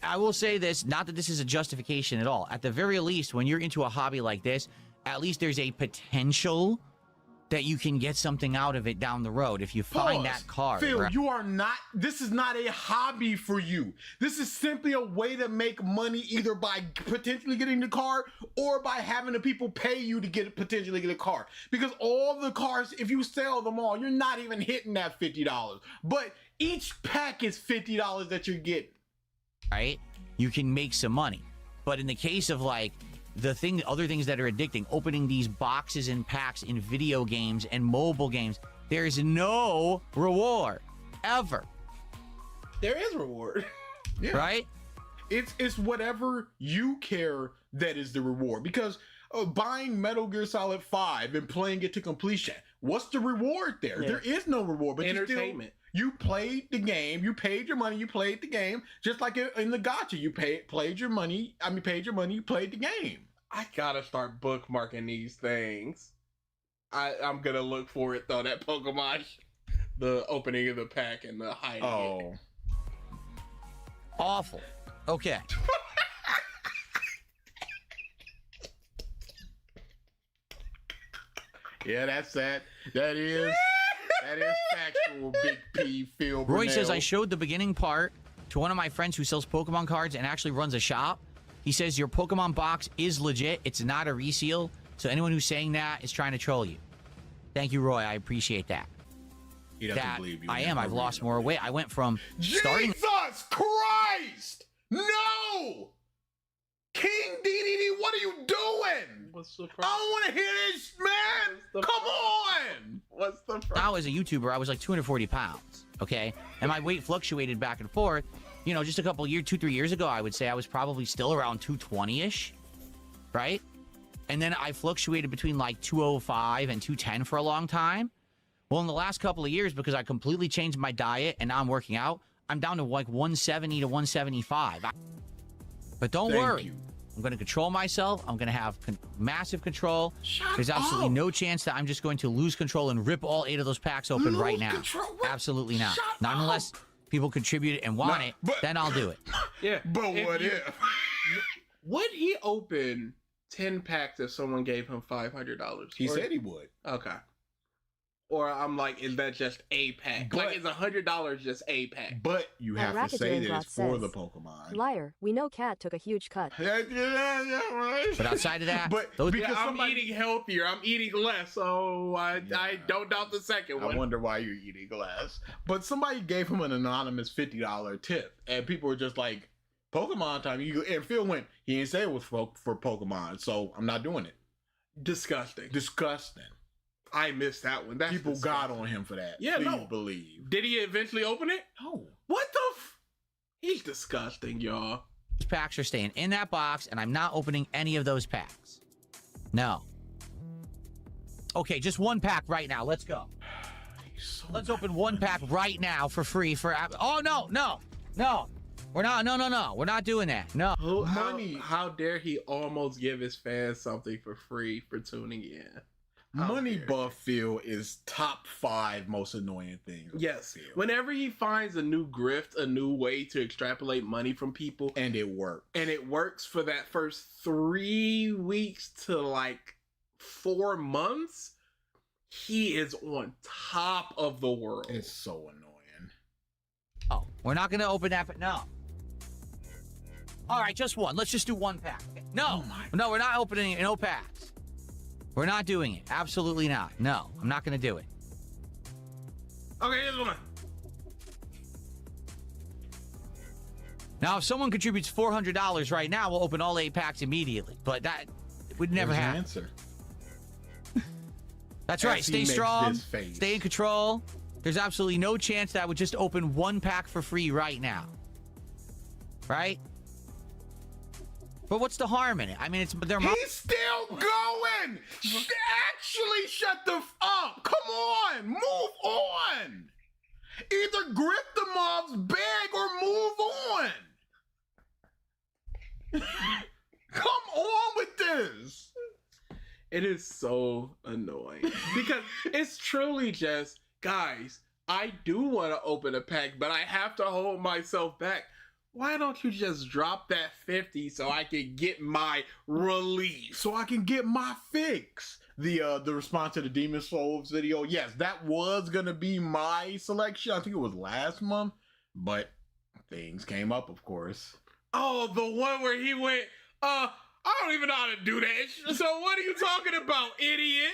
I will say this, not that this is a justification at all. At the very least, when you're into a hobby like this, at least there's a potential that you can get something out of it down the road if you find that card. Phil, right? this is not a hobby for you. This is simply a way to make money either by potentially getting the card or by having the people pay you to potentially get a card. Because all the cards, if you sell them all, you're not even hitting that $50. But each pack is $50 that you're getting. Right? You can make some money. But in the case of like other things that are addicting, opening these boxes and packs in video games and mobile games, there is no reward ever. There is reward. Yeah. Right? It's whatever you care that is the reward. Because buying Metal Gear Solid 5 and playing it to completion, what's the reward there? Yeah. There is no reward. But entertainment. You played the game, you paid your money, you played the game, just like in the gacha, you paid your money, you played the game. I gotta start bookmarking these things. I'm gonna look for it though, that Pokemon, the opening of the pack and the hiding it. Awful. Okay. Yeah, that's that. That is factual, Big P, Phil Roy Burnell. says, I showed the beginning part to one of my friends who sells Pokemon cards and actually runs a shop. He says, your Pokemon box is legit. It's not a reseal. So anyone who's saying that is trying to troll you. Thank you, Roy. I appreciate that. He doesn't believe you. I am. I've lost more weight. I went from starting... Jesus Christ! No! King DDD, what are you doing? What's the problem? I don't want to hear this, man! Come on! What's the problem? Now, as a YouTuber, I was like 240 pounds, okay? And my weight fluctuated back and forth. You know, just a couple years, 2-3 years ago, I would say I was probably still around 220-ish, right? And then I fluctuated between like 205 and 210 for a long time. Well, in the last couple of years, because I completely changed my diet and now I'm working out, I'm down to like 170 to 175. But don't worry. I'm going to control myself. I'm going to have massive control. There's absolutely no chance that I'm just going to lose control and rip all 8 of those packs open right now. Absolutely not. Not unless people contribute it and want it, then I'll do it. Yeah. But what if? Would he open 10 packs if someone gave him $500? He said he would. Okay. or I'm like, is that just a pack? But- Like, is $100 just a pack? But you have to say Racketary that it's for says, the Pokemon. Liar, we know Cat took a huge cut. Yeah, right. But outside of that, But those because I'm somebody, eating healthier. I'm eating less, so I don't doubt the second I one. wonder why you're eating glass. But somebody gave him an anonymous $50 tip, and people were just like, Pokemon time. And Phil went, he didn't say it was for Pokemon, so I'm not doing it. Disgusting. Disgusting. I missed that one. That's People disgusting. got on him for that. Yeah, Please no. believe. Did he eventually open it? No. What the He's disgusting, y'all. packs are staying in that box, and I'm not opening any of those packs. No. Okay, just one pack right now. Let's go. Let's open one pack right now for free for... Oh, no, no, no. We're not, no. We're not doing that. No. How dare he almost give his fans something for free for tuning in? Money Buff Phil is top 5 most annoying things. Yes. Phil. Whenever he finds a new grift, a new way to extrapolate money from people, And it works. and it works for that first 3 weeks to like 4 months, he is on top of the world. It's so annoying. Oh, we're not going to open that, but no. All right, just one. Let's just do one pack. No, no, we're not opening it. No packs. We're not doing it. Absolutely not. No, I'm not going to do it. Okay, here's one. Now, if someone contributes $400 right now, we'll open all 8 packs immediately. But that would never There's your happen. answer. That's As right. he Stay makes strong. this face. Stay in control. There's absolutely no chance that I would just open one pack for free right now. Right? But what's the harm in it? I mean, it's their mom. He's still going! Actually, shut the up! Come on! Move on! Either grip the mob's bag or move on! Come on with this! It is so annoying because it's truly just, guys, I do want to open a pack, but I have to hold myself back. Why don't you just drop that 50 so I can get my relief? So I can get my fix. The response to the Demon Souls video, yes, that was gonna be my selection. I think it was last month, but things came up, of course. Oh, the one where he went, I don't even know how to do that. So what are you talking about, idiot?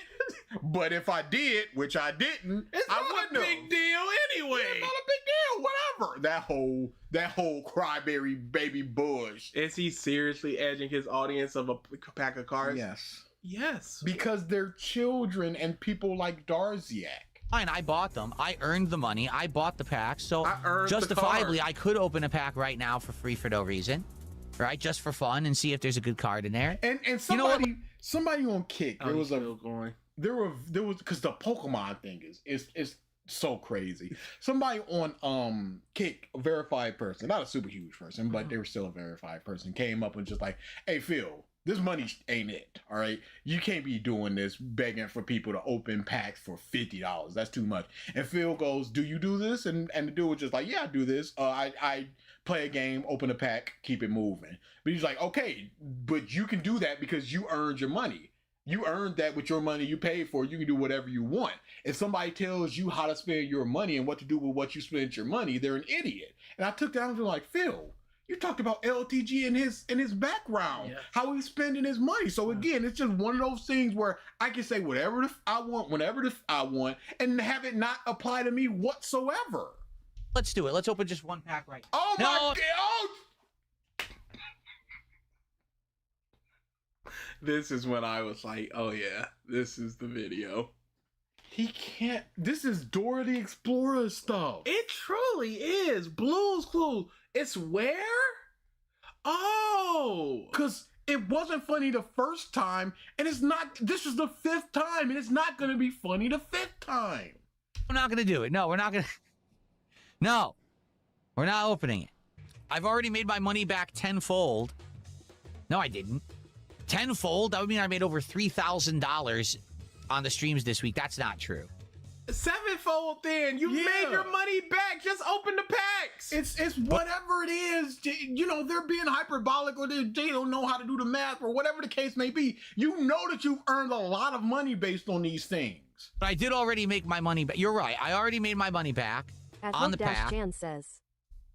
But if I did, which I didn't, It's I not a wouldn't big have. deal anyway. It's not a big deal. Whatever. That whole cryberry baby bush. Is he seriously edging his audience of a pack of cards? Yes. Yes. Because they're children and people like Darziak. Fine, I bought them. I earned the money. I bought the packs. So I earned the justifiably, card. I could open a pack right now for free for no reason. Right? Just for fun and see if there's a good card in there. And You know what? somebody on Kick, Oh, there he's was still going. there was because the Pokemon thing is so crazy. Somebody on Kick, a verified person, not a super huge person, but they were still a verified person, came up and just like, hey Phil, this money ain't it, all right? You can't be doing this, begging for people to open packs for $50. That's too much. And Phil goes, do you do this? And the dude was just like, yeah, I do this. I play a game, open a pack, keep it moving. But he's like, okay, but you can do that because you earned your money. You earned that with your money you paid for. You can do whatever you want. If somebody tells you how to spend your money and what to do with what you spent your money, they're an idiot. And I took that and was like, Phil, you talked about LTG in his background, Yes. how he's spending his money. So again, it's just one of those things where I can say whatever I want, whenever I want, and have it not apply to me whatsoever. Let's do it. Let's open just one pack right now. Oh No. my god! Oh. This is when I was like, oh yeah, this is the video. He can't. This is Dora the Explorer stuff. It truly is. Blue's Clues. It's where? Oh. Because it wasn't funny the first time, and it's not. This is the 5th time, and it's not going to be funny the 5th time. I'm not going to do it. No, we're not going to. No, we're not opening it. I've already made my money back tenfold. No, I didn't. Tenfold? That would mean I made over $3,000 on the streams this week. That's not true. Sevenfold then. You Yeah. made your money back. Just open the packs. It's whatever it is. You know, they're being hyperbolic, or they don't know how to do the math, or whatever the case may be. You know that you've earned a lot of money based on these things. But I did already make my money back. You're right. I already made my money back on the pack. Jan says,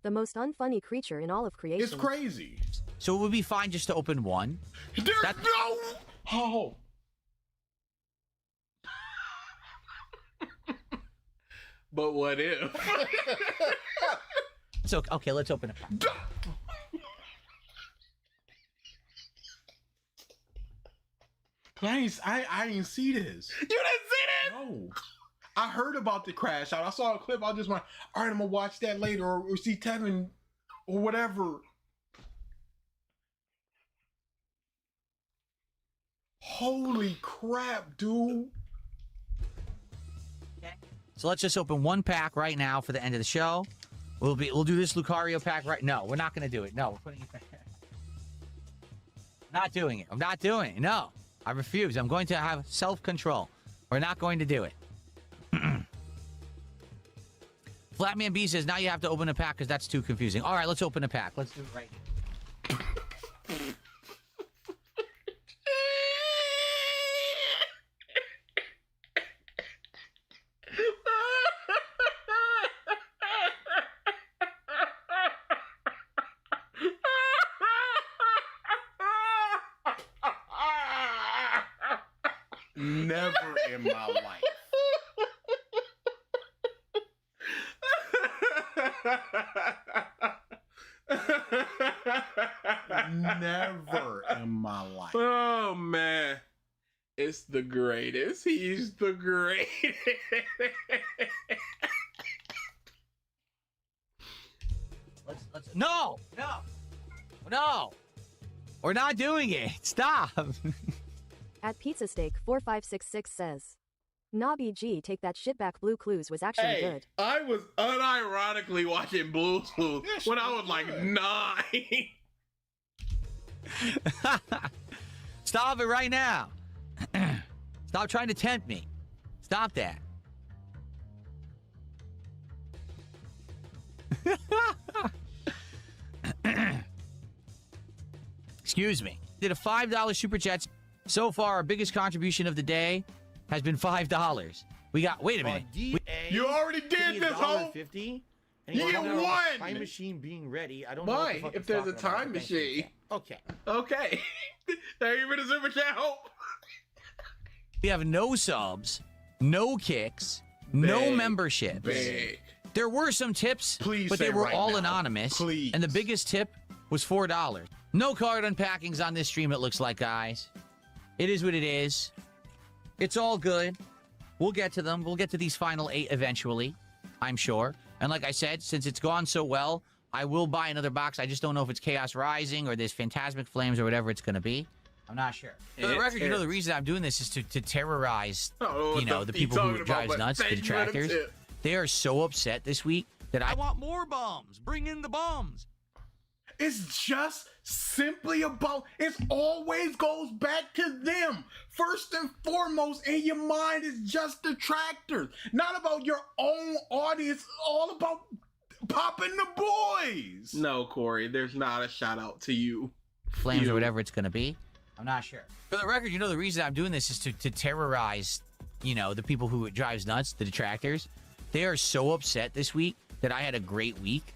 the most unfunny creature in all of creation. It's crazy. So it would be fine just to open one. There's no. Oh. But what if? So okay, let's open it. I didn't see this. You didn't see this? No. I heard about the crash out. I saw a clip. I just went, all right, I'm gonna watch that later or see Tevin or whatever. Holy crap, dude. So let's just open one pack right now for the end of the show. We'll do this Lucario pack right. No, we're not gonna do it. No, we're putting it back. Not doing it. I'm not doing it. No, I refuse. I'm going to have self-control. We're not going to do it. Flatman B says now you have to open a pack because that's too confusing. All right, let's open a pack. Let's do it right now. Never in my life. Never in my life. Oh man, it's the greatest. He's the greatest. Let's no. We're not doing it. Stop. At Pizza Steak 4566 says, Nah BG, take that shit back. Blue Clues was actually good. I was unironically watching Blue Clues when I was like 9. Stop it right now. Stop trying to tempt me. Stop that. Excuse me. Did a $5 super chat. So far, our biggest contribution of the day has been $5. We got. Wait a minute. You already did this, ho. $1.50. You get one. Time machine being ready. I don't know. Why? If there's a time machine. Okay. Okay. Thank you for the super chat. Hope. We have no subs, no kicks, no membership. Big. There were some tips, Please but they say were right all now. anonymous. Please. And the biggest tip was $4. No card unpackings on this stream, it looks like, guys. It is what it is. It's all good. We'll get to them. We'll get to these final 8 eventually, I'm sure. And like I said, since it's gone so well, I will buy another box. I just don't know if it's Chaos Rising or this Phantasmic Flames or whatever it's going to be. I'm not sure. For the record, you know, the reason I'm doing this is to terrorize, the people who drives nuts, the detractors. They are so upset this week that I want more bums. Bring in the bums. It's just simply about, it always goes back to them. First and foremost in your mind is just detractors. Not about your own audience, all about popping the boys. No, Corey, there's not a shout out to you. Flames or whatever it's going to be. I'm not sure. For the record, you know, the reason I'm doing this is to terrorize, the people who it drives nuts, the detractors. They are so upset this week that I had a great week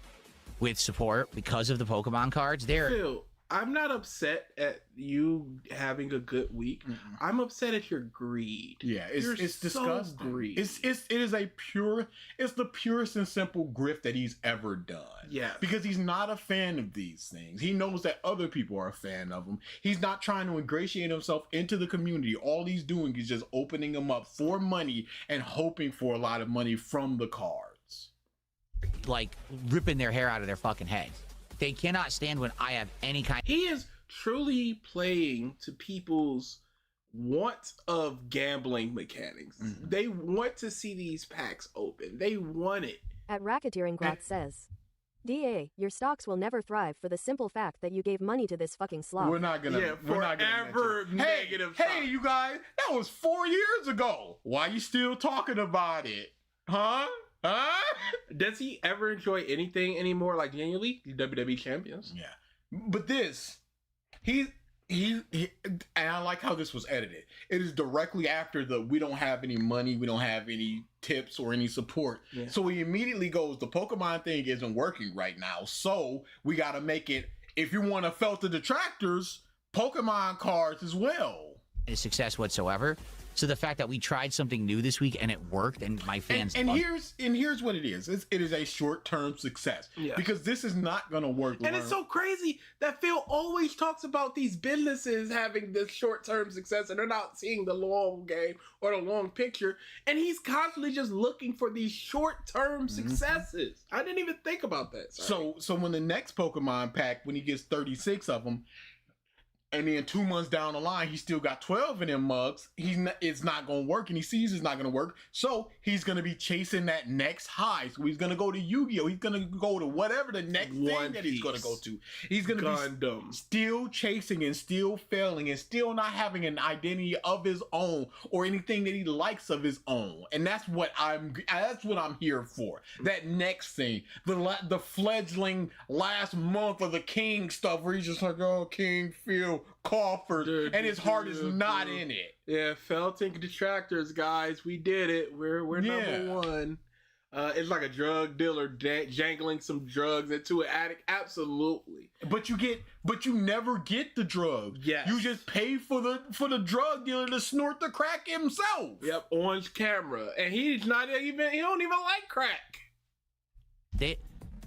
with support because of the Pokemon cards. Phil, I'm not upset at you having a good week. I'm upset at your greed. Yeah, it's disgusting. Greed. It's the purest and simple grift that he's ever done. Yeah. Because he's not a fan of these things. He knows that other people are a fan of them. He's not trying to ingratiate himself into the community. All he's doing is just opening them up for money and hoping for a lot of money from the cards. Like ripping their hair out of their fucking heads. They cannot stand when I have any kind. He is truly playing to people's want of gambling mechanics. They want to see these packs open. They want it. At Racketeering Glot says, DA, your stocks will never thrive for the simple fact that you gave money to this fucking slob. We're not gonna forever negative. Hey, you guys, that was 4 years ago. Why you still talking about it? Huh? Does he ever enjoy anything anymore? Like genuinely, the WWE champions. Yeah, but and I like how this was edited. It is directly after we don't have any money, we don't have any tips or any support. Yeah. So he immediately goes, the Pokemon thing isn't working right now, so we got to make it, if you want to felt the detractors, Pokemon cards as well. A success whatsoever. So the fact that we tried something new this week and it worked, and my fans and here's what it is. It is a short-term success because this is not going to work. And it's so crazy that Phil always talks about these businesses having this short-term success, and they're not seeing the long game or the long picture. And he's constantly just looking for these short-term successes. I didn't even think about that. Sorry. So when the next Pokemon pack, when he gets 36 of them. And then 2 months down the line, he still got 12 of them mugs. It's not going to work, and he sees it's not going to work. So he's going to be chasing that next high. So he's going to go to Yu-Gi-Oh! He's going to go to whatever the next thing that he's going to go to. He's going to be still chasing and still failing and still not having an identity of his own or anything that he likes of his own. And that's what I'm here for. That next thing, the fledgling last month of the King stuff, where he's just like, oh, King Phil. Crawford, and his heart is not in it. Yeah, Felting detractors, guys, we did it. We're number one. It's like a drug dealer jangling some drugs into an addict. Absolutely. But you never get the drug. Yes. You just pay for the drug dealer to snort the crack himself. Yep, on camera, and he don't even like crack. They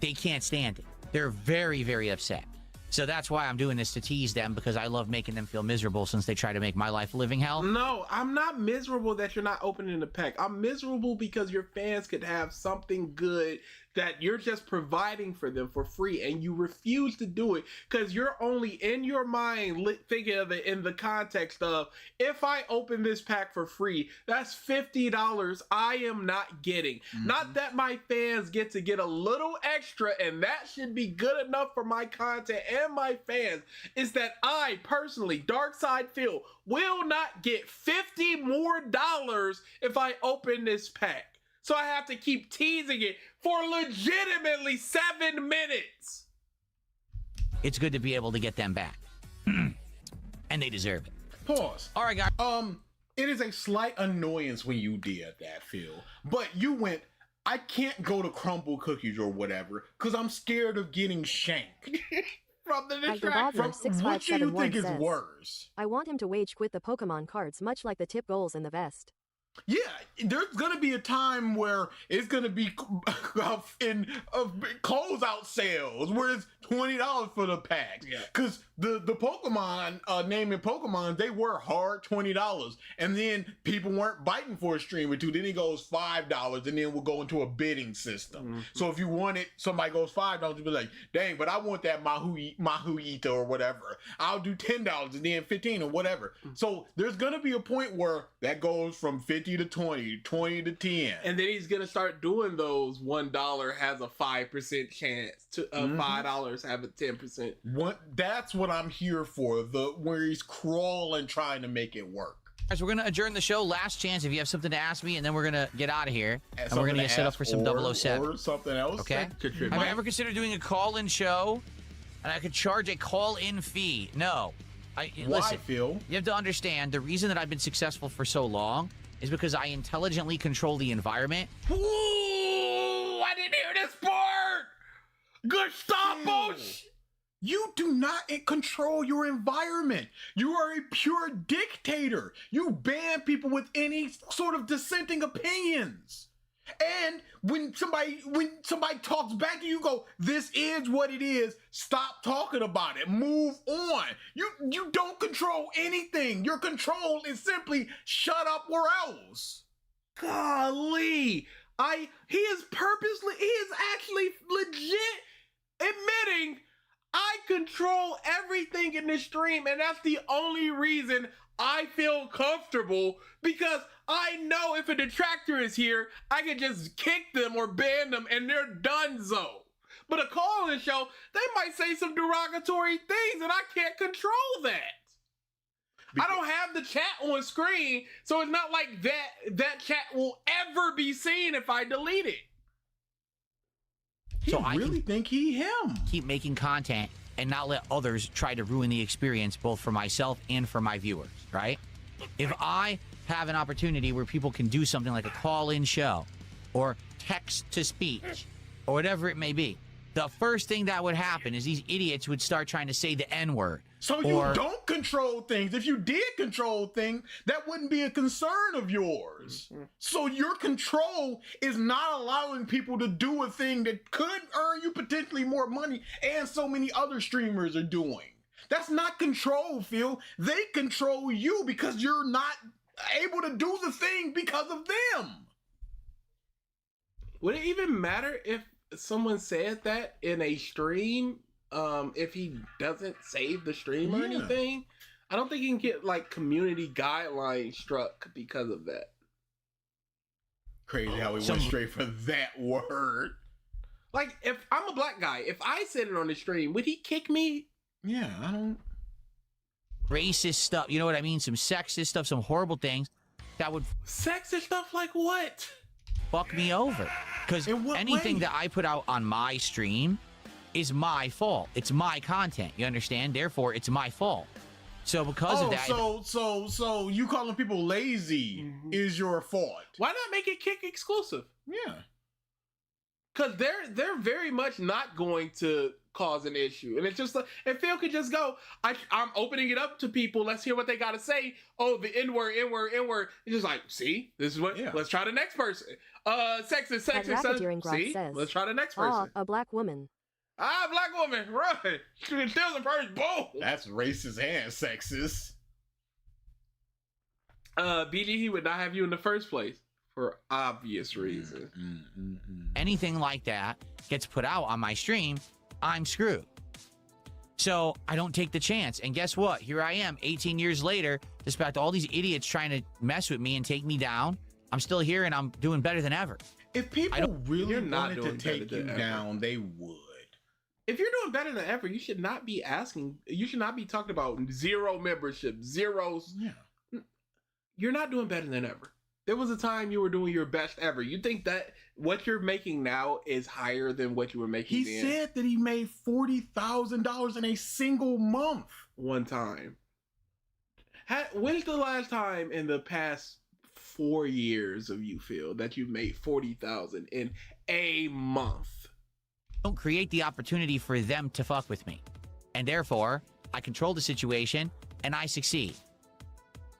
can't stand it. They're very, very upset. So that's why I'm doing this, to tease them, because I love making them feel miserable since they try to make my life a living hell. No, I'm not miserable that you're not opening the pack. I'm miserable because your fans could have something good that you're just providing for them for free, and you refuse to do it because you're only in your mind thinking of it in the context of, if I open this pack for free, that's $50 I am not getting. Not that my fans get to get a little extra, and that should be good enough for my content and my fans. Is that I personally, DarksydePhil, will not get $50 more if I open this pack. So I have to keep teasing it for legitimately 7 minutes. It's good to be able to get them back. And they deserve it. Pause. All right, guys. It is a slight annoyance when you did that, Phil. But you went, I can't go to Crumble Cookies or whatever because I'm scared of getting shanked. From the distraction. What do you think is worse? I want him to wage quit the Pokemon cards, much like the tip goals in the vest. Yeah, there's gonna be a time where it's gonna be in closeout sales where it's $20 for the packs. Yeah, because the Pokemon naming Pokemon, they were hard $20, and then people weren't biting for a stream or two. Then it goes $5, and then we'll go into a bidding system. So if you want it, somebody goes $5, you'll be like, dang, but I want that Mahuita or whatever. I'll do $10 and then $15 or whatever. So there's gonna be a point where that goes from 50 to 20, 20 to 10. And then he's going to start doing those $1 has a 5% chance to $5 have a 10%. That's what I'm here for, where he's crawling trying to make it work. Guys, we're going to adjourn the show. Last chance if you have something to ask me, and then we're going to get out of here. And we're going to get set up for some 007. Or something else. Okay? Have I ever considered doing a call-in show, and I could charge a call-in fee? No. Listen, Phil? You have to understand, the reason that I've been successful for so long is because I intelligently control the environment. Ooh, I didn't hear this part! Gustavo! You do not control your environment. You are a pure dictator. You ban people with any sort of dissenting opinions. And when somebody talks back to you, go, this is what it is. Stop talking about it. Move on. You don't control anything. Your control is simply shut up or else. Golly. He is actually legit admitting I control everything in this stream, and that's the only reason I feel comfortable, because I know if a detractor is here, I can just kick them or ban them and they're donezo. But a call-in show, they might say some derogatory things and I can't control that. I don't have the chat on screen, so it's not like that chat will ever be seen if I delete it. I really think him. Keep making content and not let others try to ruin the experience both for myself and for my viewers, right? If I have an opportunity where people can do something like a call-in show or text-to-speech or whatever it may be, the first thing that would happen is these idiots would start trying to say the N-word. So you don't control things. If you did control things, that wouldn't be a concern of yours. So your control is not allowing people to do a thing that could earn you potentially more money, and so many other streamers are doing. That's not control, Phil. They control you because you're not able to do the thing because of them. Would it even matter if someone said that in a stream? If he doesn't save the stream or anything, I don't think he can get like community guidelines struck because of that. Crazy how we went straight for that word. Like, if I'm a black guy, if I said it on the stream, would he kick me? Yeah, I don't. Racist stuff, you know what I mean? Some sexist stuff, some horrible things that would Sexist stuff like what? fuck me over. Because anything that I put out on my stream is my fault. It's my content. You understand? Therefore, it's my fault. So because of that, so you calling people lazy is your fault. Why not make it kick exclusive? Yeah, because they're very much not going to cause an issue, and it's just like, if Phil could just go, I'm opening it up to people. Let's hear what they got to say. Oh, the N-word. It's just like, see, this is what. Yeah. Let's try the next person. Sexist. See, says, let's try the next person. A black woman. Black woman, right. There's a first boom. That's racist and sexist. BG, he would not have you in the first place for obvious reasons. anything like that gets put out on my stream, I'm screwed. So I don't take the chance. And guess what? Here I am 18 years later, despite all these idiots trying to mess with me and take me down. I'm still here and I'm doing better than ever. If people really wanted to take you down, they would. If you're doing better than ever, you should not be asking. You should not be talking about zero membership, zeros. Yeah. You're not doing better than ever. There was a time you were doing your best ever. You think that what you're making now is higher than what you were making then? He said that he made $40,000 in a single month. One time. When's the last time in the past 4 years of you feel that you made $40,000 in a month? Don't create the opportunity for them to fuck with me. And therefore, I control the situation and I succeed.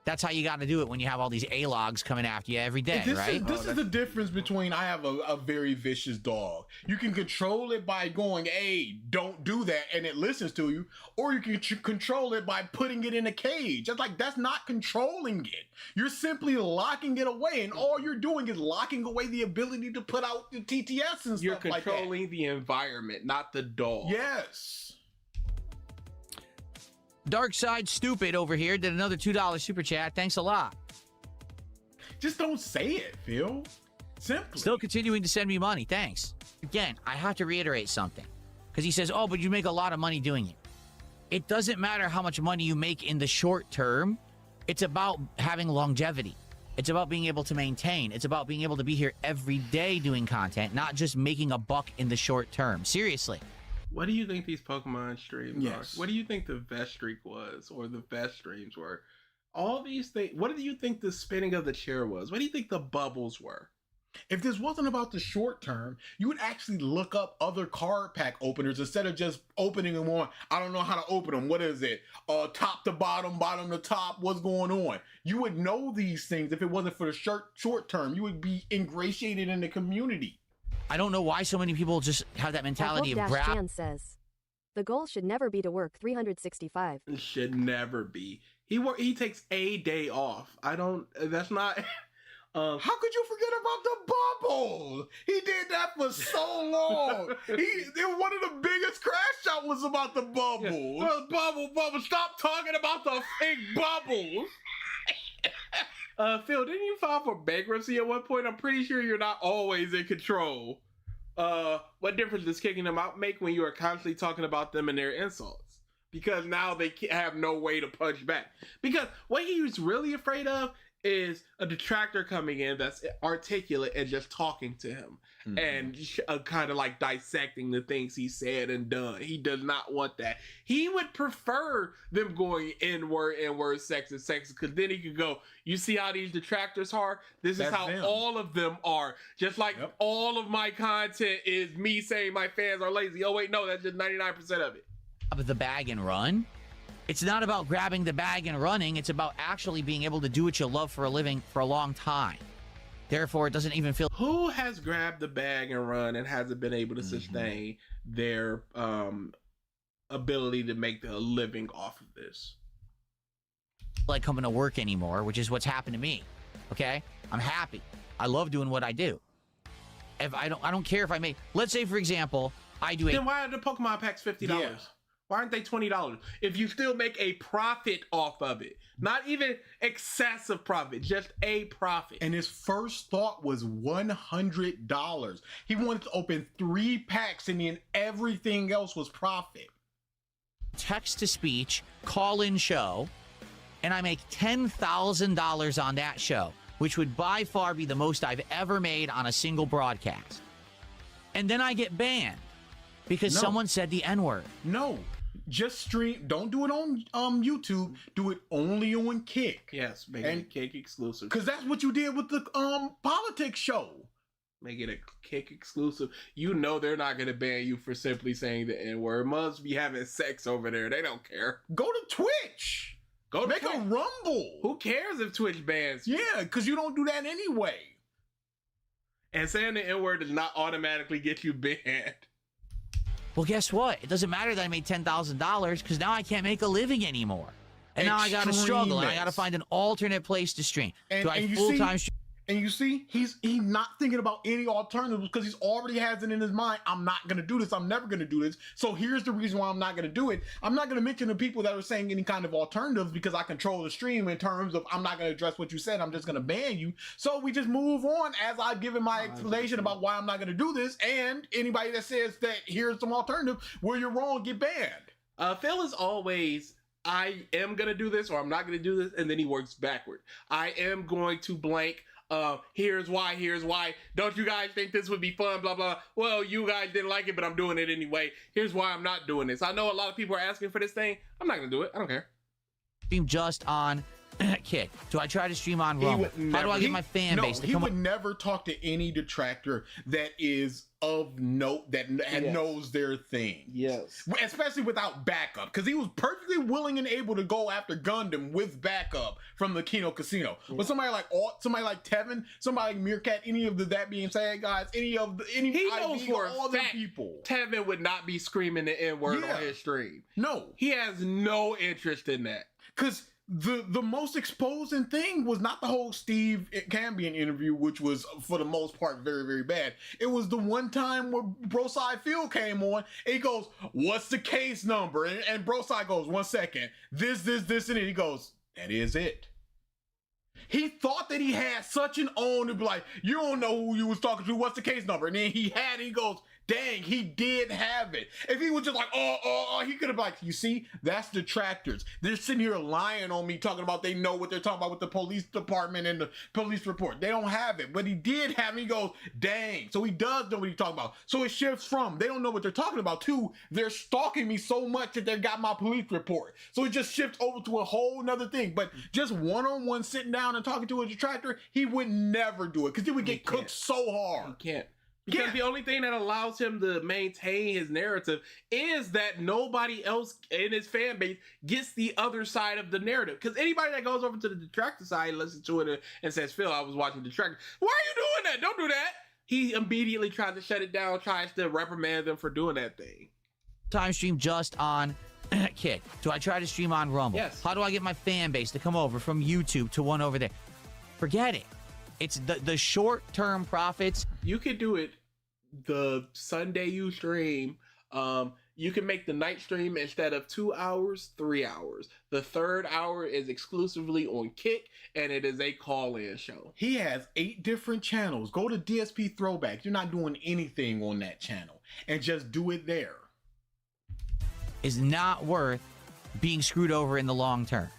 That's how you got to do it when you have all these A-logs coming after you every day, right? This is the difference between I have a very vicious dog. You can control it by going, hey, don't do that, and it listens to you. Or you can control it by putting it in a cage. That's not controlling it. You're simply locking it away, and all you're doing is locking away the ability to put out the TTS and stuff like that. You're controlling the environment, not the dog. Yes. DarksydePhil over here did another $2 super chat. Thanks a lot. Just don't say it, Phil. Simply. Still continuing to send me money. Thanks. Again, I have to reiterate something. Because he says, oh, but you make a lot of money doing it. It doesn't matter how much money you make in the short term. It's about having longevity. It's about being able to maintain. It's about being able to be here every day doing content, not just making a buck in the short term. Seriously. What do you think these Pokemon streams are? What do you think the best streak was, or the best streams were? All these things. What do you think the spinning of the chair was? What do you think the bubbles were? If this wasn't about the short term, you would actually look up other card pack openers instead of just opening them on, I don't know how to open them. What is it? Top to bottom, bottom to top. What's going on? You would know these things if it wasn't for the short term. You would be ingratiated in the community. I don't know why so many people just have that mentality of grab. Jan says, the goal should never be to work 365. It should never be. He takes a day off. That's not. How could you forget about the bubble? He did that for so long. One of the biggest crash out was about the bubbles. Yeah. Bubble. Stop talking about the fake bubbles. Phil, didn't you file for bankruptcy at one point? I'm pretty sure you're not always in control. What difference does kicking them out make when you are constantly talking about them and their insults? Because now they have no way to punch back. Because what he's really afraid of is a detractor coming in that's articulate and just talking to him and kind of like dissecting the things he said and done. He does not want that. He would prefer them going N-word, sex, because then he could go, you see how these detractors are? This is how them. all of them are. Just like all of my content is me saying my fans are lazy. Oh, wait, no, that's just 99% of it. The bag and run. It's not about grabbing the bag and running. It's about actually being able to do what you love for a living for a long time. Therefore, it doesn't even feel... Who has grabbed the bag and run and hasn't been able to sustain their ability to make a living off of this? like coming to work anymore, which is what's happened to me. Okay? I'm happy. I love doing what I do. If I don't care if I make, let's say for example, I do Then why are the Pokemon packs $50? Yeah. Why aren't they $20? If you still make a profit off of it, not even excessive profit, just a profit. And his first thought was $100. He wanted to open 3 packs and then everything else was profit. text to speech call-in show, and I make $10,000 on that show, which would by far be the most I've ever made on a single broadcast. And then I get banned because someone said the N-word. No, just stream. Don't do it on YouTube. Do it only on Kick. Yes, make it a Kick exclusive. Because that's what you did with the politics show. Make it a Kick exclusive. You know they're not going to ban you for simply saying the N-word. Must be having sex over there. They don't care. Go to Twitch. Go to Make Twitch. a Rumble. Who cares if Twitch bans you? Yeah, because you don't do that anyway. And saying the N-word does not automatically get you banned. Well, guess what? It doesn't matter that I made $10,000 because now I can't make a living anymore. And now I got to struggle, and I got to find an alternate place to stream. Do I full-time stream? And you see, he's not thinking about any alternatives because he's already has it in his mind. I'm not going to do this. I'm never going to do this. So here's the reason why I'm not going to do it. I'm not going to mention the people that are saying any kind of alternatives because I control the stream in terms of I'm not going to address what you said. I'm just going to ban you. So we just move on as I've given my explanation about why I'm not going to do this. And anybody that says that here's some alternative where you're wrong, get banned. Phil is always, I am going to do this or I'm not going to do this. And then he works backward. I am going to blank. Here's why. Don't you guys think this would be fun? Blah, blah. Well, you guys didn't like it, but I'm doing it anyway. Here's why I'm not doing this. I know a lot of people are asking for this thing. I'm not going to do it. I don't care. Stream just on Kick? Do I try to stream on Rumble? How do I get my fan base to come He would never talk to any detractor that is of note, that knows their thing. Yes. Especially without backup, because he was perfectly willing and able to go after Gundam with backup from the Kino Casino. But somebody like Tevin, somebody like Meerkat, any of the That Being Said guys, he knows for all the people. Tevin would not be screaming the N-word on his stream. No. He has no interest in that. Because the most exposing thing was not the whole Steve Cambion interview, which was for the most part very, very bad. It was the one time where DarksydePhil came on and he goes, "What's the case number?" And Broside goes, "1 second, this, and it." He goes, "That is it." He thought that he had such an own to be like, "You don't know who you was talking to. What's the case number?" And then he goes, "Dang, he did have it." If he was just like, he could have been like, "You see, that's detractors. They're sitting here lying on me, talking about they know what they're talking about with the police department and the police report. They don't have it." But he did have it. He goes, "Dang." So he does know what he's talking about. So it shifts from, they don't know what they're talking about, to, they're stalking me so much that they got my police report. So it just shifts over to a whole nother thing. But just one-on-one sitting down and talking to a detractor, he would never do it because he would get cooked so hard. He can't. Because the only thing that allows him to maintain his narrative is that nobody else in his fan base gets the other side of the narrative. Because anybody that goes over to the detractor side and listens to it and says, "Phil, I was watching detractor. Why are you doing that? Don't do that." He immediately tries to shut it down, tries to reprimand them for doing that thing. Time stream just on Kick? Do I try to stream on Rumble? Yes. How do I get my fan base to come over from YouTube to one over there? Forget it. It's the short-term profits. You could do it the Sunday you stream. You can make the night stream, instead of 2 hours, 3 hours. The third hour is exclusively on Kick, and it is a call-in show. He has 8 different channels. Go to DSP Throwback. You're not doing anything on that channel, and just do it there. Is not worth being screwed over in the long term.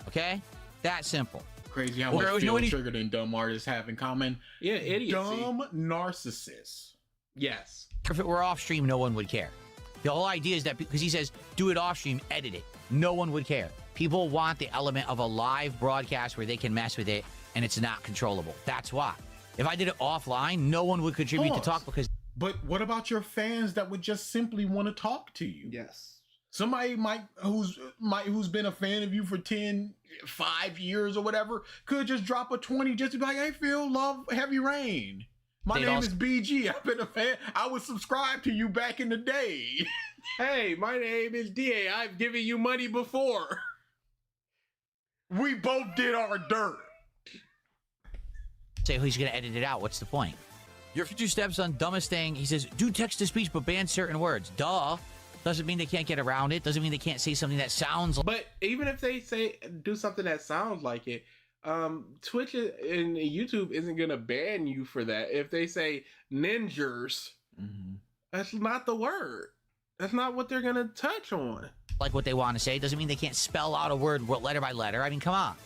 Okay? That simple. Crazy how Well, much you know what Phil Triggered and dumb artists have in common. Yeah, idiocy. Dumb narcissists. Yes. If it were off stream, no one would care. The whole idea is that because he says, do it off stream, edit it. No one would care. People want the element of a live broadcast where they can mess with it and it's not controllable. That's why. If I did it offline, no one would contribute to talk because. But what about your fans that would just simply want to talk to you? Yes. Somebody who's been a fan of you for 5 years or whatever could just drop a 20 just to be like, hey Phil, love Heavy Rain. My name is BG. I've been a fan. I was subscribed to you back in the day. Hey, my name is DA. I've given you money before. We both did our dirt. Say who's going to edit it out. What's the point? Your future stepson, dumbest thing. He says, do text to speech, but ban certain words. Duh. Doesn't mean they can't get around it. Doesn't mean they can't say something that sounds like. But even if they do something that sounds like it, Twitch and YouTube isn't gonna ban you for that. If they say ninjas, that's not the word. That's not what they're gonna touch on. Like what they want to say. Doesn't mean they can't spell out a word letter by letter. I mean, come on.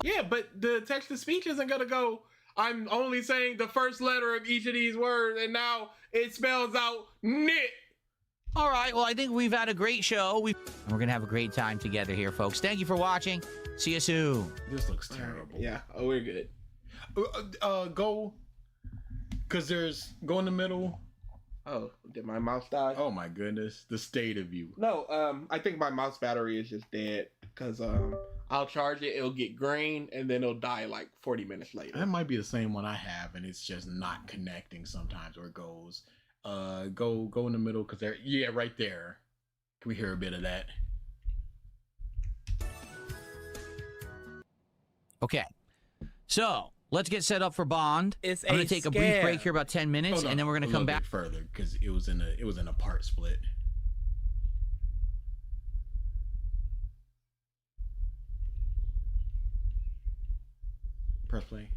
Yeah, but the text to speech isn't gonna go, I'm only saying the first letter of each of these words, and now it spells out nit. All right, well, I think we've had a great show. And we're going to have a great time together here, folks. Thank you for watching. See you soon. This looks terrible. Yeah, we're good. Go in the middle. Oh, did my mouse die? Oh my goodness, the state of you. No, I think my mouse battery is just dead because I'll charge it, it'll get green, and then it'll die like 40 minutes later. That might be the same one I have, and it's just not connecting sometimes, or it goes. Go in the middle because they're right there. Can we hear a bit of that? Okay, so let's get set up for Bond. I'm going to take a brief scam. break here, about 10 minutes, and then we're going to come back further because it was in a part split. Press play.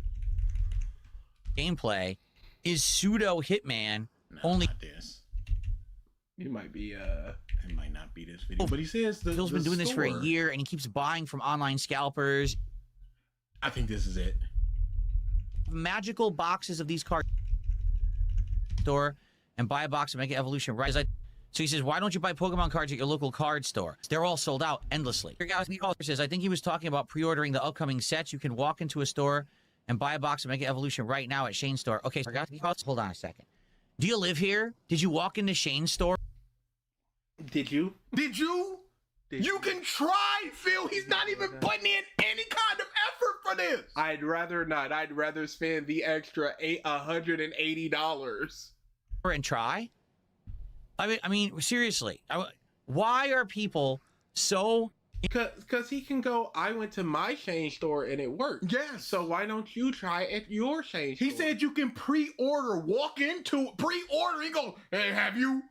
Gameplay is pseudo Hitman. No, only not this. You might be It might not be this video, but he says Phil's been doing this for a store- year, and he keeps buying from online scalpers. I think this is it. Magical boxes of these cards store and buy a box and make it evolution right. So he says, why don't you buy Pokemon cards at your local card store? They're all sold out endlessly. Your guy says, I think he was talking about pre-ordering the upcoming sets. You can walk into a store and buy a box and make it evolution right now at Shane's store. Okay, so hold on a second. Do you live here? Did you walk into Shane's store? Did you? You can try, Phil. He's not even putting in any kind of effort for this. I'd rather not. I'd rather spend the extra $180. And try? I mean, seriously. Why are people so... Because he can go, I went to my Shane store and it worked. Yes. So why don't you try at your Shane store? He said you can pre-order. Walk into pre-order. He goes, hey, have you?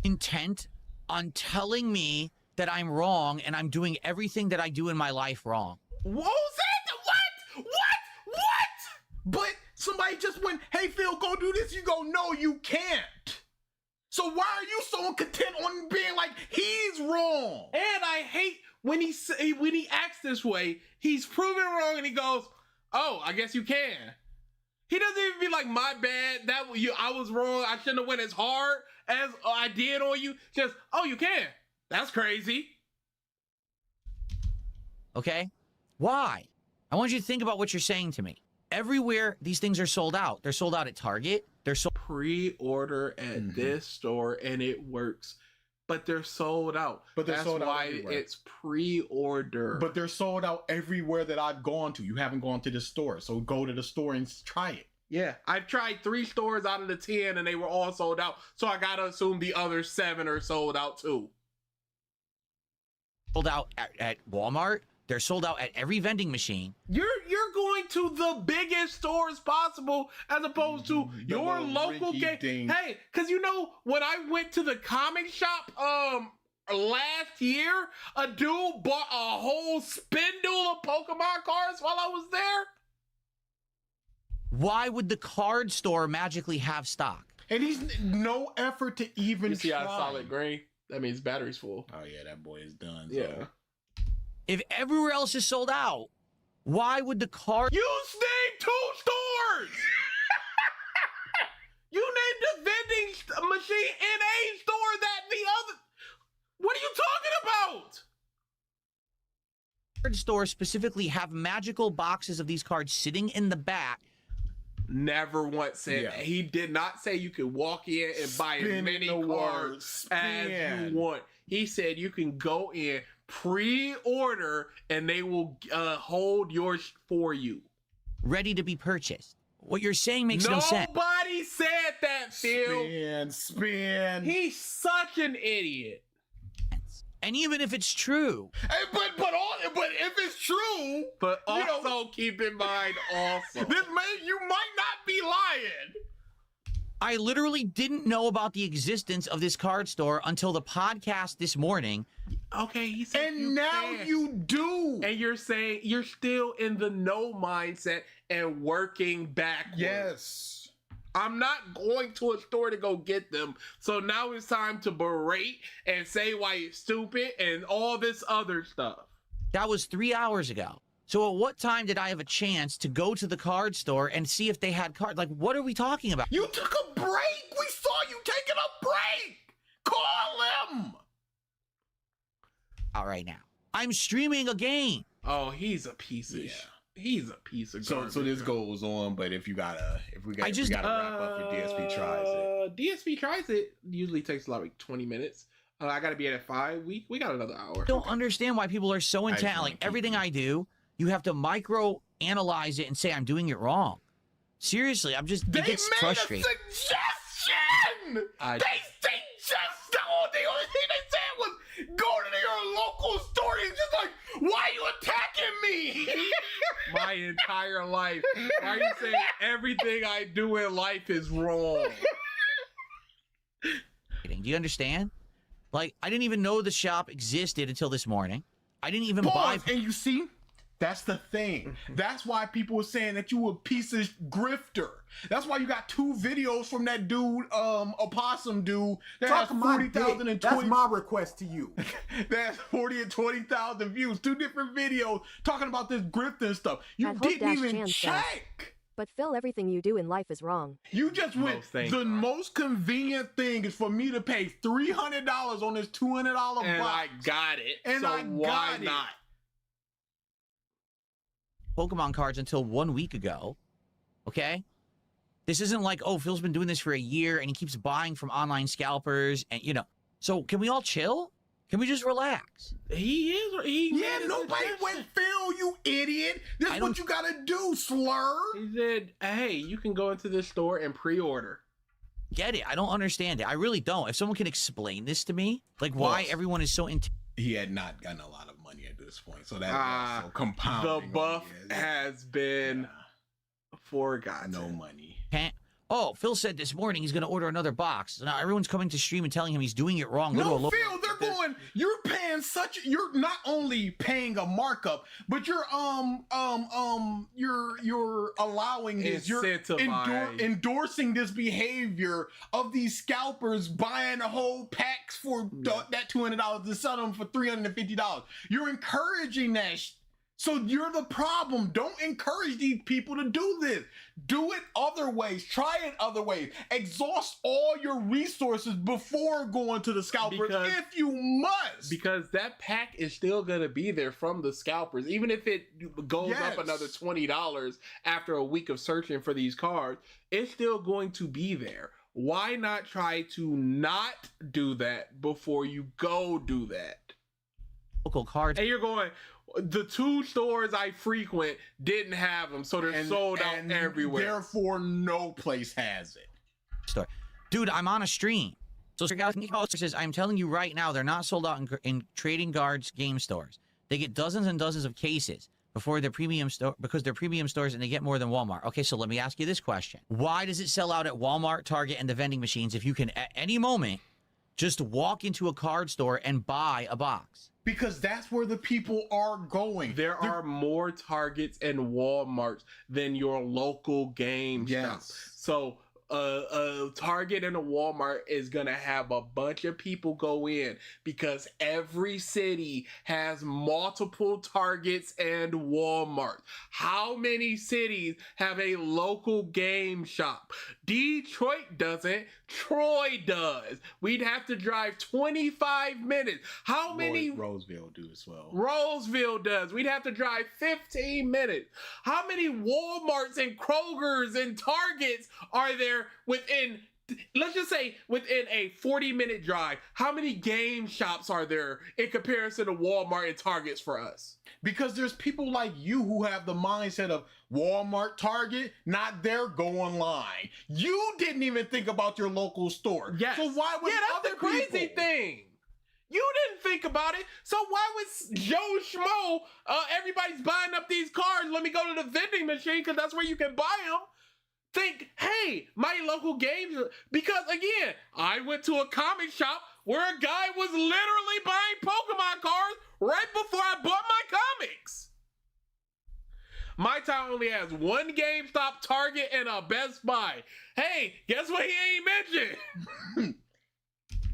Intent on telling me that I'm wrong and I'm doing everything that I do in my life wrong. What was that? What? But somebody just went, hey, Phil, go do this. You go, no, you can't. So why are you so content on being like, he's wrong? And I hate when he acts this way, he's proven wrong and he goes, oh, I guess you can. He doesn't even be like, my bad, I was wrong, I shouldn't have went as hard as I did on you. Just, oh, you can. That's crazy. Okay? Why? I want you to think about what you're saying to me. Everywhere these things are sold out. They're sold out at Target. They're sold Pre-order at this store and it works. But they're sold out. But they're That's sold out why everywhere. it's pre-order. But they're sold out everywhere that I've gone to. You haven't gone to the store. So go to the store and try it. yeah, I've tried 3 stores out of the 10 and they were all sold out. So I gotta assume the other 7 are sold out too. out at Walmart. They're sold out at every vending machine. You're going to the biggest stores possible as opposed to your local game. Hey, because you know, when I went to the comic shop last year, a dude bought a whole spindle of Pokemon cards while I was there. Why would the card store magically have stock? And he's no effort to even You see try. how solid green? That means battery's full. Oh yeah, that boy is done. Yeah. If everywhere else is sold out, Why would the card? You named 2 stores. You named the vending machine in a store that the other. What are you talking about? Card store specifically have magical boxes of these cards sitting in the back. Never once said that. He did not say you could walk in and buy as many cards as you want. He said you can go in, pre-order, and they will hold yours for you. Ready to be purchased. What you're saying makes no sense. Nobody said that, Phil. Spin. He's such an idiot. And even if it's true. Hey, but if it's true. But also keep in mind also. You might not be lying. I literally didn't know about the existence of this card store until the podcast this morning. Okay, he said and now you do. And you're saying you're still in the no mindset and working backwards. Yes. I'm not going to a store to go get them. So now it's time to berate and say why it's stupid and all this other stuff. That was 3 hours ago. So at what time did I have a chance to go to the card store and see if they had cards? Like, what are we talking about? You took a break. We saw you taking a break. Call him. All right now. I'm streaming a game. Oh, he's a piece of shit. He's a piece of garbage. So this goes on, but if we gotta wrap up with DSP Tries It. DSP Tries It usually takes like 20 minutes. I gotta be at 5. We got another hour. I don't understand why people are so intent. Like everything I do, you have to micro analyze it and say I'm doing it wrong. Seriously, it gets frustrating. They made a suggestion. The only thing they said was go to your local store. He's just like, why are you attacking me? My entire life. Why are you saying everything I do in life is wrong? Do you understand? Like, I didn't even know the shop existed until this morning. I didn't even buy. And you see, that's the thing. That's why people were saying that you were a piece of grifter. That's why you got 2 videos from that dude, Opossum dude, that has 40,000 and 20. That's my request to you. That's 40 and 20,000 views. 2 different videos talking about this grifter and stuff. You didn't even check. But Phil, everything you do in life is wrong. You just went, the most convenient thing is for me to pay $300 on this $200 box. And I got it. And so I why got not? Pokemon cards until 1 week ago. Okay? This isn't like, oh, Phil's been doing this for a year and he keeps buying from online scalpers and, So can we all chill? Can we just relax? Nobody went, Phil, you idiot. This is what you gotta do, slur. He said, hey, you can go into this store and pre-order. Get it. I don't understand it. I really don't. If someone can explain this to me, like why everyone is so into. He had not gotten a lot of money at this point, so that's also compounding. The buff has been forgotten. No money. Oh, Phil said this morning he's going to order another box. So now everyone's coming to stream and telling him he's doing it wrong. No, Phil, they're going. You're paying you're not only paying a markup, but you're allowing this. You're endorsing this behavior of these scalpers buying a whole packs for that $200 to sell them for $350. You're encouraging that. So you're the problem. Don't encourage these people to do this. Do it other ways. Try it other ways. Exhaust all your resources before going to the scalpers if you must. Because that pack is still going to be there from the scalpers. Even if it goes up another $20 after a week of searching for these cards, it's still going to be there. Why not try to not do that before you go do that? Local cards. And you're going... The 2 stores I frequent didn't have them, so they're sold out everywhere. Therefore, no place has it. Store. Dude, I'm on a stream. So says, I'm telling you right now, they're not sold out in trading cards game stores. They get dozens and dozens of cases before their premium store because they're premium stores and they get more than Walmart. Okay, so let me ask you this question. Why does it sell out at Walmart, Target, and the vending machines if you can at any moment just walk into a card store and buy a box? Because that's where the people are going. There are more Targets and Walmarts than your local game shop. So a Target and a Walmart is gonna have a bunch of people go in because every city has multiple Targets and Walmarts. How many cities have a local game shop? Detroit doesn't. Troy does. We'd have to drive 25 minutes. How many? Roseville do as well. Roseville does. We'd have to drive 15 minutes. How many Walmarts and Krogers and Targets are there within, let's just say, within a 40-minute drive? How many game shops are there in comparison to Walmart and Targets for us? Because there's people like you who have the mindset of Walmart, Target, not there, go online. You didn't even think about your local store. Yes. So why would that's other the crazy people? thing. You didn't think about it. So why would Joe Schmo, everybody's buying up these cars, let me go to the vending machine because that's where you can buy them, think, hey, my local games, because again, I went to a comic shop where a guy was literally buying Pokemon cards right before I bought my comics. My town only has one GameStop, Target, and a Best Buy. Hey, guess what he ain't mentioned?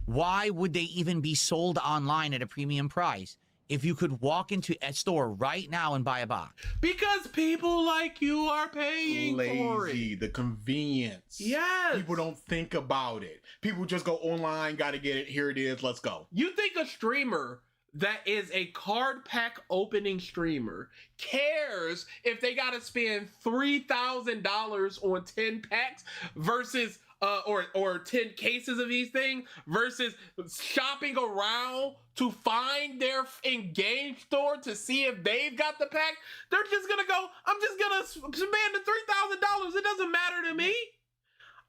Why would they even be sold online at a premium price if you could walk into a store right now and buy a box? Because people like you are paying for it. Lazy, the convenience. Yes. People don't think about it. People just go online, gotta get it, here it is, let's go. You think a streamer that is a card pack opening streamer cares if they gotta spend $3,000 on 10 packs versus or 10 cases of these things versus shopping around to find their in-game store to see if they've got the pack? They're just gonna go, I'm just gonna spend the $3,000. It doesn't matter to me.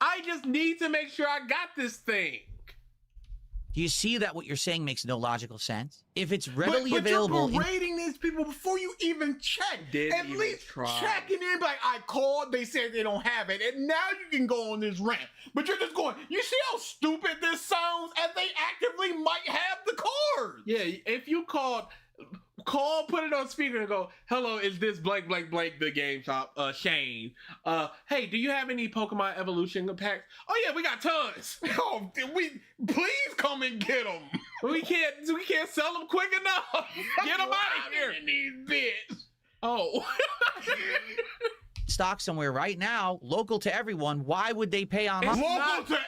I just need to make sure I got this thing. Do you see that what you're saying makes no logical sense? If it's readily but available... you're berating these people before you even check. At least checking in, like, I called, they said they don't have it, and now you can go on this rant. But you're just going, you see how stupid this sounds? And they actively might have the card. Yeah, if you call, put it on speaker and go, hello, is this blank, blank, blank, the game shop, Shane. Hey, do you have any Pokemon Evolution packs? Oh yeah, we got tons. Oh, please come and get them. We can't sell them quick enough. Get them out of here. In these bits. Oh. Stock somewhere right now, local to everyone. Why would they pay online? Local to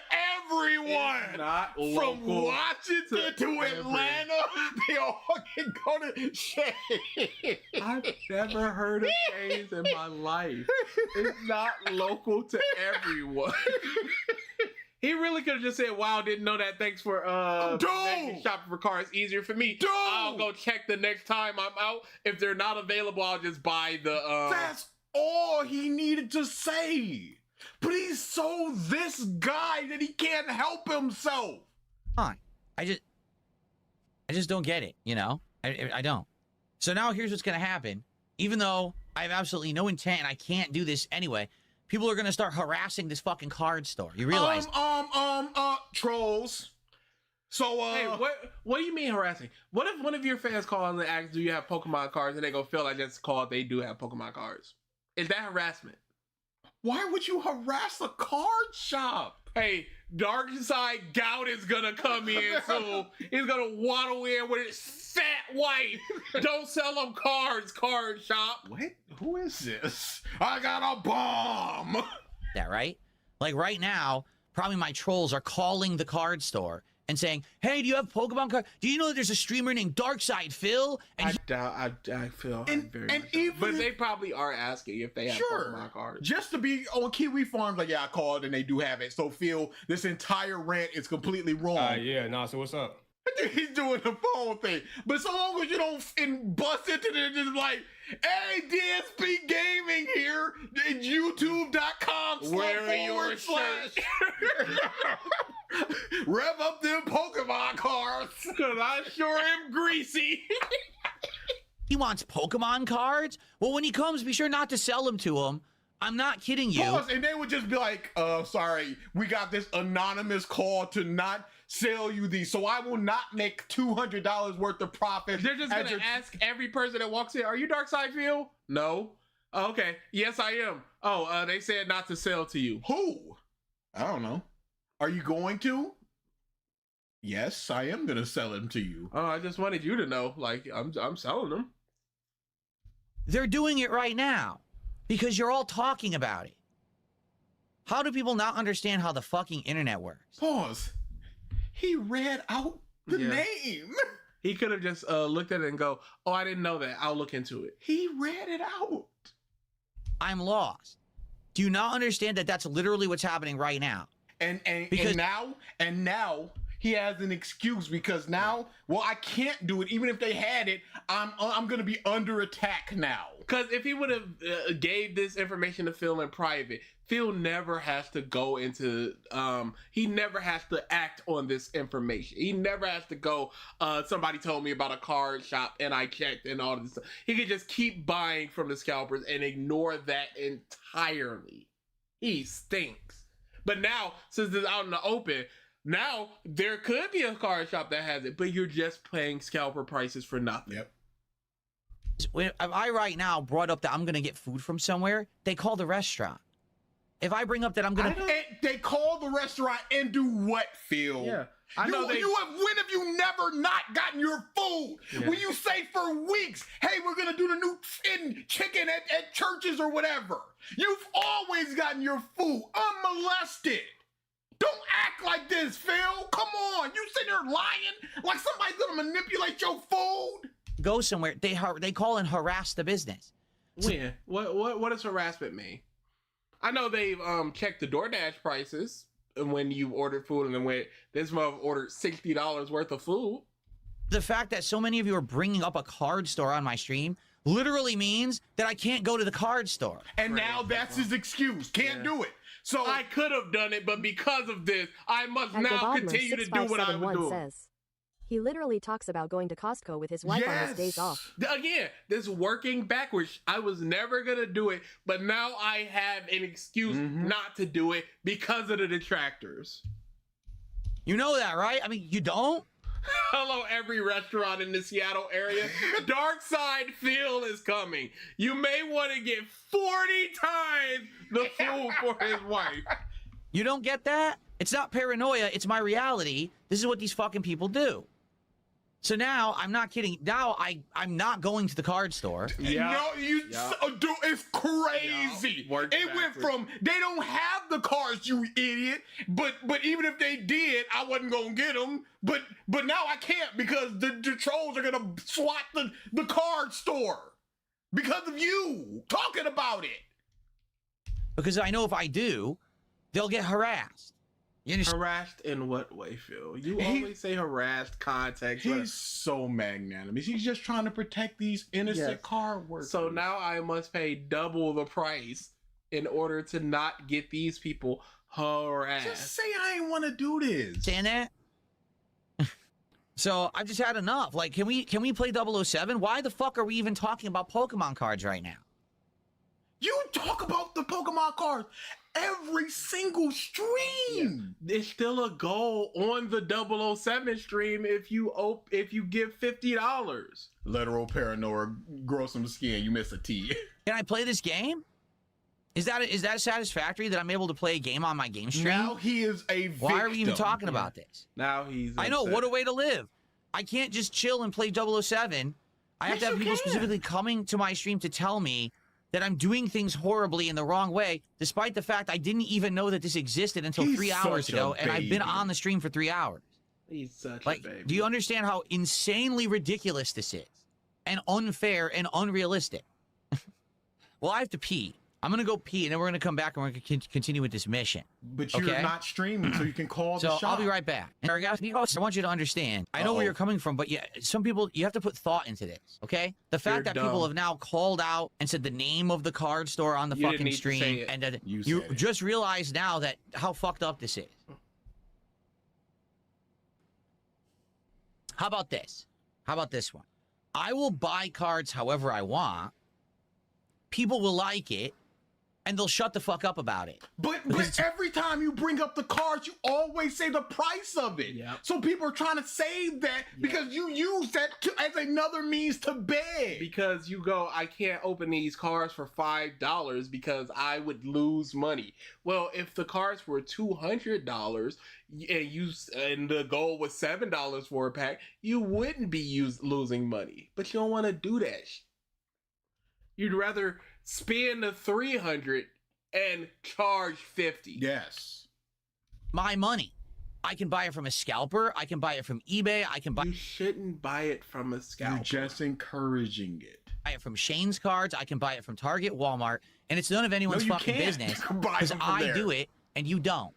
everyone. It's not From local Washington to Atlanta, they all can go to Shane. I've never heard of Shane's in my life. It's not local to everyone. He really could have just said, wow, didn't know that. Thanks for making me shopping for cars easier for me. I'll go check the next time I'm out. If they're not available, I'll just buy the... That's all he needed to say. But he's so this guy that he can't help himself. Fine. I just don't get it, you know? I don't. So now here's what's going to happen. Even though I have absolutely no intent and I can't do this anyway, people are going to start harassing this fucking card store. You realize? Trolls. So, hey, what do you mean harassing? What if one of your fans call and asks, do you have Pokemon cards? And they go, Phil, I just called. They do have Pokemon cards. Is that harassment? Why would you harass a card shop? Hey, Darkside Gout is gonna come in soon. He's gonna waddle in with his fat wife. Don't sell them cards, card shop. What? Who is this? I got a bomb. That right? Like right now, probably my trolls are calling the card store and saying, hey, do you have Pokemon cards? Do you know that there's a streamer named DarksydePhil? And I feel and even but they probably are asking if they have Pokemon cards. Just to be on Kiwi Farms, like, yeah, I called and they do have it. So Phil, this entire rant is completely wrong. Yeah, nah, so what's up? He's doing the phone thing. But so long as you don't bust into it, just like, hey, DSP Gaming here, youtube.com// Rev up them Pokemon cards. Cause I sure am greasy. He wants Pokemon cards? Well, when he comes, be sure not to sell them to him. I'm not kidding you. Pause, and they would just be like, sorry, we got this anonymous call to not sell you these, so I will not make $200 worth of profit. They're just gonna ask every person that walks in, are you DarksydePhil? No. Okay. Yes, I am. Oh, they said not to sell to you. Who? I don't know. Are you going to? Yes, I am gonna sell them to you. Oh, I just wanted you to know. Like, I'm selling them. They're doing it right now because you're all talking about it. How do people not understand how the fucking internet works? Pause. He read out the name. He could have just looked at it and go, "Oh, I didn't know that. I'll look into it." He read it out. I'm lost. Do you not understand that that's literally what's happening right now? And Because- now he has an excuse because now, well, I can't do it. Even if they had it, I'm gonna be under attack now. Because if he would have gave this information to Phil in private, Phil never has to go into, he never has to act on this information. He never has to go, somebody told me about a card shop and I checked and all this stuff. He could just keep buying from the scalpers and ignore that entirely. He stinks. But now, since it's out in the open, now there could be a card shop that has it, but you're just paying scalper prices for nothing. Yep. If I right now brought up that I'm going to get food from somewhere, they call the restaurant. If I bring up that I'm going to... They call the restaurant and do what, Phil? Yeah. I know when have you never not gotten your food? Yeah. When you say for weeks, hey, we're going to do the new chicken at churches or whatever. You've always gotten your food unmolested. Don't act like this, Phil. Come on. You sitting there lying like somebody's going to manipulate your food? Go somewhere, they call and harass the business. When? What does harassment mean? I know they've checked the DoorDash prices when you ordered food and then went, this mother ordered $60 worth of food. The fact that so many of you are bringing up a card store on my stream literally means that I can't go to the card store. And now that's his excuse. Can't do it. So I could have done it, but because of this, I must now continue to do what I was doing. Says, he literally talks about going to Costco with his wife on his days off. Again, this working backwards. I was never going to do it, but now I have an excuse not to do it because of the detractors. You know that, right? I mean, you don't? Hello, every restaurant in the Seattle area. DarksydePhil is coming. You may want to get 40 times the food for his wife. You don't get that? It's not paranoia. It's my reality. This is what these fucking people do. So now, I'm not kidding. Now, I'm not going to the card store. Yeah. No, it's crazy. Yeah. It went from, they don't have the cards, you idiot. But even if they did, I wasn't going to get them. But now I can't because the trolls are going to swat the card store. Because of you talking about it. Because I know if I do, they'll get harassed. You understand? Harassed in what way, Phil? You always say harassed context. He's so magnanimous. He's just trying to protect these innocent card workers. So now I must pay double the price in order to not get these people harassed. Just say I ain't want to do this. Saying that? So I've just had enough. Like, can we play 007? Why the fuck are we even talking about Pokemon cards right now? You talk about the Pokemon cards every single stream. There's still a goal on the 007 stream if you give $50. Literal paranoia, grow some skin. You miss a T. Can I play this game? Is that satisfactory that I'm able to play a game on my game stream? Now he is a victim. Why are we even talking about this? Now he's I know, upset. what a way to live. I can't just chill and play 007. I have to have people specifically coming to my stream to tell me that I'm doing things horribly in the wrong way, despite the fact I didn't even know that this existed until 3 hours ago, and I've been on the stream for 3 hours. He's such Like, a baby. do you understand how insanely ridiculous this is? And unfair and unrealistic? Well, I have to pee. I'm going to go pee, and then we're going to come back and we're going to continue with this mission. But you're not streaming, so you can call the shop. I'll be right back. And I want you to understand. I know where you're coming from, but yeah, some people, you have to put thought into this, okay? The fact that people have now called out and said the name of the card store on the fucking stream, and that you just realize now that how fucked up this is. How about this? How about this one? I will buy cards however I want. People will like it. and they'll shut the fuck up about it. But every time you bring up the cards, you always say the price of it. Yep. So people are trying to save that because you use that as another means to beg. Because you go, I can't open these cards for $5 because I would lose money. Well, if the cards were $200 and the goal was $7 for a pack, you wouldn't be losing money. But you don't want to do that. You'd rather spend the $300 and charge $50. Yes. My money. I can buy it from a scalper. I can buy it from eBay. I can buy You shouldn't buy it from a scalper. You're just encouraging it. it from Shane's Cards. I can buy it from Target, Walmart, and it's none of anyone's fucking business because I do it and you don't.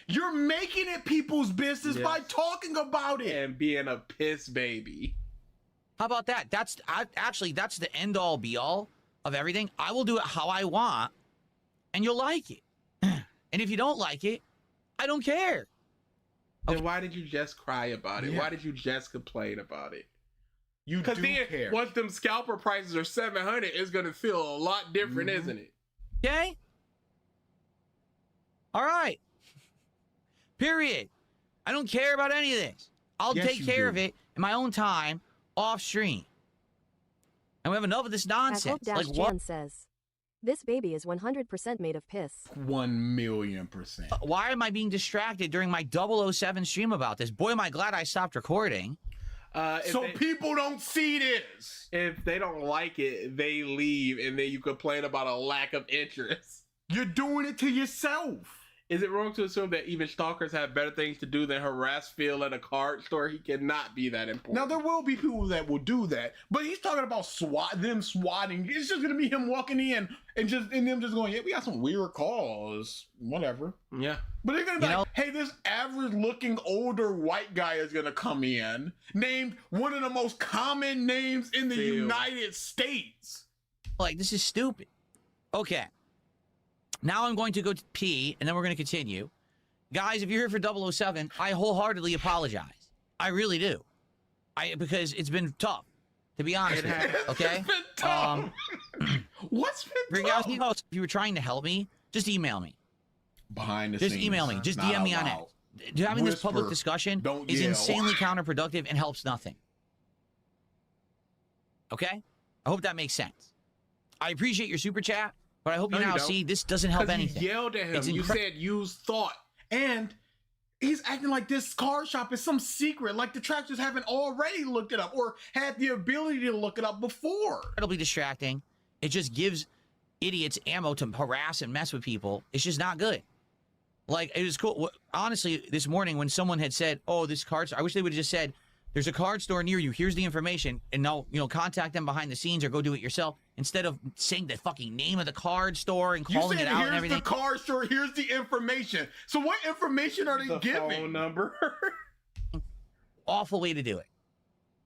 You're making it people's business by talking about it and being a piss baby. How about that? That's the end all be all of everything. I will do it how I want, and you'll like it. And if you don't like it, I don't care. Then why did you just cry about it? Yeah. Why did you just complain about it? You do care. Once them scalper prices are $700, it's gonna feel a lot different, isn't it? Okay. All right. Period. I don't care about any of this. I'll take care of it in my own time off stream. And we have enough of this nonsense. Like what? Says, this baby is 100% made of piss. 1,000,000%. Why am I being distracted during my 007 stream about this? Boy, am I glad I stopped recording. So people don't see this. If they don't like it, they leave, and then you complain about a lack of interest. You're doing it to yourself. Is it wrong to assume that even stalkers have better things to do than harass Phil at a card store? He cannot be that important. Now, there will be people that will do that, but he's talking about them swatting. It's just going to be him walking in and them just going, yeah, we got some weird calls, whatever. Yeah. But they're going to be like, hey, this average-looking older white guy is going to come in, named one of the most common names in the United States. Like, this is stupid. Okay. Now I'm going to go to pee, and then we're going to continue. Guys, if you're here for 007, I wholeheartedly apologize. I really do. Because it's been tough, to be honest with you, okay? It's been tough. What's been tough? If you were trying to help me, just email me. Behind the scenes. Just email me. Just DM me on it. Having this public discussion is insanely counterproductive and helps nothing. Okay? I hope that makes sense. I appreciate your super chat. But I hope you now see this doesn't help anything. You yelled at him. You said use thought. And he's acting like this card shop is some secret, like the trackers haven't already looked it up or had the ability to look it up before. It'll be distracting. It just gives idiots ammo to harass and mess with people. It's just not good. Like, it was cool. Honestly, this morning when someone had said, oh, this card store, I wish they would have just said, there's a card store near you. Here's the information. And now, contact them behind the scenes or go do it yourself. Instead of saying the fucking name of the card store and calling it out and everything. Here's the card store. Here's the information. So what information are they giving? Phone number. Awful way to do it.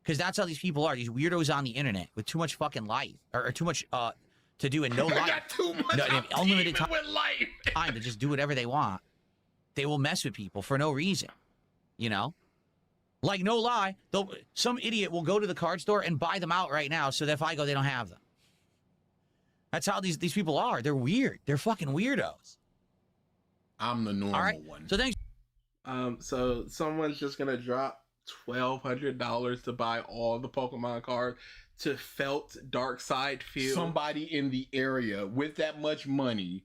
Because that's how these people are. These weirdos on the internet with too much fucking life. Or too much to do and no life. Got too much unlimited time, with life. time to just do whatever they want. They will mess with people for no reason. Like, no lie, some idiot will go to the card store and buy them out right now so that if I go, they don't have them. That's how these people are. They're weird. They're fucking weirdos. I'm the normal one. So thanks. So someone's just going to drop $1,200 to buy all the Pokemon cards to felt DarksydePhil. Somebody in the area with that much money,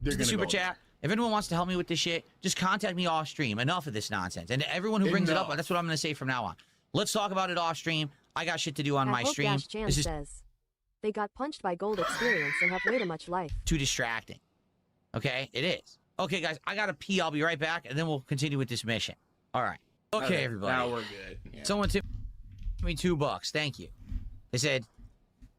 they're going to super chat. If anyone wants to help me with this shit, just contact me off stream. Enough of this nonsense. And everyone who brings it up, that's what I'm going to say from now on. Let's talk about it off stream. I got shit to do on my stream. This says, they got punched by Gold Experience and have way too much life. Too distracting. Okay? It is. Okay, guys, I got to pee. I'll be right back, and then we'll continue with this mission. All right. Okay, everybody. Now we're good. Yeah. Someone tipped me $2. Thank you. They said,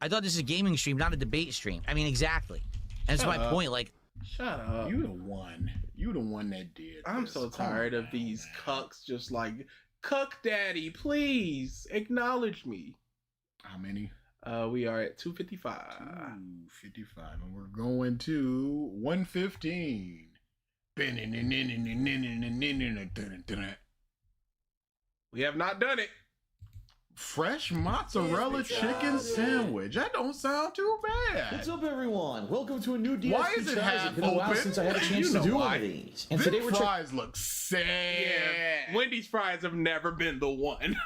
I thought this is a gaming stream, not a debate stream. I mean, exactly. And that's my point. Like, shut up. You the one. You the one that did. I'm so tired of these cucks just like, cuck daddy, please acknowledge me. How many? We are at 255. 255. And we're going to 115. We have not done it. Fresh mozzarella chicken sandwich. That don't sound too bad. What's up, everyone? Welcome to a new DSP Why is it Tries It. half It's been a while open? since I had a chance to do one of these. And Them today we're fries look sad. Yeah, Wendy's fries have never been the one.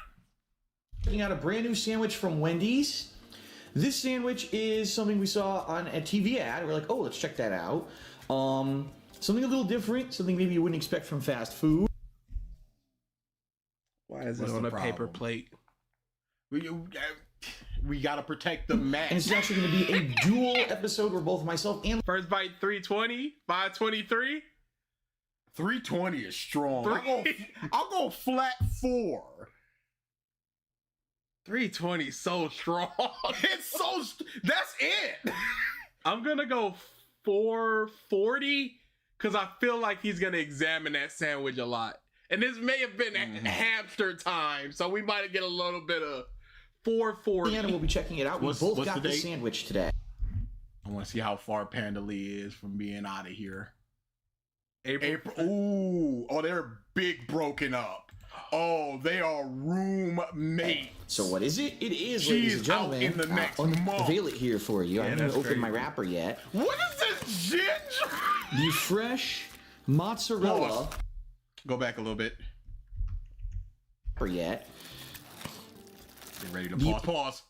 checking out a brand new sandwich from Wendy's. This sandwich is something we saw on a TV ad. We're like, oh, let's check that out. Something a little different, something maybe you wouldn't expect from fast food. Why is What's it on the a paper problem? plate? We gotta protect the match. And it's actually going to be a dual episode where both myself and First bite 320, 523. 320 is strong. Three- I'll go flat 4. 320 so strong. It's so. That's it. I'm gonna go 440 because I feel like he's gonna examine that sandwich a lot. And this may have been hamster time, so we might get a little bit of 440. Anna will be checking it out. We What's both the got the date? sandwich today. I want to see how far Panda Lee is from being out of here. April. Ooh, oh, they're big broken up. Oh, they are roommates. So what is it? It is, She ladies is and gentlemen. out in the next I'll month. unveil it here for you. I haven't even that's opened my crazy. wrapper yet. What is this ginger? The fresh mozzarella Pause. Go back a little bit. yet. Get ready to pause.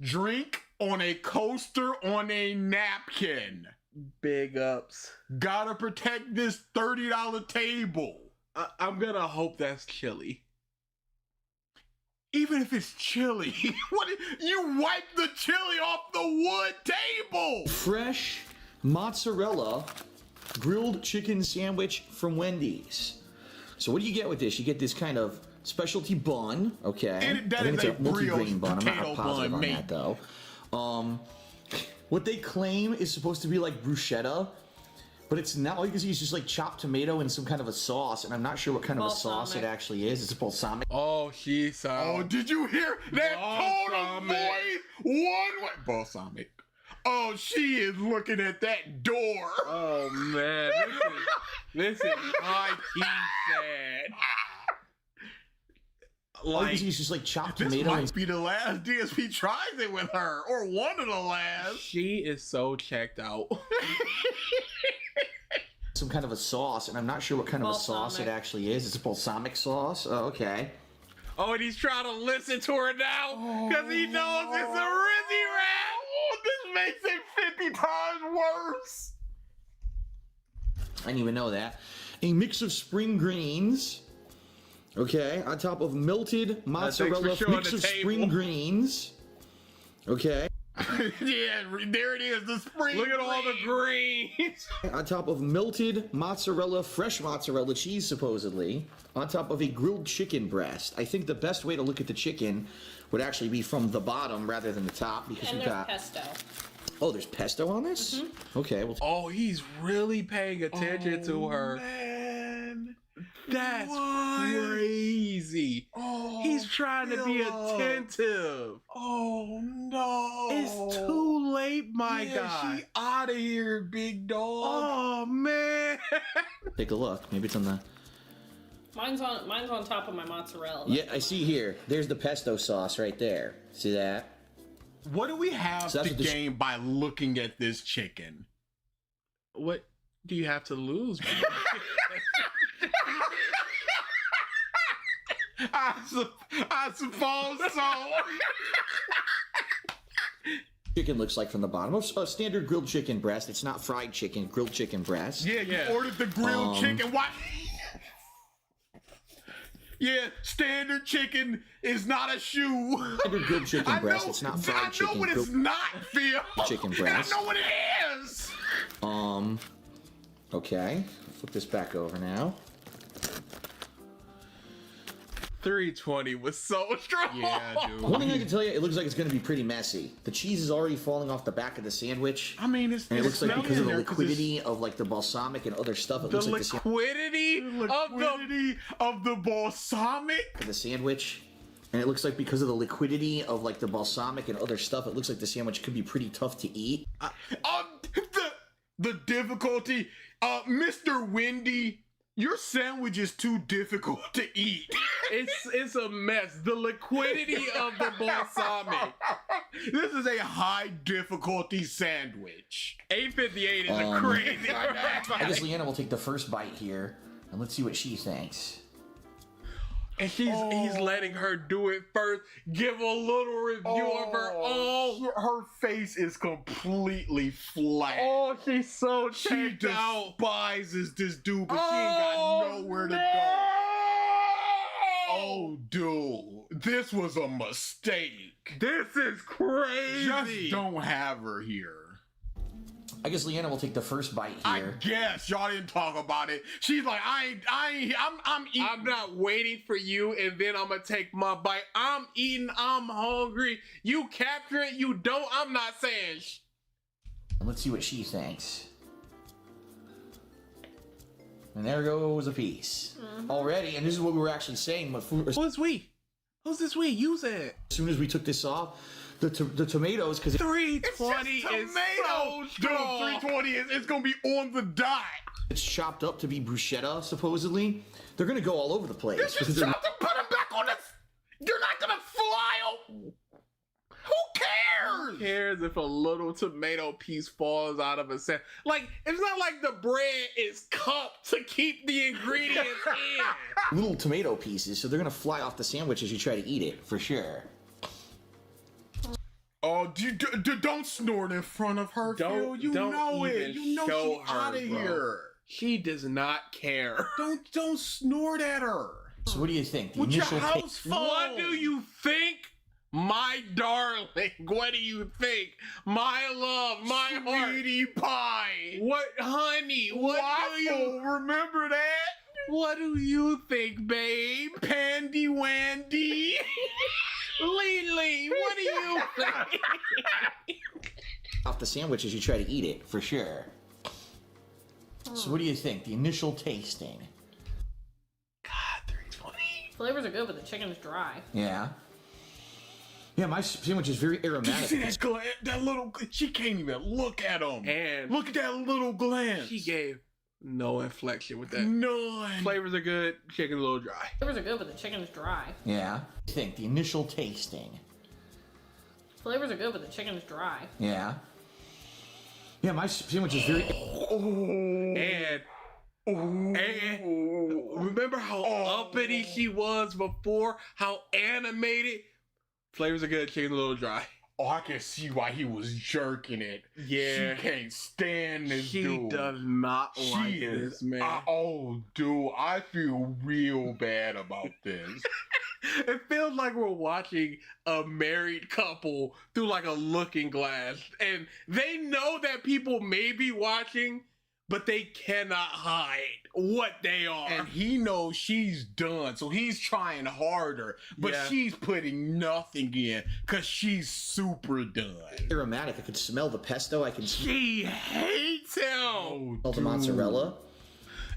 Drink on a coaster on a napkin. Big ups. Gotta protect this $30 table. I'm gonna hope that's chili. Even if it's chili, what? You wipe the chili off the wood table. Fresh mozzarella grilled chicken sandwich from Wendy's. So what do you get with this? You get this kind of specialty bun, okay? And that I think is it's a multi-grain brioche bun. I'm potato not positive bun, on mate. that though. What they claim is supposed to be like bruschetta, but it's not. All you can see is just like chopped tomato and some kind of a sauce, and I'm not sure what kind of a sauce it actually is. It's a balsamic. Oh, she's Oh, did you hear that tone of Balsamic. voice? One way. Balsamic. Oh, she is looking at that door. Oh man, this is high key sad. All you can Like see is just like chopped This tomato and might be the last DSP tries it with her, or one of the last. she is so checked out. some kind of a sauce, and I'm not sure what kind of a sauce it actually is. It's a balsamic sauce. Oh, okay. Oh, and he's trying to listen to her now because he knows it's a Rizzy rap. Oh, this makes it 50 times worse. I didn't even know that. A mix of spring greens. Okay, on top of melted mozzarella, showing mix the of table. spring greens. Okay, Yeah, there it is. The spring. Look at all the green. greens. on top of melted mozzarella, fresh mozzarella cheese, supposedly. On top of a grilled chicken breast. I think the best way to look at the chicken would actually be from the bottom rather than the top, because And we've there's got. pesto. Oh, there's pesto on this. Okay, well. Oh, he's really paying attention to her. Man. That's What? crazy. Oh, He's trying to be Philip. attentive. Oh no! It's too late, my guy. She out of here, big dog. Oh man. Take a look. Maybe it's on the. Mine's on top of my mozzarella. Yeah, I see here. There's the pesto sauce right there. See that? What do we have So that's to what the gain by looking at this chicken? What do you have to lose, man? I suppose so. Chicken looks like from the bottom of a standard grilled chicken breast. It's not fried chicken, grilled chicken breast. Yeah, you Yeah. ordered the grilled chicken. Why? Yeah, standard chicken is not a shoe. Standard grilled chicken breast. It's not fried I know chicken. what it's grilled not, Phil. chicken And breast. I know what it is. Okay. Flip this back over now. 320 was so strong. Yeah, dude. One thing I can tell you, it looks like it's going to be pretty messy. The cheese is already falling off the back of the sandwich. I mean, it's And it looks like smelly because of in the there 'cause liquidity of like the balsamic and other stuff, it The looks like the liquidity liquidity of the balsamic. the sandwich. And it looks like because of the liquidity of like the balsamic and other stuff, it looks like the sandwich could be pretty tough to eat. The difficulty, Mr. Wendy, Your sandwich is too difficult to eat. It's a mess. The liquidity of the balsamic. This is a high difficulty sandwich. 858 is a crazy. I guess Leanna will take the first bite here, and let's see what she thinks. And he's letting her do it first. Give a little review of her. Oh, her face is completely flat. oh, she's so She checked out. despises this dude, but she ain't got nowhere to go. Oh, dude, this was a mistake. This is crazy. Just don't have her here. I guess Leanna will take the first bite here. I guess y'all didn't talk about it. She's like, I'm eating. I'm not waiting for you, and then I'm gonna take my bite. I'm eating. I'm hungry. You capture it. You don't. I'm not saying. And let's see what she thinks. And there goes a piece. Already, and this is what we were actually saying. But Who's we? Who's this we? You said. as soon as we took this off, the tomatoes, because 320 is so strong. Dude, 320 it's gonna be on the dot. it's chopped up to be bruschetta, supposedly, they're going to go all over the place. Just because they're- chop them, put them back on the. You're not gonna fly. Who cares? Who cares if a little tomato piece falls out of a sandwich? Like, it's not like the bread is cupped to keep the ingredients in. little tomato pieces, so they're going to fly off the sandwich as you try to eat it, for sure. Oh, don't snort in front of her, Phil. You don't know it. even You know show she's her, out of bro. here. She does not care. Don't snort at her. So what do you think? The With your initial house phone. What do you think, my darling? What do you think? My love, my heart. Sweetie pie. What, honey? What do you? Waffle, remember that? What do you think, babe? Pandy Wendy. Lily, what do you think? off the sandwich as you try to eat it, for sure. So what do you think? The initial tasting. God, 320. Flavors are good, but the chicken is dry. Yeah. Yeah, my sandwich is very Did you aromatic. see that little? She can't even look at him. And look at that little glance. she gave no inflection with that. None. Flavors are good, chicken a little dry. Flavors are good, but the chicken is dry. Yeah. I think the initial tasting. Flavors are good, but the chicken is dry. Yeah. Yeah, my sandwich is very. And remember how uppity she was before? How animated? Flavors are good, chicken a little dry. Oh, I can see why he was jerking it. Yeah. She can't stand this She dude. does not like She this is. man. Oh, dude, I feel real bad about this. It feels like we're watching a married couple through like a looking glass. And they know that people may be watching, but they cannot hide what they are. And he knows she's done, so he's trying harder, but Yeah. she's putting nothing in because she's super done. Aromatic. I could smell the pesto. I can smell She hates him. the mozzarella.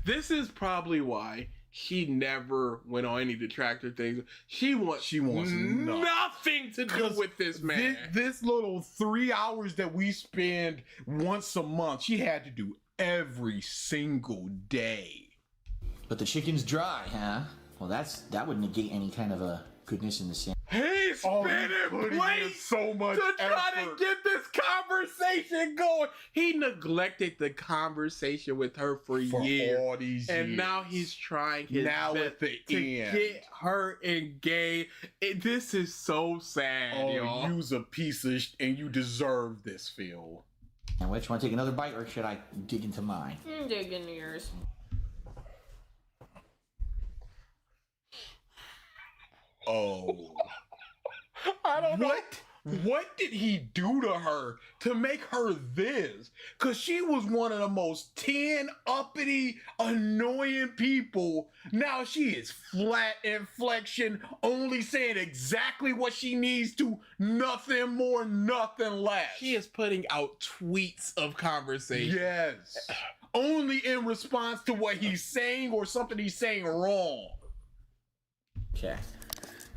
This is probably why she never went on any detractor things. She wants nothing to do with this man. This little 3 hours that we spend once a month, she had to do every single day. But the chicken's dry, huh? Well, that would negate any kind of a goodness in the sandwich. He's spinning plates so much to try to effort. get this conversation going. He neglected the conversation with her for years. all these And years. now he's trying his Now best at the to end. get her engaged. This is so sad, Oh, y'all. you's a piece of and you deserve this, Phil. And which want to take another bite, or should I dig into mine? Dig into yours. Oh. I don't know. What did he do to her to make her this? Because she was one of the most 10 uppity, annoying people. Now she is flat inflection, only saying exactly what she needs to, nothing more, nothing less. She is putting out tweets of conversation. Yes. Only in response to what he's saying or something he's saying wrong. Okay.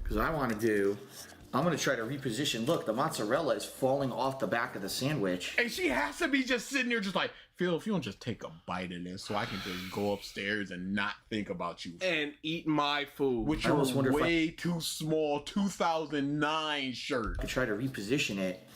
Because I'm going to try to reposition. Look, the mozzarella is falling off the back of the sandwich. And she has to be just sitting there just like, Phil, if you don't just take a bite of this so I can just go upstairs and not think about you. And eat my food. With your way too small 2009 shirt. I could try to reposition it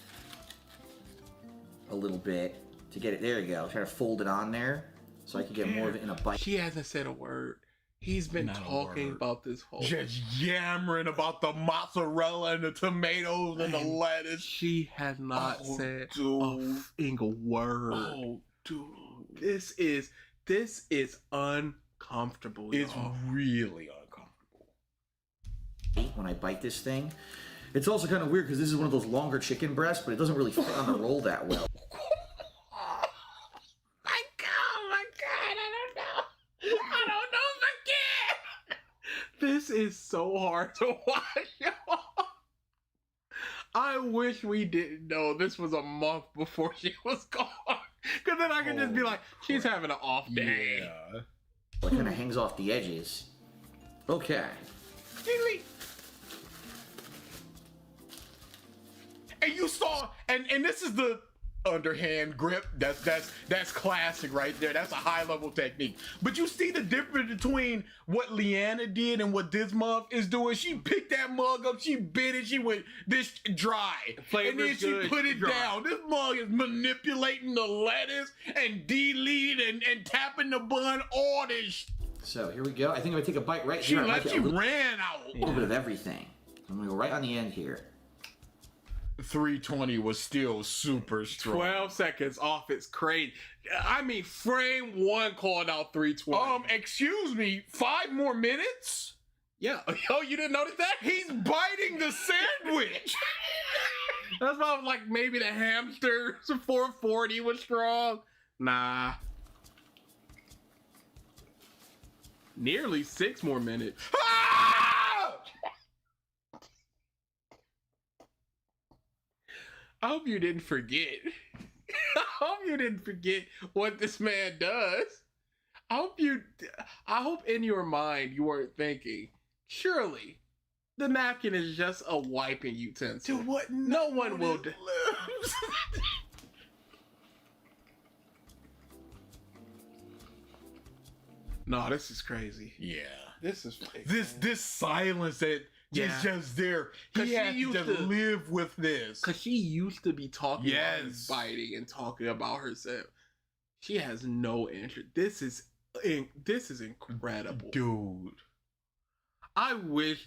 a little bit to get it. There you go. Try to fold it on there so I could get more of it in a bite. She hasn't said a word. He's been talking about this whole... Just yammering about the mozzarella and the tomatoes and the lettuce. She has not said a single word. Oh, dude. This is uncomfortable. It's really uncomfortable. When I bite this thing, it's also kind of weird because this is one of those longer chicken breasts, but it doesn't really fit on the roll that well. This is so hard to watch. I wish we didn't know this was a month before she was gone. Because then I could just be like, she's having an off day. Yeah. It kind of hangs off the edges. Okay. And you saw, and this is the underhand grip. That's classic right there. That's a high level technique. But you see the difference between what Leanna did and what this mug is doing. She picked that mug up, she bit it, she went this dry, and then she put it down. This mug is manipulating the lettuce and deleting and tapping the bun, all this. So here we go. I think I'm gonna take a bite right here. She ran out. A little bit of everything. I'm gonna go right on the end here. 320 was still super strong. 12 seconds off. It's crazy. I mean, frame one called out 320. Excuse me, 5 more minutes? Yeah. Oh, you didn't notice that? He's biting the sandwich. That's why I was like, maybe the hamster 440 was strong. Nah. Nearly 6 more minutes. I hope you didn't forget. I hope you didn't forget what this man does. I hope in your mind you weren't thinking, surely the napkin is just a wiping utensil. Dude, what? No one will. No, this is crazy. Yeah. This is this silence that is just there. He has to just live with this. Because she used to be talking about his biting and talking about herself. She has no interest. This is incredible. Dude. I wish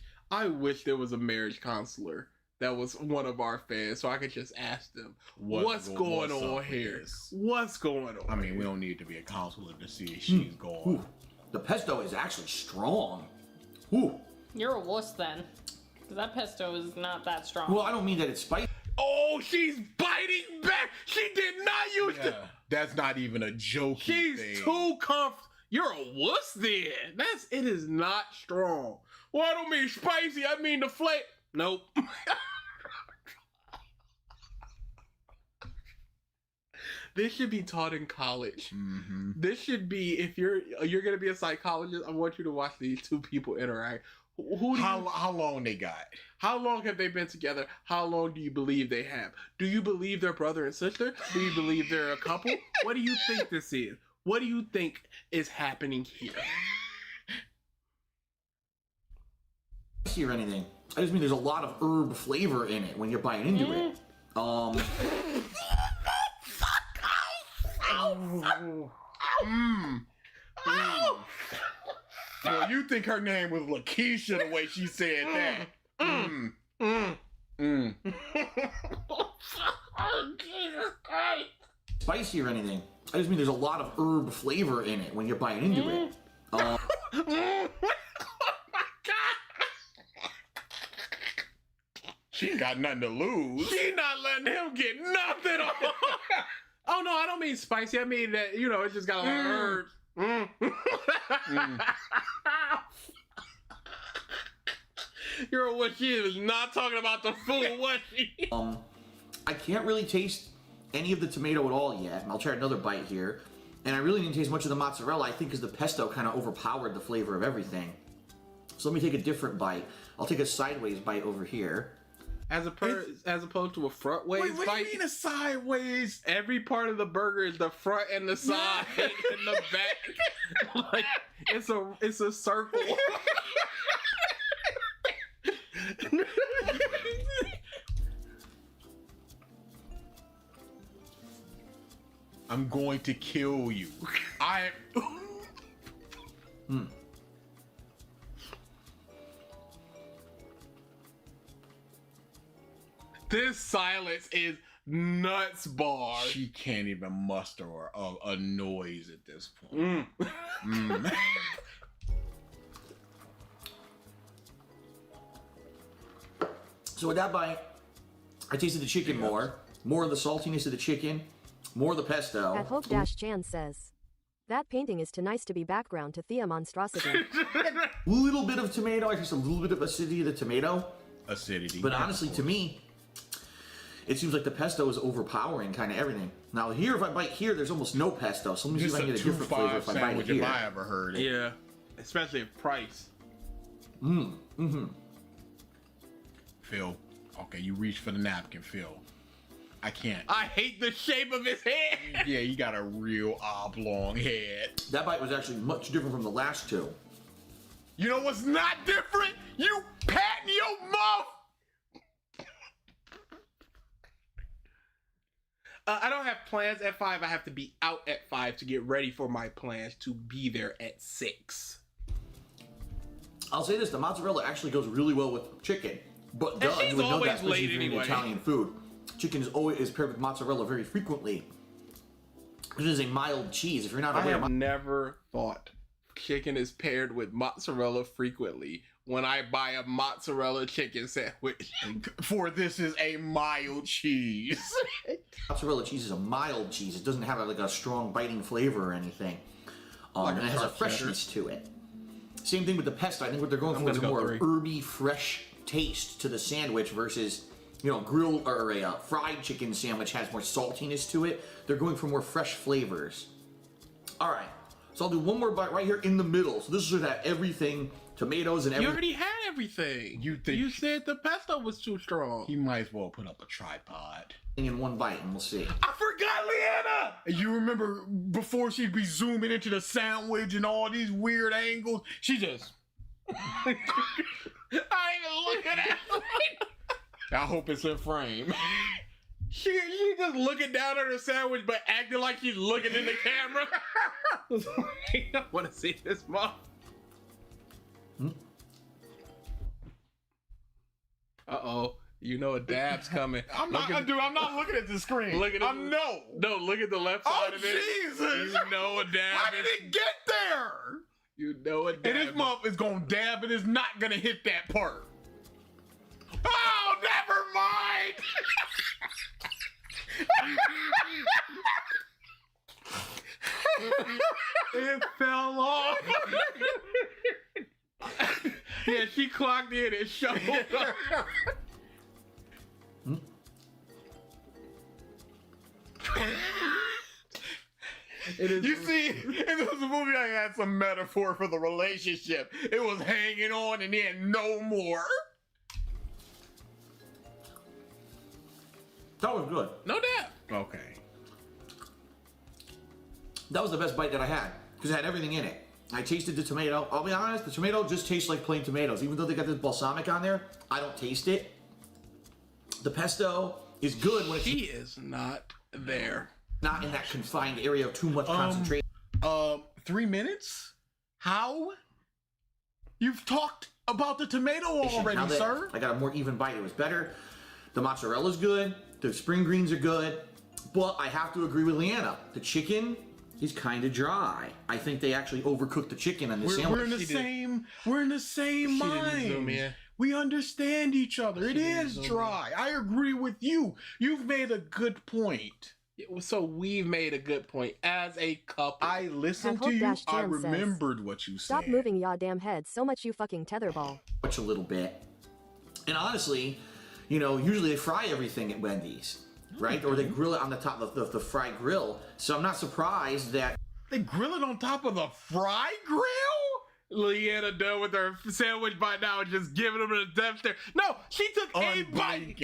there was a marriage counselor that was one of our fans so I could just ask them, what's going on here? What's going on? I mean, we don't need to be a counselor to see if she's going. Ooh. The pesto is actually strong. Ooh. You're a wuss then. Because that pesto is not that strong. Well, I don't mean that it's spicy. Oh, she's biting back. She did not use the... That's not even a joke. She's too comfortable. You're a wuss then. It is not strong. Well, I don't mean spicy. I mean the flavor. Nope. This should be taught in college. Mm-hmm. This should be, if you're gonna be a psychologist, I want you to watch these two people interact. How long they got? How long have they been together? How long do you believe they have? Do you believe they're brother and sister? Do you believe they're a couple? What do you think this is? What do you think is happening here? Or anything. I just mean there's a lot of herb flavor in it when you're biting into it. Well, you think her name was Lakeisha the way she said that. Jesus Christ. Spicy or anything. I just mean there's a lot of herb flavor in it when you're biting into it. Oh my God. She ain't got nothing to lose. She not letting him get nothing on. Oh no, I don't mean spicy. I mean that, it just got a lot of herbs. You're what she was not talking about the food, was she? I can't really taste any of the tomato at all yet. I'll try another bite here. And I really didn't taste much of the mozzarella, I think, because the pesto kind of overpowered the flavor of everything. So let me take a different bite. I'll take a sideways bite over here. As opposed to a front ways Wait, what bite. do you mean a sideways? Every part of the burger is the front and the side and the back. Like it's a circle. I'm going to kill you. This silence is nuts, bar. She can't even muster a noise at this point. So with that bite, I tasted the chicken more of the saltiness of the chicken, more of the pesto. At Hope-Chan says, that painting is too nice to be background to Thea monstrosity. A little bit of tomato. I taste a little bit of acidity of the tomato. Acidity. But honestly, to me, it seems like the pesto is overpowering kind of everything. Now here, if I bite here, there's almost no pesto. So let me see if I can get a different flavor if I bite it here. If I ever heard it. Yeah, especially if price. Phil, okay, you reach for the napkin, Phil. I can't. I hate the shape of his head. Yeah, you got a real oblong head. That bite was actually much different from the last two. You know what's not different? You patting your mouth. I don't have plans at 5. I have to be out at 5 to get ready for my plans to be there at 6. I'll say this, the mozzarella actually goes really well with chicken. But duh, she's you would know always that, especially late if you're eating anyway. Italian food. Chicken is paired with mozzarella very frequently. It is a mild cheese. If you're not I aware, have never thought chicken is paired with mozzarella frequently when I buy a mozzarella chicken sandwich. For this is a mild cheese. mozzarella cheese is a mild cheese. It doesn't have like a strong biting flavor or anything. And it has a freshness to it. Same thing with the pesto. I think what they're going for is a more herby, fresh taste to the sandwich versus, you know, grilled or a fried chicken sandwich has more saltiness to it. They're going for more fresh flavors. All right, so I'll do one more bite right here in the middle. So this should have everything, tomatoes and everything. You already had everything. You said the pesto was too strong. He might as well put up a tripod. In one bite, and we'll see. I forgot Leanna! You remember before she'd be zooming into the sandwich and all these weird angles? She just... I ain't even looking at it. I hope it's in frame. She just looking down at her sandwich, but acting like she's looking in the camera. I want to see this mom. Uh-oh. You know a dab's coming. I'm not looking at the screen. Look at No, look at the left side of it. Oh, Jesus! You know a dab. How did it get there? You know a dab. And this month is gonna dab and it's not gonna hit that part. Oh, never mind! It fell off. Yeah, she clocked in and showed up. You see, if it was a movie, I had some metaphor for the relationship. It was hanging on and then no more. That was good. No doubt. Okay. That was the best bite that I had because it had everything in it. I tasted the tomato. I'll be honest, the tomato just tastes like plain tomatoes. Even though they got this balsamic on there, I don't taste it. The pesto is good when it's He is not there. not in that confined area of too much concentration. 3 minutes? How? You've talked about the tomato already, Now that sir. I got a more even bite. It was better. The mozzarella's good. The spring greens are good. But I have to agree with Leanna. The chicken is kind of dry. I think they actually overcooked the chicken on this sandwich. We're in the same mind. We understand each other. It is dry. I agree with you. You've made a good point. So we've made a good point as a couple. I listened to you. I remembered what you said. Stop moving ya damn head so much you fucking tetherball. A little bit. And honestly, you know, usually they fry everything at Wendy's, right? Or they grill it on the top of the fried grill. So I'm not surprised that they grill it on top of the fry grill? Leanna done with her sandwich by now and just giving him the death stare. No, she took a bite.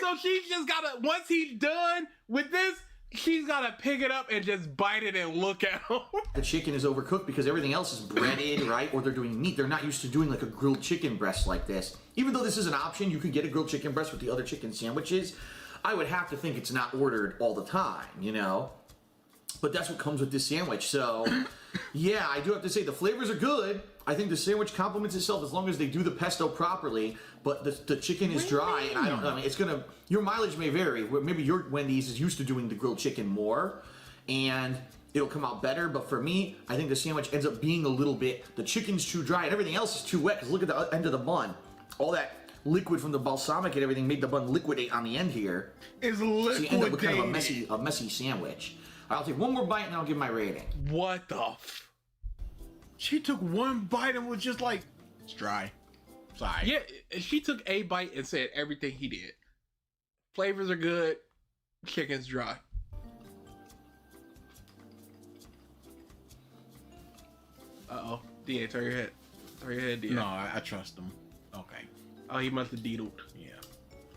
So she's just gotta, once he's done with this, she's gotta pick it up and just bite it and look at him. The chicken is overcooked because everything else is breaded, right? Or they're doing meat. They're not used to doing like a grilled chicken breast like this. Even though this is an option, you can get a grilled chicken breast with the other chicken sandwiches. I would have to think it's not ordered all the time, you know? But that's what comes with this sandwich. So, yeah, I do have to say the flavors are good. I think the sandwich complements itself as long as they do the pesto properly. But the chicken is dry, and I mean, it's gonna. Your mileage may vary. Maybe your Wendy's is used to doing the grilled chicken more, and it'll come out better. But for me, I think the sandwich ends up being a little bit. The chicken's too dry, and everything else is too wet. Because look at the end of the bun. All that liquid from the balsamic and everything made the bun liquidate on the end here. It's liquidating. So you end up with kind of liquidating. a messy sandwich. I'll take one more bite and I'll give my rating. What the She took one bite and was just like, it's dry. Sorry. Yeah, she took a bite and said everything he did. Flavors are good, chicken's dry. Uh-oh. DA, turn your head. Turn your head, DA. No, I trust him. Okay. Oh, he must have deedled. Yeah.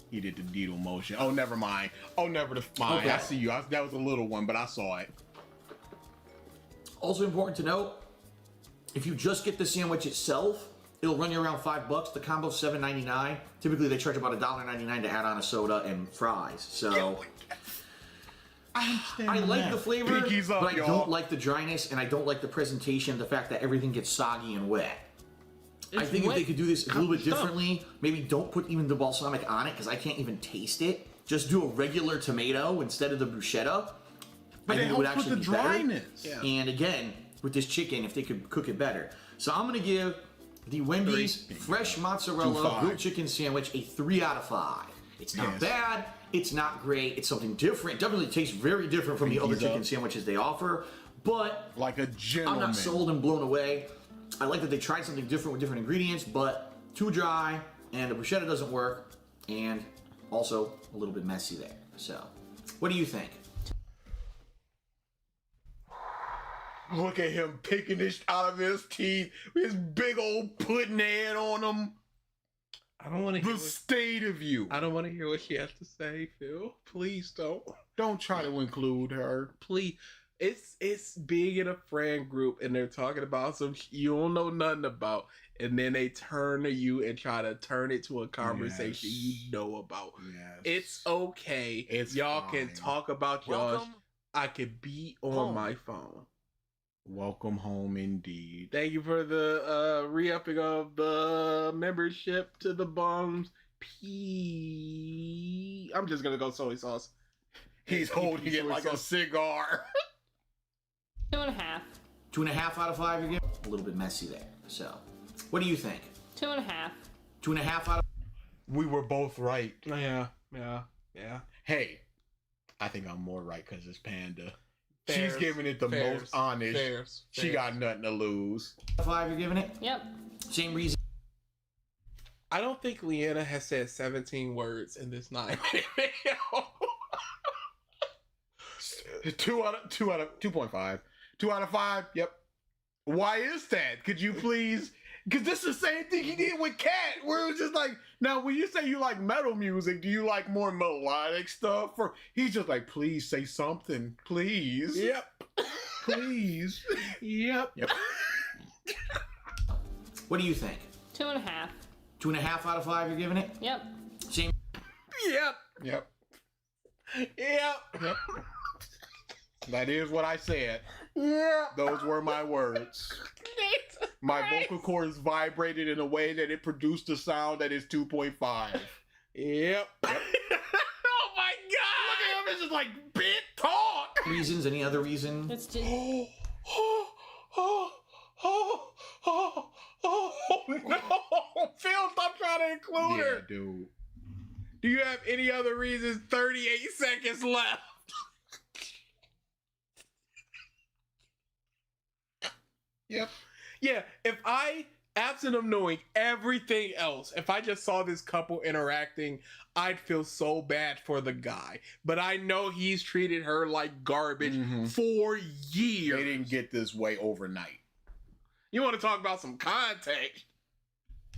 He did the deedle motion. Oh, never mind. Oh, never mind. Okay. I see you. That was a little one, but I saw it. Also important to note, if you just get the sandwich itself, it'll run you around $5. The combo's $7.99. Typically, they charge about $1.99 to add on a soda and fries. So I like the flavor, Pinkies up, but I y'all. don't like the dryness, and I don't like the presentation. The fact that everything gets soggy and wet. I think if they could do this a little bit differently, maybe don't put even the balsamic on it because I can't even taste it. Just do a regular tomato instead of the bruschetta. But I it think it would helps actually with the be better. dryness. Yeah. And again, with this chicken, if they could cook it better. So I'm gonna give the Wendy's fresh mozzarella grilled chicken sandwich a 3 out of 5. It's not bad. It's not great. It's something different. Definitely tastes very different from the other chicken sandwiches they offer. But like a gentleman. I'm not sold and blown away. I like that they tried something different with different ingredients, but too dry, and the bruschetta doesn't work, and also a little bit messy there. So, what do you think? Look at him picking this out of his teeth. His big old pudding head on him. I don't want to hear The state of you. I don't want to hear what she has to say, Phil. Please don't. Don't try to include her. Please. It's big in a friend group and they're talking about some you don't know nothing about, and then they turn to you and try to turn it to a conversation you know about. Yes. It's okay. Y'all can talk about y'all. I could be on my phone. Welcome home indeed. Thank you for the re-upping of the membership to the Bums. I'm just gonna go soy sauce. He's holding it like a cigar. 2.5. 2.5 out of 5 you're giving? A little bit messy there. So, what do you think? 2.5. 2.5 out of... We were both right. Yeah. Hey, I think I'm more right because it's Panda. Fairs, She's giving it the most honest. Fairs. She got nothing to lose. 5 you're giving it? Yep. Same reason. I don't think Leanna has said 17 words in this 9-minute video. 2.5. 2 out of 5. Yep. Why is that? Could you please? Because this is the same thing he did with Cat, where it was just like, now when you say you like metal music, do you like more melodic stuff? Or he's just like, please say something, please. Yep. Please. Yep. What do you think? 2.5. 2.5 out of 5 you're giving it? Yep. Same. Yep. That is what I said. Yeah. Those were my words. My vocal cords vibrated in a way that it produced a sound that is 2.5. Yep. Oh my god! Look at him, it's just like bit talk! Reasons? Any other reason? It's just. No! Phil, stop trying to include her! Dude. Do you have any other reasons? 38 seconds left. Yep. Yeah, if I, absent of knowing everything else, if I just saw this couple interacting, I'd feel so bad for the guy. But I know he's treated her like garbage for years. They didn't get this way overnight. You want to talk about some context?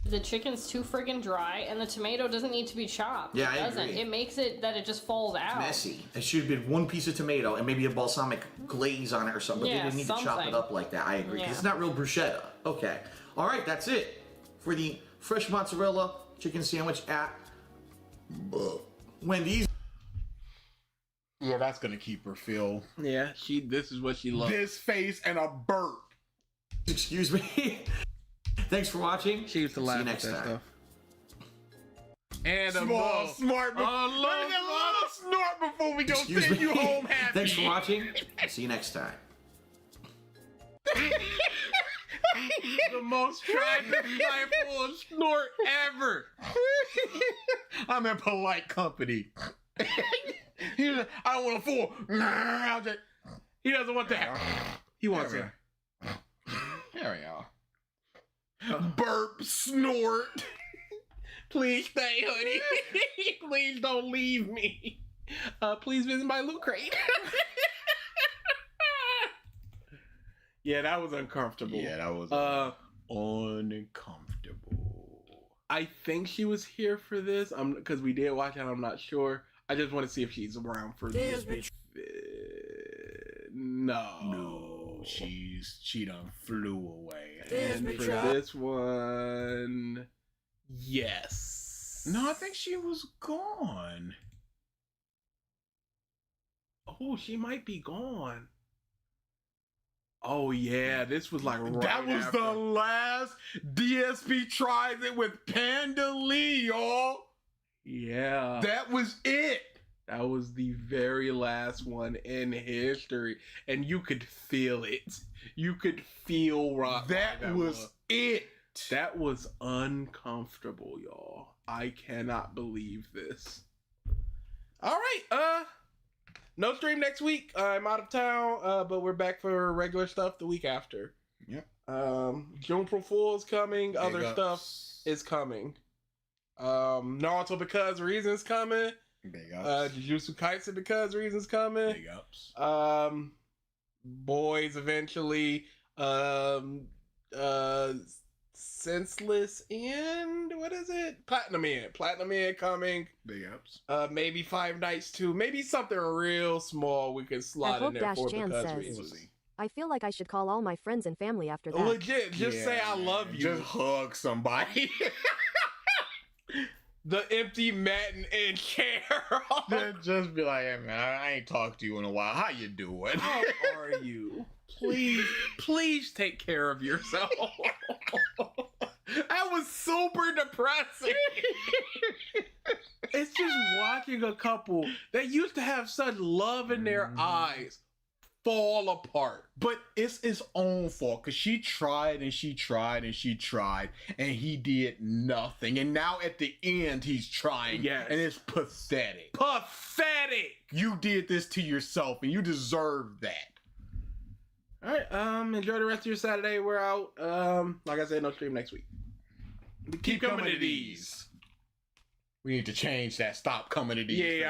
The chicken's too friggin' dry, and the tomato doesn't need to be chopped. Yeah, it I doesn't. agree. It makes it that it just falls out. Messy. It should have been one piece of tomato and maybe a balsamic glaze on it or something. But Yeah, they didn't need to chop something. it up like that. I agree. 'Cause Yeah. it's not real bruschetta. Okay. All right, that's it for the fresh mozzarella chicken sandwich at Wendy's. Yeah, that's gonna keep her feel Yeah, this is what she loves. this face and a burp. Excuse me. Thanks for watching. She used to laugh See you at next that time. stuff. And Small, smart, but a little snort before we go Excuse send me. you home happy. Thanks for watching. See you next time. the most trifle snort ever. I'm in polite company. He's like, I don't want a fool. He doesn't want that. He wants it. There we go. Burp, snort. Please stay, honey. Please don't leave me. Please visit my loot crate. Yeah, that was uncomfortable. Yeah, that was uncomfortable. I think she was here for this. Because we did watch it. I'm not sure. I just want to see if she's around for this. No, she done flew away. And for this one, yes. No, I think she was gone. Oh, she might be gone. Oh yeah, this was like right that was after. the last DSP Tries It with Panda Lee, y'all. Yeah. That was it. That was the very last one in history. And you could feel it. You could feel rock. That was it. That was uncomfortable, y'all. I cannot believe this. All right, no stream next week. I'm out of town, but we're back for regular stuff the week after. Yep. June Pro Fool is coming. Other Big stuff ups. is coming. Naruto Because Reasons coming. Big ups. Jujutsu Kaisen Because Reasons coming. Big ups. Boys eventually. Senseless End. What is it? Platinum End coming. Big ups. Maybe Five Nights 2. Maybe something real small we can slot in there for Jan Because says, Reasons. I feel like I should call all my friends and family after that. Legit, just say I love you. Just hug somebody. The empty mat and chair. just be like, hey man, I ain't talked to you in a while. How you doing? How are you? Please take care of yourself. That was super depressing. It's just watching a couple that used to have such love in their eyes fall apart. But it's his own fault because she tried and she tried and she tried and he did nothing. And now at the end he's trying. Yes. And it's pathetic. Pathetic. You did this to yourself and you deserve that. All right. Enjoy the rest of your Saturday. We're out. Like I said, no stream next week. Keep coming to these. We need to change that. Stop coming to these. Yeah.